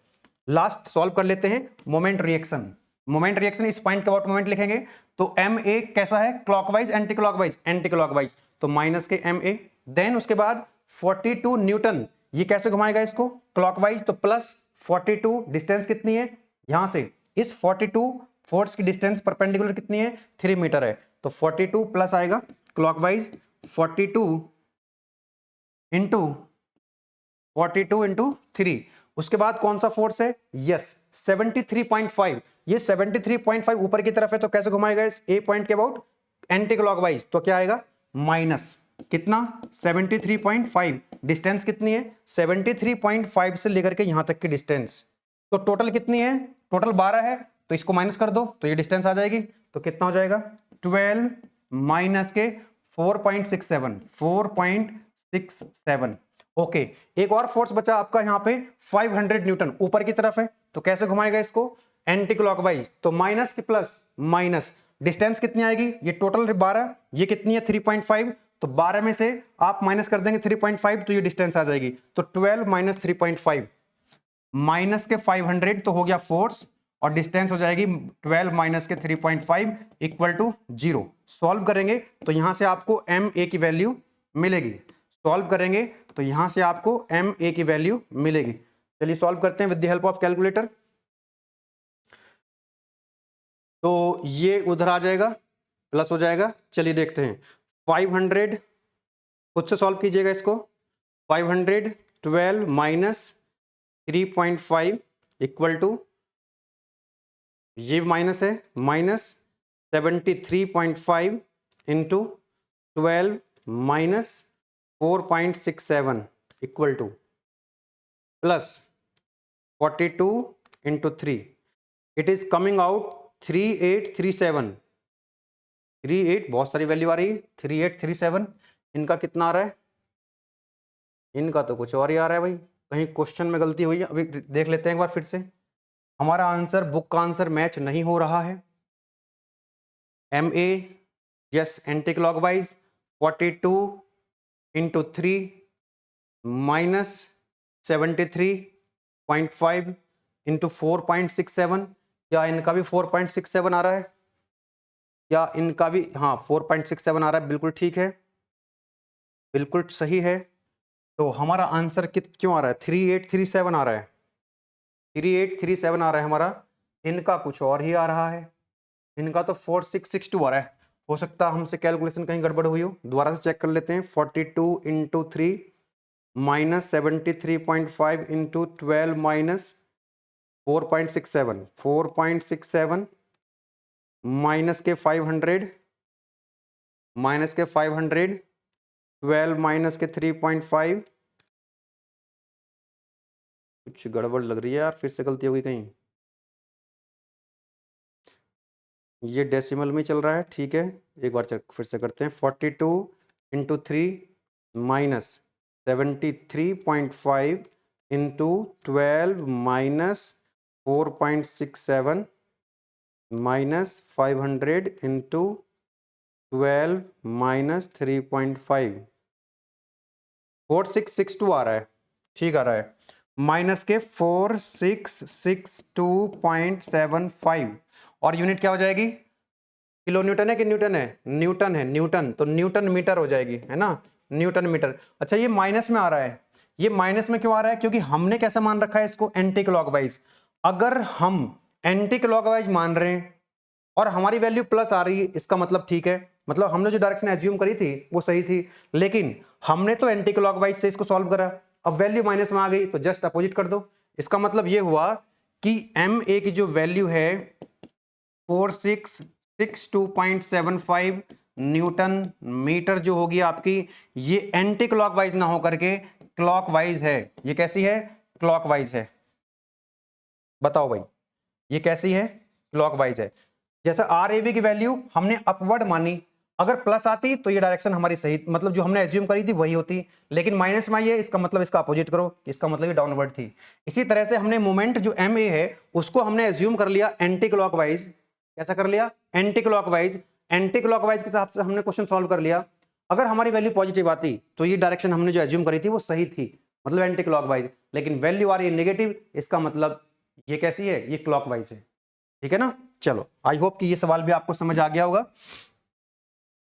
लास्ट सॉल्व कर लेते हैं मोमेंट रिएक्शन। मोमेंट रिएक्शन इस पॉइंट के अबाउट मोमेंट लिखेंगे तो एम ए कैसा है, clockwise anticlockwise, anti clockwise, तो माइनस के एम ए। देन उसके बाद 42 न्यूटन, ये कैसे घुमाएगा इसको, क्लॉकवाइज, तो प्लस 42, डिस्टेंस कितनी है यहां से, इस 42 फोर्स की डिस्टेंस परपेंडिकुलर कितनी है 3 मीटर है, तो 42 प्लस आएगा क्लॉकवाइज 42 इंटू 42 इंटू 3। उसके बाद कौन सा फोर्स है, यस 73.5, ये 73.5 ऊपर की तरफ है तो कैसे घुमाएगा इस ए पॉइंट के अबाउट, एंटी क्लॉकवाइज, तो क्या आएगा माइनस कितना 73.5, डिस्टेंस कितनी है 73.5 से लेकर के यहां तक की डिस्टेंस, तो टोटल कितनी है, टोटल 12 है, तो इसको माइनस कर दो तो ये डिस्टेंस आ जाएगी, तो कितना हो जाएगा 12 माइनस के 4.67, 4.67। ओके, एक और फोर्स बचा आपका यहाँ पे 500 न्यूटन ऊपर की तरफ है, तो कैसे घुमाएगा इसको, एंटी क्लॉकवाइज, तो माइनस की प्लस माइनस, डिस्टेंस कितनी आएगी, ये टोटल 12, ये कितनी है 3.5, तो 12 में से आप माइनस कर देंगे 3.5 तो ये डिस्टेंस आ जाएगी, तो 12 माइनस 3.5 माइनस के 500 तो हो गया फोर्स और डिस्टेंस हो जाएगी 12 माइनस के 3.5 इक्वल टू 0। सॉल्व करेंगे तो यहां से आपको एम ए की वैल्यू मिलेगी, सॉल्व करेंगे तो यहां से आपको एम ए की वैल्यू मिलेगी। चलिए सॉल्व करते हैं with the help of calculator. तो ये उधर आ जाएगा प्लस हो जाएगा, चलिए देखते हैं 500, खुद से सॉल्व कीजिएगा इसको, 512 माइनस 3.5 इक्वल टू, ये माइनस है, minus 73.5 into 12 minus 4.67 equal two plus 42 into 3, it is coming out 3837, 38, बहुत सारी वैल्यू आ रही है, 3837, इनका कितना आ रहा है, इनका तो कुछ और ही आ रहा है भाई, कहीं क्वेश्चन में गलती हुई है, अभी देख लेते हैं एक बार फिर से। हमारा आंसर बुक का आंसर मैच नहीं हो रहा है। M A yes anti clockwise 42 into 3 minus 73.5 into 4.67, क्या इनका भी 4.67 आ रहा है, क्या इनका भी, हाँ 4.67 आ रहा है, बिल्कुल ठीक है, बिल्कुल सही है। तो हमारा आंसर क्यों आ रहा है 3837 आ रहा है, 3837 आ रहा है हमारा। इनका कुछ और ही आ रहा है, इनका तो 4662 आ रहा है। हो सकता है हमसे कैलकुलेशन कहीं गड़बड़ हुई हो, दोबारा से चेक कर लेते हैं। 42 into 3 minus 73.5 into 12 minus 4.67, 4.67 minus के 500, माइनस के 500, 12 माइनस के 3.5। कुछ गड़बड़ लग रही है यार, फिर से गलती हो गई कहीं। ये डेसिमल में चल रहा है, ठीक है, एक बार चेक फिर से करते हैं। 42 into 3 minus 73.5 into 12 minus 4.67 minus 500 into 12 minus 3.5, 4662 आ रहा है, ठीक आ रहा है। माइनस के 4662.75 और यूनिट क्या हो जाएगी, किलो न्यूटन है कि न्यूटन है, न्यूटन है, न्यूटन, तो न्यूटन मीटर हो जाएगी, है ना, न्यूटन मीटर। अच्छा ये माइनस में आ रहा है, ये माइनस में क्यों आ रहा है, क्योंकि हमने कैसा मान रखा है इसको, एंटी क्लॉकवाइज। अगर हम एंटी क्लॉकवाइज मान रहे हैं और हमारी वैल्यू प्लस आ रही है, इसका मतलब ठीक है, मतलब हमने जो डायरेक्शन एज्यूम करी थी वो सही थी, लेकिन हमने तो एंटी क्लॉकवाइज से इसको सॉल्व करा, अब वैल्यू माइनस में आ गई तो जस्ट अपोजिट कर दो। इसका मतलब ये हुआ कि एम ए की जो वैल्यू है 4662.75 न्यूटन मीटर जो होगी आपकी, ये एंटी क्लॉकवाइज ना होकर के क्लॉकवाइज है। ये कैसी है, क्लॉकवाइज है, बताओ भाई, ये कैसी है, क्लॉकवाइज है। जैसे आर ए बी की वैल्यू हमने अपवर्ड मानी, अगर प्लस आती तो ये डायरेक्शन हमारी सही, मतलब जो हमने एज्यूम करी थी वही होती, लेकिन माइनस में आई है, इसका मतलब इसका अपोजिट करो, इसका मतलब ये डाउनवर्ड थी। इसी तरह से हमने मोमेंट जो एम ए है उसको हमने एज्यूम कर लिया एंटी क्लॉकवाइज, कैसा कर लिया, एंटी क्लॉकवाइज, एंटी क्लॉकवाइज के हिसाब से हमने क्वेश्चन सॉल्व कर लिया। अगर हमारी वैल्यू पॉजिटिव आती तो ये डायरेक्शन हमने जो एज्यूम करी थी वो सही थी, मतलब एंटी क्लॉकवाइज, लेकिन वैल्यू आ रही है नेगेटिव, इसका मतलब ये कैसी है, ये क्लॉकवाइज है, ठीक है ना। चलो आई होप कि ये सवाल भी आपको समझ आ गया होगा।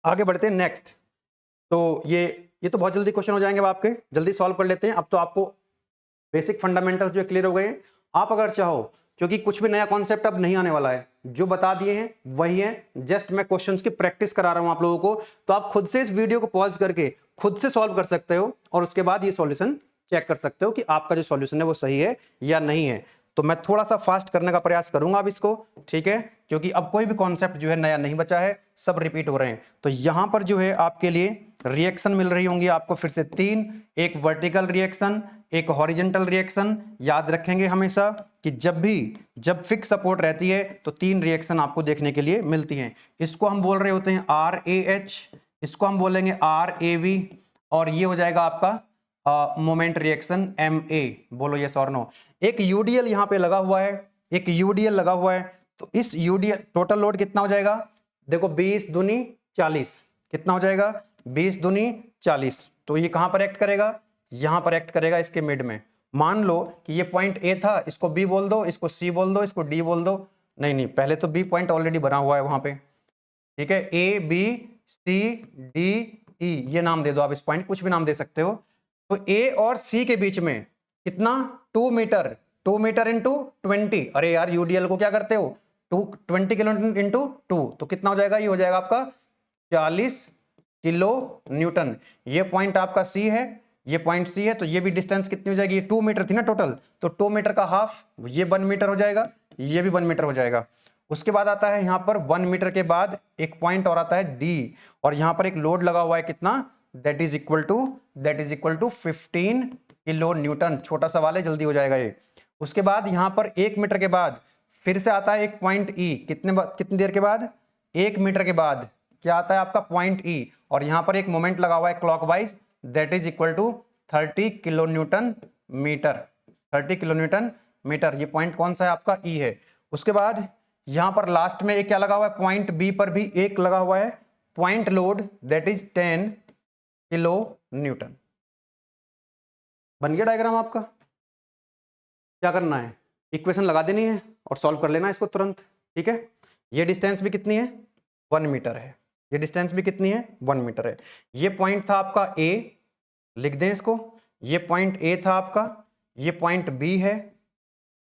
आगे बढ़ते हैं नेक्स्ट। तो ये तो बहुत जल्दी क्वेश्चन हो जाएंगे अब आपके, जल्दी सॉल्व कर लेते हैं। अब तो आपको बेसिक फंडामेंटल्स जो क्लियर हो गए हैं। आप अगर चाहो, क्योंकि कुछ भी नया कॉन्सेप्ट अब नहीं आने वाला है, जो बता दिए हैं वही है, जस्ट मैं क्वेश्चंस की प्रैक्टिस करा रहा हूं आप लोगों को, तो आप खुद से इस वीडियो को पॉज करके खुद से सॉल्व कर सकते हो और उसके बाद ये सॉल्यूशन चेक कर सकते हो कि आपका जो सॉल्यूशन है वो सही है या नहीं है। तो मैं थोड़ा सा फास्ट करने का प्रयास करूंगा अब इसको, ठीक है, क्योंकि अब कोई भी कॉन्सेप्ट जो है नया नहीं बचा है, सब रिपीट हो रहे हैं। तो यहां पर जो है आपके लिए रिएक्शन मिल रही होंगी आपको फिर से तीन, एक वर्टिकल रिएक्शन, एक हॉरिजॉन्टल रिएक्शन। याद रखेंगे हमेशा कि जब फिक्स सपोर्ट रहती है तो तीन रिएक्शन आपको देखने के लिए मिलती हैं। इसको हम बोल रहे होते हैं आर ए एच, इसको हम बोलेंगे आर ए वी, और ये हो जाएगा आपका मोमेंट रिएक्शन एम ए। बोलो यस और नो। एक यूडीएल यहां पे लगा हुआ है, एक यूडीएल लगा हुआ है, तो इस यूडीएल टोटल लोड कितना हो जाएगा, देखो 20 दूनी 40, कितना हो जाएगा 20 दूनी 40। तो ये कहां पर एक्ट करेगा, यहां पर एक्ट करेगा इसके मिड में। मान लो कि ये पॉइंट ए था, इसको बी बोल दो, इसको सी बोल दो, इसको डी बोल दो, नहीं नहीं पहले तो बी पॉइंट ऑलरेडी बना हुआ है वहां पे, ठीक है, A B C D E ये नाम दे दो आप, इस पॉइंट कुछ भी नाम दे सकते हो। तो ए और सी के बीच में कितना 2 मीटर, 2 मीटर इंटू 20, अरे यार यूडीएल को क्या करते हो 20 किलो इंटू 2, तो कितना हो जाएगा, ये हो जाएगा आपका 40 किलो न्यूटन। ये पॉइंट आपका सी है, ये पॉइंट सी है, तो ये भी डिस्टेंस कितनी हो जाएगी, ये 2 मीटर थी ना टोटल, तो 2 मीटर का हाफ, ये 1 मीटर हो जाएगा, ये भी 1 मीटर हो जाएगा। उसके बाद आता है यहां पर 1 मीटर के बाद एक पॉइंट और आता है डी, और यहां पर एक लोड लगा हुआ है कितना, that is equal to 15 kilo newton. छोटा सवाल है, जल्दी हो जाएगा ये। उसके बाद यहां पर 1 मीटर के बाद फिर से आता है एक पॉइंट ई, कितनी देर के बाद, 1 मीटर के बाद क्या आता है आपका पॉइंट ई, और यहां पर एक मोमेंट लगा हुआ है clockwise, that is equal to 30 kilo newton metre, 30 kilo newton metre. ये पॉइंट कौन सा है आपका ई है। उसके बाद यहां पर लास्ट में एक क्या लगा हुआ है, पॉइंट बी पर भी एक लगा हुआ है point load, that is 10 kilo Newton. बन गया डायग्राम आपका। क्या करना है, इक्वेशन लगा देनी है और सॉल्व कर लेना है इसको तुरंत, ठीक है। ये डिस्टेंस भी कितनी है 1 मीटर है। ये डिस्टेंस भी कितनी है? 1 मीटर है। ये पॉइंट था आपका ए, लिख दें इसको, ये पॉइंट ए था आपका, ये पॉइंट बी है,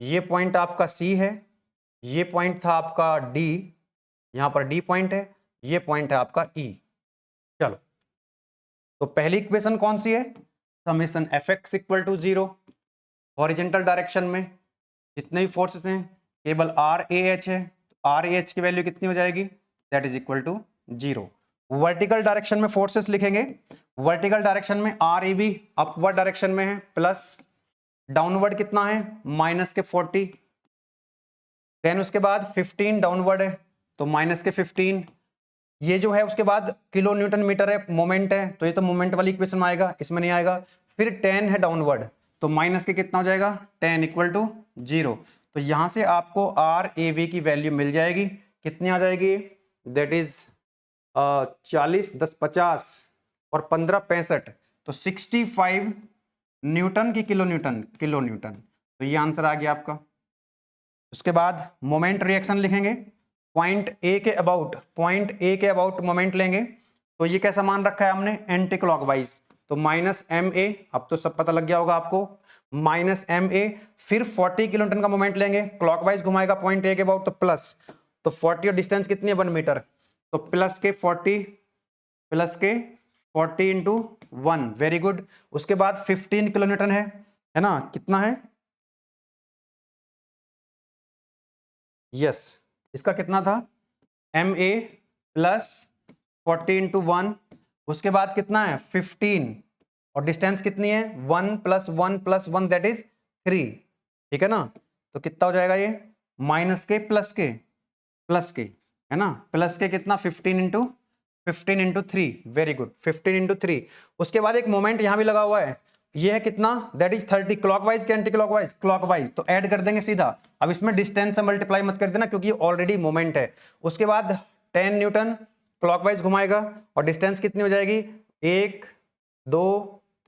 ये पॉइंट आपका सी है, ये पॉइंट था आपका डी, यहां पर डी पॉइंट है, ये पॉइंट है आपका ई। चलो, तो पहली इक्वेशन कौन सी है? Summation F X equal to 0। Horizontal direction में जितने भी फोर्सेस हैं केवल आर ए एच है, तो आर ए एच की वैल्यू कितनी हो जाएगी? That is equal to 0। Vertical direction में फोर्सेस लिखेंगे, वर्टिकल डायरेक्शन में R A B upward direction में है प्लस, डाउनवर्ड कितना है? माइनस के 40, देन उसके बाद 15 डाउनवर्ड है तो माइनस के 15, ये जो है उसके बाद किलो न्यूटन मीटर है, मोमेंट है, तो ये तो मोमेंट वाली इक्वेशन में आएगा, इसमें नहीं आएगा। फिर 10 है डाउनवर्ड, तो माइनस के कितना हो जाएगा? 10 इक्वल टू 0। तो यहां से आपको आर ए वी की वैल्यू मिल जाएगी, कितनी आ जाएगी? दैट इज 40 10 50 और 15 65, तो 65 न्यूटन की किलो न्यूटन, किलो न्यूटन। तो ये आंसर आ गया आपका। उसके बाद मोमेंट रिएक्शन लिखेंगे, पॉइंट ए के अबाउट, पॉइंट ए के अबाउट मोमेंट लेंगे, तो ये कैसा मान रखा है हमने? एंटी क्लॉकवाइज, तो माइनस एम ए, अब तो सब पता लग गया होगा आपको, माइनस एम ए। फिर 40 किलो न्यूटन का मोमेंट लेंगे, क्लॉकवाइज घुमाएगा पॉइंट ए के अबाउट, तो प्लस, तो 40 और डिस्टेंस कितनी है? 1 मीटर, तो प्लस के 40, प्लस के 40 इंटू 1, वेरी गुड। उसके बाद 15 किलो न्यूटन है ना? कितना है? यस, इसका कितना था? एम ए प्लस 40 इंटू 1, उसके बाद कितना है? 15, और डिस्टेंस कितनी है? 1 प्लस 1 प्लस 1 दैट इज 3, ठीक है ना? तो कितना हो जाएगा ये? माइनस के प्लस के, प्लस के, है ना? प्लस के कितना? 15 इंटू 3, वेरी गुड, 15 इंटू 3। उसके बाद एक मोमेंट यहां भी लगा हुआ है, ये है कितना? दैट इज 30, क्लॉकवाइज के एंटी क्लॉकवाइज? क्लॉकवाइज, तो ऐड कर देंगे सीधा। अब इसमें डिस्टेंस से मल्टीप्लाई मत कर देना क्योंकि ये ऑलरेडी मोमेंट है। उसके बाद 10 न्यूटन क्लॉकवाइज घुमाएगा, और डिस्टेंस कितनी हो जाएगी? 1 2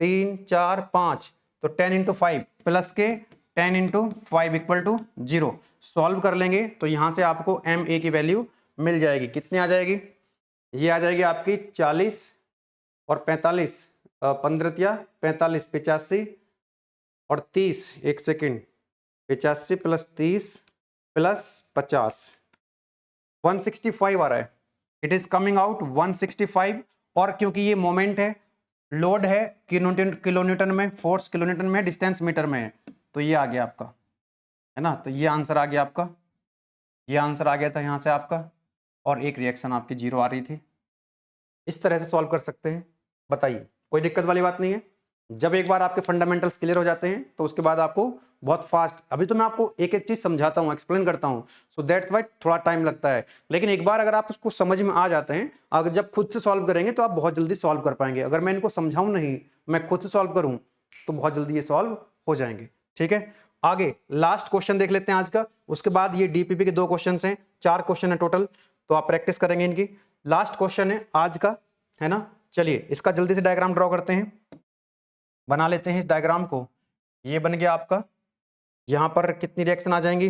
3 4 5, तो 10 इंटू 5 प्लस के 10 इंटू 5 इक्वल टू 0। सॉल्व कर लेंगे तो यहां से आपको एम ए की वैल्यू मिल जाएगी, कितनी आ जाएगी? ये आ जाएगी आपकी 40 और 45, 15 या 45, 85 और 30, एक सेकेंड, 85 प्लस 30 प्लस 50, 165 आ रहा है। इट इज कमिंग आउट 165, और क्योंकि ये मोमेंट है, लोड है किलो न्यूटन में, फोर्स किलो न्यूटन में, डिस्टेंस मीटर में है, तो ये आ गया आपका, है ना? तो ये आंसर आ गया आपका, ये आंसर आ गया था यहां से आपका, और एक रिएक्शन आपकी 0 आ रही थी। इस तरह से सॉल्व कर सकते हैं, बताइए, कोई दिक्कत वाली बात नहीं है। जब एक बार आपके फंडामेंटल्स क्लियर हो जाते हैं तो उसके बाद आपको बहुत फास्ट, अभी तो मैं आपको एक एक चीज समझाता हूँ, एक्सप्लेन करता हूँ, सो दैट्स वाई थोड़ा टाइम लगता है, लेकिन एक बार अगर आप उसको समझ में आ जाते हैं, अगर जब खुद से सॉल्व करेंगे तो आप बहुत जल्दी सॉल्व कर पाएंगे। अगर मैं इनको समझाऊं नहीं, मैं खुद से सॉल्व करूं, तो बहुत जल्दी ये सॉल्व हो जाएंगे, ठीक है? आगे लास्ट क्वेश्चन देख लेते हैं आज का, उसके बाद ये डीपीपी के 2 क्वेश्चन हैं, 4 क्वेश्चन है टोटल, तो आप प्रैक्टिस करेंगे इनकी। लास्ट क्वेश्चन है आज का, है ना? चलिए इसका जल्दी से डायग्राम ड्रॉ करते हैं, बना लेते हैं इस डायग्राम को। ये बन गया आपका, यहां पर कितनी रिएक्शन आ जाएंगी?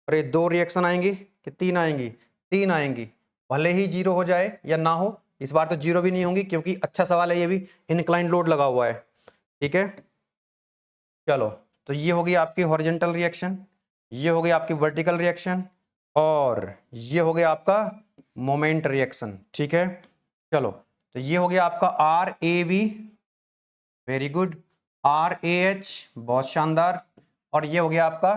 अरे 2 रिएक्शन आएंगी कि 3 आएंगी? 3 आएंगी, भले ही 0 हो जाए या ना हो, इस बार तो 0 भी नहीं होंगी क्योंकि अच्छा सवाल है, ये भी इंक्लाइन लोड लगा हुआ है, ठीक है? चलो, तो ये होगी आपकी हॉरिजॉन्टल रिएक्शन, ये हो गई आपकी वर्टिकल रिएक्शन, और ये हो गया आपका मोमेंट रिएक्शन, ठीक है? चलो, तो ये हो गया आपका R A V, very good, R A H, बहुत शानदार, और ये हो गया आपका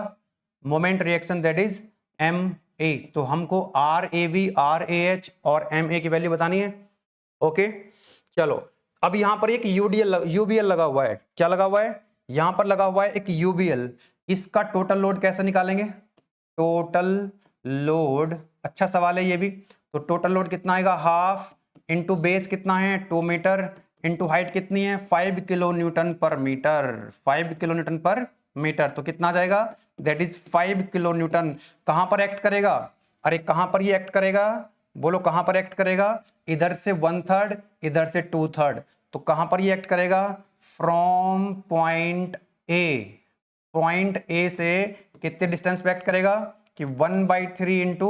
moment reaction that is M A. तो हमको R A V, R A H और एम ए की वैल्यू बतानी है, ओके? चलो, अब यहां पर एक यूबीएल लगा हुआ है, क्या लगा हुआ है? यहां पर लगा हुआ है एक यूबीएल, इसका टोटल लोड कैसे निकालेंगे? टोटल लोड, अच्छा सवाल है ये भी। तो टोटल लोड कितना आएगा? हाफ इंटू बेस कितना है? 2 मीटर, इंटू हाइट कितनी है? 5 किलो न्यूटन पर मीटर, 5 किलो न्यूटन पर मीटर, तो कितना आ जाएगा? That is 5 kilo newton. कहां पर एक्ट करेगा? अरे कहां पर ये एक्ट करेगा? बोलो कहां पर एक्ट करेगा? इधर से 1/3, इधर से 2/3, तो कहां पर ये एक्ट करेगा? From point A, point A से कितने डिस्टेंस पे एक्ट करेगा? कि 1/3 इंटू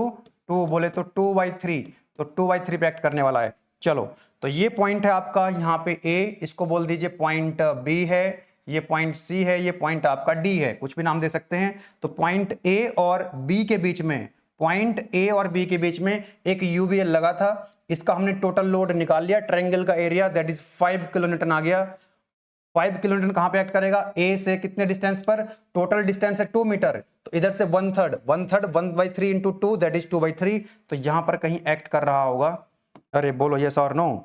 2, बोले तो 2/3, तो 2/3 पे एक्ट करने वाला है। चलो, तो ये पॉइंट है आपका यहाँ पे ए, इसको बोल दीजिए पॉइंट बी है, ये पॉइंट सी है, ये पॉइंट आपका डी है, कुछ भी नाम दे सकते हैं। तो पॉइंट ए और बी के बीच में, पॉइंट ए और बी के बीच में एक यूवीएल लगा था, इसका हमने टोटल लोड निकाल लिया, ट्रायंगल का एरिया दैट इज 5 किलोन्यूटन आ गया। 5 किलोन्यूटन कहां पे एक्ट करेगा, ए से कितने डिस्टेंस पर, टोटल डिस्टेंस है 2 मीटर, तो इधर से 1/3 1/3 इंटू 2 दैट इज 2/3, तो यहां पर कहीं एक्ट कर रहा होगा। अरे बोलो यस और नो,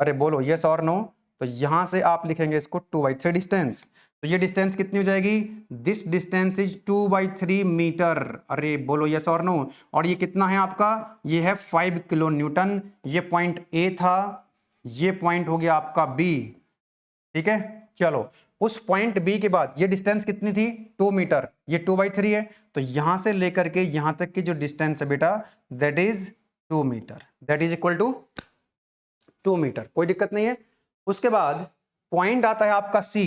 अरे बोलो यस और नो। तो यहां से आप लिखेंगे इसको 2/3 डिस्टेंस, तो ये डिस्टेंस कितनी हो जाएगी, दिस डिस्टेंस इज 2/3 मीटर। अरे बोलो यस और नो। और ये कितना है आपका, ये है 5 किलो न्यूटन। ये पॉइंट ए था, ये पॉइंट हो गया आपका बी, ठीक है। चलो, उस पॉइंट बी के बाद ये डिस्टेंस कितनी थी, 2 मीटर, ये 2/3 है, तो यहां से लेकर के यहां तक की जो डिस्टेंस है बेटा that is 2 metre, that is equal to 2 metre, कोई दिक्कत नहीं है। उसके बाद पॉइंट आता है आपका सी,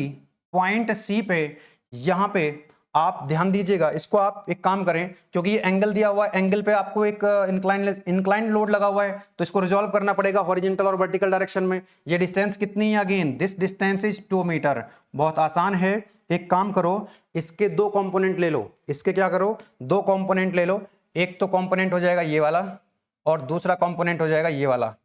पॉइंट सी पे यहां पे आप ध्यान दीजिएगा, इसको आप एक काम करें, क्योंकि ये एंगल दिया हुआ है, एंगल पे आपको एक इंक्लाइन लोड लगा हुआ है, तो इसको रिजॉल्व करना पड़ेगा हॉरिजॉन्टल और वर्टिकल डायरेक्शन में। ये डिस्टेंस कितनी है, again this distance is 2 metre. बहुत आसान है, एक काम करो, इसके दो कंपोनेंट ले लो, इसके क्या करो, दो कंपोनेंट ले लो, एक तो कंपोनेंट हो जाएगा ये वाला और दूसरा कंपोनेंट हो जाएगा ये वाला,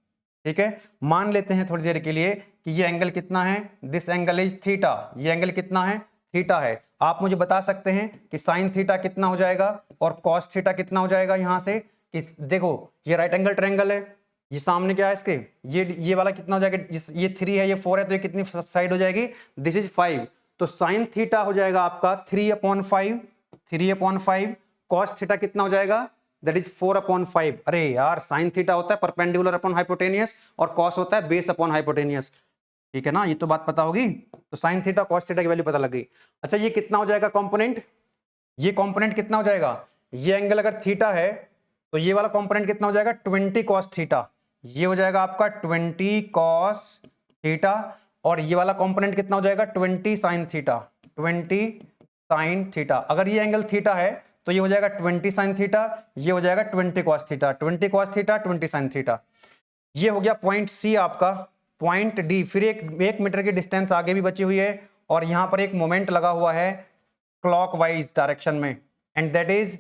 ठीक है। मान लेते हैं थोड़ी देर के लिए कि ये एंगल कितना है, दिस एंगल इज थीटा, ये एंगल कितना है, थीटा है। आप मुझे बता सकते हैं कि साइन थीटा कितना हो जाएगा और कॉस थीटा कितना हो जाएगा, यहां से कि देखो ये राइट एंगल ट्रायंगल है, ये सामने क्या है इसके, ये वाला कितना हो जाएगा, ये 3 है, ये 4 है, तो ये कितनी साइड हो जाएगी, दिस इज 5, तो साइन थीटा हो जाएगा आपका 3/5, कॉस थीटा कितना हो जाएगा, दैट इज 4/5। अरे यार, साइन थीटा होता है परपेंडिकुलर अपॉन हाइपोटेनियस और कॉस होता है बेस अपॉन हाइपोटेनियस, ठीक है ना, ये तो बात पता होगी। तो साइन थीटा कॉस थीटा की वैल्यू पता लग गई। अच्छा, ये कितना हो जाएगा कंपोनेंट, ये कंपोनेंट कितना हो जाएगा, ये एंगल अगर थीटा है तो ये वाला कंपोनेंट कितना हो जाएगा, 20 कॉस थीटा, ये हो जाएगा आपका 20 कॉस थीटा, और ये वाला कंपोनेंट कितना हो जाएगा, 20 साइन थीटा, 20 साइन थीटा। अगर ये एंगल थीटा है तो ये हो जाएगा 20 साइन थीटा, ये हो जाएगा 20 cos theta, 20 cos theta 20 sine theta. ये हो गया पॉइंट सी आपका। पॉइंट डी, फिर एक मीटर की डिस्टेंस आगे भी बची हुई है और यहां पर एक मोमेंट लगा हुआ है क्लॉकवाइज डायरेक्शन में, and that is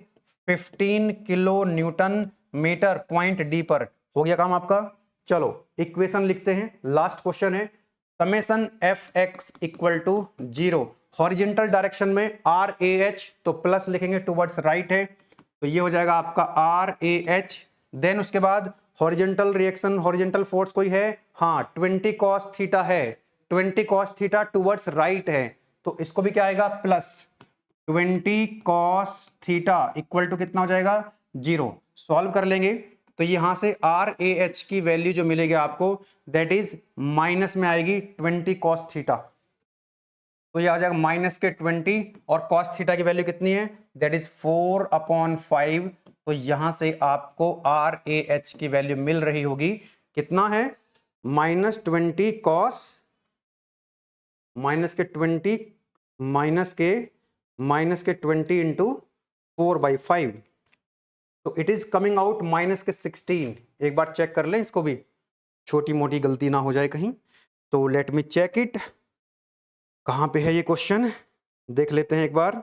15 kilo newton metre point D पर। हो गया काम आपका। चलो इक्वेशन लिखते हैं, लास्ट क्वेश्चन है, summation F X equal to 0, horizontal direction में आर ए एच, तो प्लस लिखेंगे टुवर्ड्स राइट है, तो ये हो जाएगा आपका आर ए एच। देन उसके बाद हॉरिजेंटल रिएक्शन, हॉरिजेंटल फोर्स कोई है, हाँ 20 कॉस थीटा है, 20 कॉस थीटा टुवर्ड्स राइट है, तो इसको भी क्या आएगा, plus 20 cos theta equal to कितना हो जाएगा, 0। सॉल्व कर लेंगे तो यहां से आर ए एच की वैल्यू जो मिलेगी आपको दैट इज माइनस में आएगी 20 कॉस थीटा, तो ये आ जाएगा माइनस के 20, और कॉस थीटा की वैल्यू कितनी है, दैट इज 4/5, तो यहां से आपको आर ए एच की वैल्यू मिल रही होगी, कितना है, -20 कॉस, माइनस के 20 इंटू 4/5, तो इट इज कमिंग आउट -16। एक बार चेक कर लें इसको भी, छोटी मोटी गलती ना हो जाए कहीं, तो लेट मी चेक इट, कहां पे है ये क्वेश्चन, देख लेते हैं एक बार।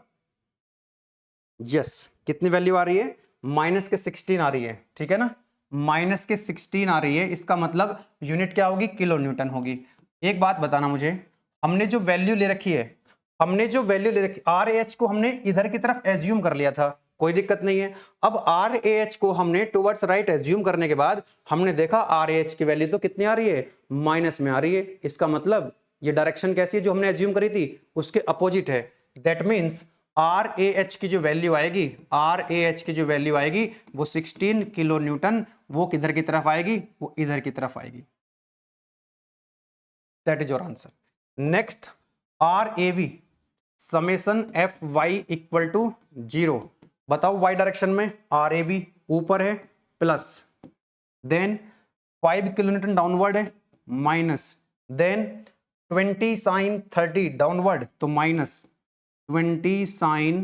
यस, कितनी वैल्यू आ रही है, -16 आ रही है, ठीक है ना, -16 आ रही है, इसका मतलब यूनिट क्या होगी, किलो न्यूटन होगी। एक बात बताना मुझे, हमने जो वैल्यू ले रखी है, आर एच को हमने इधर की तरफ एज्यूम कर लिया था, कोई दिक्कत नहीं है। अब आर ए एच को हमने टुवर्ड्स राइट एज्यूम करने के बाद हमने देखा आर ए एच की वैल्यू तो कितनी आ रही है, माइनस में आ रही है, इसका मतलब ये डायरेक्शन कैसी है जो हमने एज्यूम करी थी, उसके अपोजिट है। That means R A H की जो वैल्यू आएगी, वो 16 किलो न्यूटन, वो किधर की तरफ आएगी, वो इधर की तरफ आएगी। That is your answer. Next, R A V, summation F Y equal to 0, बताओ वाई डायरेक्शन में आर ए बी ऊपर है, plus, then 5 kilo newton downward है, माइनस, देन 20 साइन 30 डाउनवर्ड, तो माइनस 20 साइन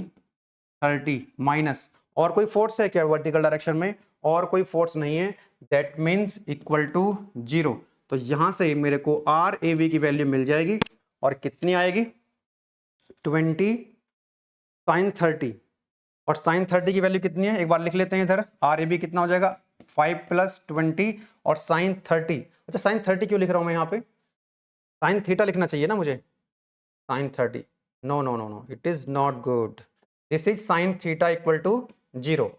30 माइनस, और कोई फोर्स है क्या वर्टिकल डायरेक्शन में, और कोई फोर्स नहीं है, दैट मीन्स इक्वल टू 0। तो यहां से मेरे को आर ए बी की वैल्यू मिल जाएगी और कितनी आएगी 20 साइन 30। और साइन 30 की वैल्यू कितनी है एक बार लिख लेते हैं इधर। आर ए बी कितना हो जाएगा 5 + 20 और साइन 30। अच्छा साइन 30 क्यों लिख रहा हूं मैं यहाँ पे, साइन थीटा लिखना चाहिए ना मुझे, sine 30। No no no no, it is not good. This is sine theta equal to 0।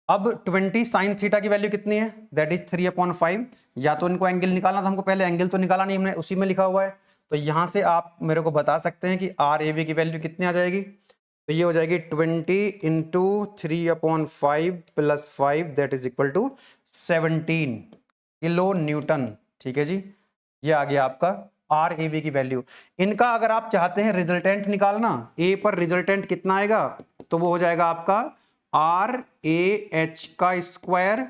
अब 20 साइन थीटा की वैल्यू कितनी है, दैट इज 3/5। या तो इनको एंगल निकालना था हमको, पहले एंगल तो निकाला नहीं हमने, उसी में लिखा हुआ है। तो यहां से आप मेरे को बता सकते हैं कि आर ए बी की वैल्यू कितनी आ जाएगी। तो ये हो जाएगी 20 into 3/5 + 5 that is equal to 17 kilo newton. ठीक है जी, ये आ गया आपका आर ए बी की वैल्यू। इनका अगर आप चाहते हैं रिजल्टेंट निकालना, ए पर रिजल्टेंट कितना आएगा, तो वो हो जाएगा आपका आर ए एच का square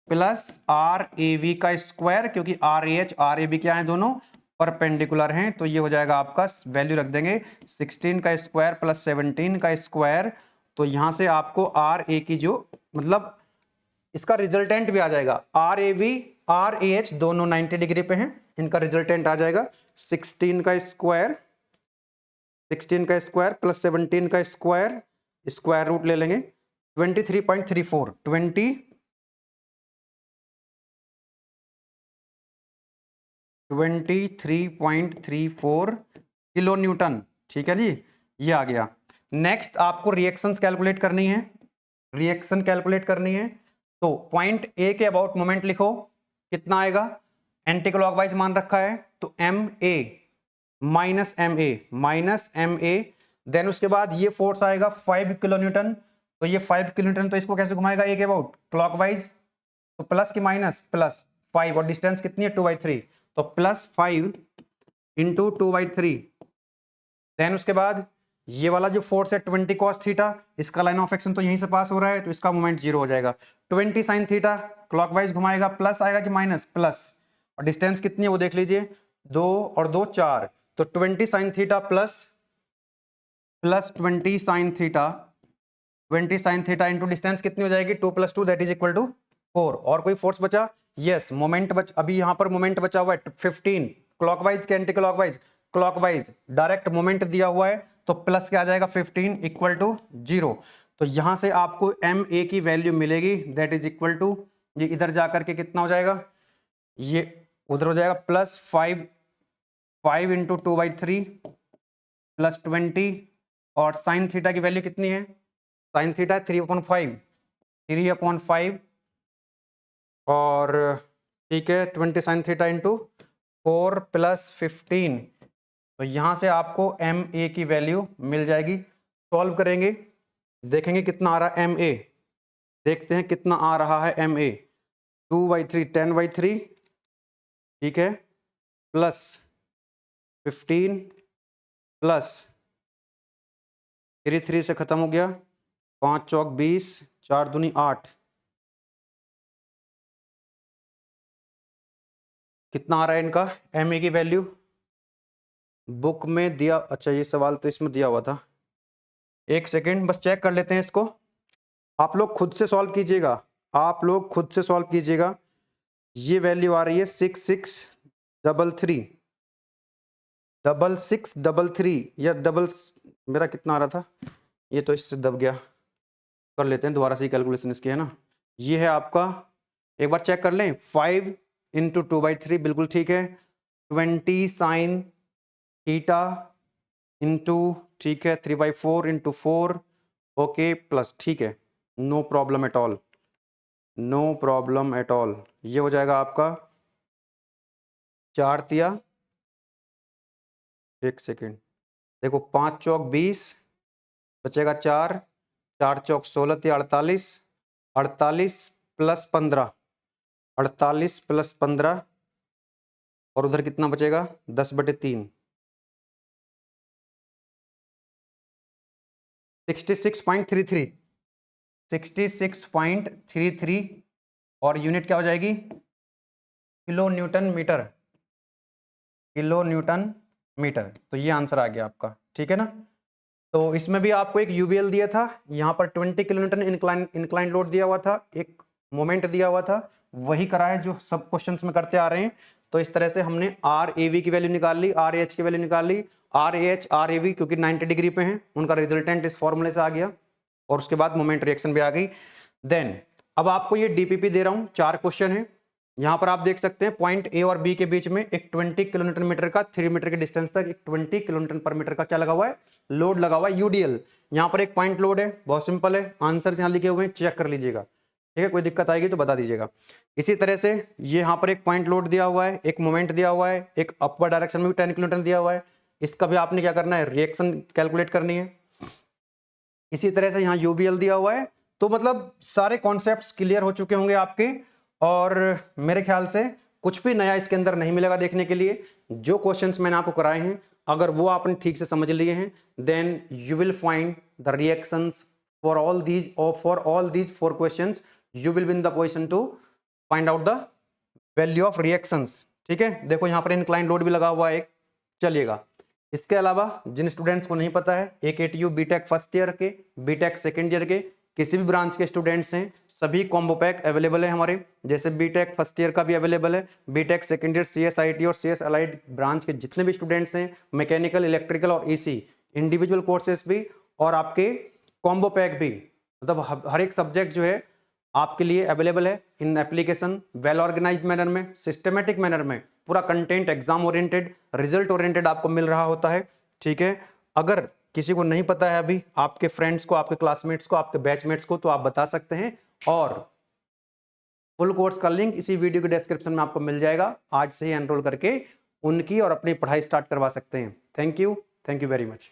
plus R A B का स्क्वायर, क्योंकि R A H R A B क्या है दोनों परपेंडिकुलर हैं। तो ये हो जाएगा आपका वैल्यू रख देंगे 16 का स्क्वायर प्लस 17 का स्क्वायर। तो यहां से आपको आर ए की जो मतलब इसका रिजल्टेंट भी आ जाएगा, R A B R A H दोनों 90 डिग्री पे हैं, इनका रिजल्टेंट आ जाएगा 16 का स्क्वायर प्लस 17 का स्क्वायर, स्क्वायर रूट ले लेंगे 23.34 23.34 किलो न्यूटन। ठीक है जी, ये आ गया। नेक्स्ट आपको रिएक्शंस कैलकुलेट करनी है, रिएक्शन कैलकुलेट करनी है। तो पॉइंट ए के अबाउट मोमेंट लिखो, कितना आएगा, एंटी क्लॉकवाइज मान रखा है तो M A minus M A, then उसके बाद ये फोर्स आएगा 5 किलो न्यूटन। तो ये 5 किलो न्यूटन, तो इसको कैसे घुमाएगा ए के अबाउट क्लॉकवाइज, तो प्लस की माइनस प्लस 5 और डिस्टेंस कितनी है 2/3, तो +5 इंटू 2/3। देन उसके बाद ये वाला जो फोर्स है 20 cos थीटा, इसका लाइन ऑफ एक्शन तो यहीं से पास हो रहा है, तो इसका मोमेंट 0 हो जाएगा। 20 sin थीटा क्लॉकवाइज घुमाएगा, प्लस आएगा कि माइनस, प्लस, और डिस्टेंस कितनी है वो देख लीजिए, 2 और 2 4, तो 20 sin theta plus 20 sin theta, 20 sin theta into distance कितनी हो जाएगी 2 + 2 दैट इज इक्वल टू 4। और कोई फोर्स बचा, यस मोमेंट अभी यहां पर मोमेंट बचा हुआ है 15, क्लॉकवाइज के anti clockwise, clockwise direct moment दिया हुआ है, तो प्लस क्या आ जाएगा 15 इक्वल टू 0। तो यहां से आपको एम ए की वैल्यू मिलेगी दैट इज इक्वल टू, ये इधर जाकर के कितना हो जाएगा, ये उधर हो जाएगा +5 इंटू 2/3 प्लस 20, और साइन थीटा की वैल्यू कितनी है, साइन थीटा 3/5 और ठीक है 20 साइन थीटा इंटू 4 + 15। तो यहां से आपको एम ए की वैल्यू मिल जाएगी। सॉल्व करेंगे, देखेंगे कितना आ रहा है एम ए, देखते हैं कितना आ रहा है एम ए। 2/3 10/3, ठीक है, प्लस 15 प्लस 3 से खत्म हो गया, 5 चौक 20, 4 दूनी 8, कितना आ रहा है इनका एम ए की वैल्यू, बुक में दिया, अच्छा ये सवाल तो इसमें दिया हुआ था, एक सेकेंड बस चेक कर लेते हैं इसको। आप लोग खुद से सॉल्व कीजिएगा, आप लोग खुद से सॉल्व कीजिएगा। ये वैल्यू आ रही है 6633 या मेरा कितना आ रहा था, ये तो इससे दब गया, कर लेते हैं दोबारा से कैलकुलेशन इसकी, है ना। ये है आपका, एक बार चेक कर लें, 5 इंटू 2/3 बिल्कुल ठीक है, 20 साइन थीटा इंटू, ठीक है 3/4 इंटू 4, ओके प्लस, ठीक है, no problem at all, no problem at all. ये हो जाएगा आपका 4 तिया, एक सेकेंड देखो, 5 चौक 20 बचेगा 4, 4 चौक 16 तिया 48, 48 + 15, 48 + 15, और उधर कितना बचेगा 10/3, 66.33, 66.33, और यूनिट क्या हो जाएगी kilo newton metre, kilo newton metre. तो ये आंसर आ गया आपका, ठीक है ना। तो इसमें भी आपको एक यूबीएल दिया था, यहाँ पर 20 किलो न्यूटन इंक्लाइन लोड दिया हुआ था, एक मोमेंट दिया हुआ था वही करा है जो सब क्वेश्चंस में करते आ रहे हैं। तो इस तरह से हमने आर ए वी की वैल्यू निकाल ली, आर ए एच की वैल्यू निकाल ली, R A H R A V क्योंकि 90 डिग्री पे हैं, उनका रिजल्टेंट इस फॉर्मूले से आ गया, और उसके बाद मोमेंट रिएक्शन भी आ गई। देन अब आपको ये डीपीपी दे रहा हूं, 4 क्वेश्चन है। यहां पर आप देख सकते हैं पॉइंट ए और बी के बीच में एक 20 किलोमीटर मीटर का 3 मीटर के डिस्टेंस तक एक 20 किलोमीटर पर मीटर का क्या लगा हुआ है, लोड लगा हुआ है, यूडीएल। यहां पर एक पॉइंट लोड है, बहुत सिंपल है, आंसर यहां लिखे हुए हैं, चेक कर लीजिएगा, ठीक है, कोई दिक्कत आएगी तो बता दीजिएगा। इसी तरह से ये यहाँ पर एक पॉइंट लोड दिया हुआ है, एक मोमेंट दिया हुआ है, एक अपवर्ड डायरेक्शन में भी 10 किलोमीटर दिया हुआ है, इसका भी आपने क्या करना है, रिएक्शन कैलकुलेट करनी है। इसी तरह से यहाँ यूबीएल दिया हुआ है। तो मतलब सारे कॉन्सेप्ट्स क्लियर हो चुके होंगे आपके, और मेरे ख्याल से कुछ भी नया इसके अंदर नहीं मिलेगा देखने के लिए। जो क्वेश्चंस मैंने आपको कराए हैं अगर वो आपने ठीक से समझ लिए हैं, then you will find the reactions for all these, और for all these 4 questions you will be in the position to find out the value of reactions. ठीक है, देखो यहाँ पर इंक्लाइन लोड भी लगा हुआ है एक, चलिएगा। इसके अलावा जिन स्टूडेंट्स को नहीं पता है, AKTU बीटेक फर्स्ट ईयर के, बीटेक सेकेंड ईयर के, किसी भी ब्रांच के स्टूडेंट्स हैं, सभी कॉम्बो पैक अवेलेबल है हमारे। जैसे बीटेक फर्स्ट ईयर का भी अवेलेबल है, बीटेक सेकेंड ईयर CSIT और CS अलाइड ब्रांच के जितने भी स्टूडेंट्स हैं, मैकेनिकल, इलेक्ट्रिकल और EC इंडिविजुअल कोर्सेज भी, और आपके कॉम्बो पैक भी, मतलब हर एक सब्जेक्ट जो है आपके लिए अवेलेबल है इन एप्लीकेशन, वेल ऑर्गेनाइज्ड मैनर में, सिस्टमेटिक मैनर में, पूरा content exam oriented, result oriented आपको मिल रहा होता है। ठीक है, अगर किसी को नहीं पता है अभी, आपके फ्रेंड्स को, आपके क्लासमेट्स को, आपके बैचमेट्स को, तो आप बता सकते हैं, और फुल कोर्स का लिंक इसी वीडियो के डिस्क्रिप्शन में आपको मिल जाएगा। आज से ही एनरोल करके उनकी और अपनी पढ़ाई स्टार्ट करवा सकते हैं। Thank you very much.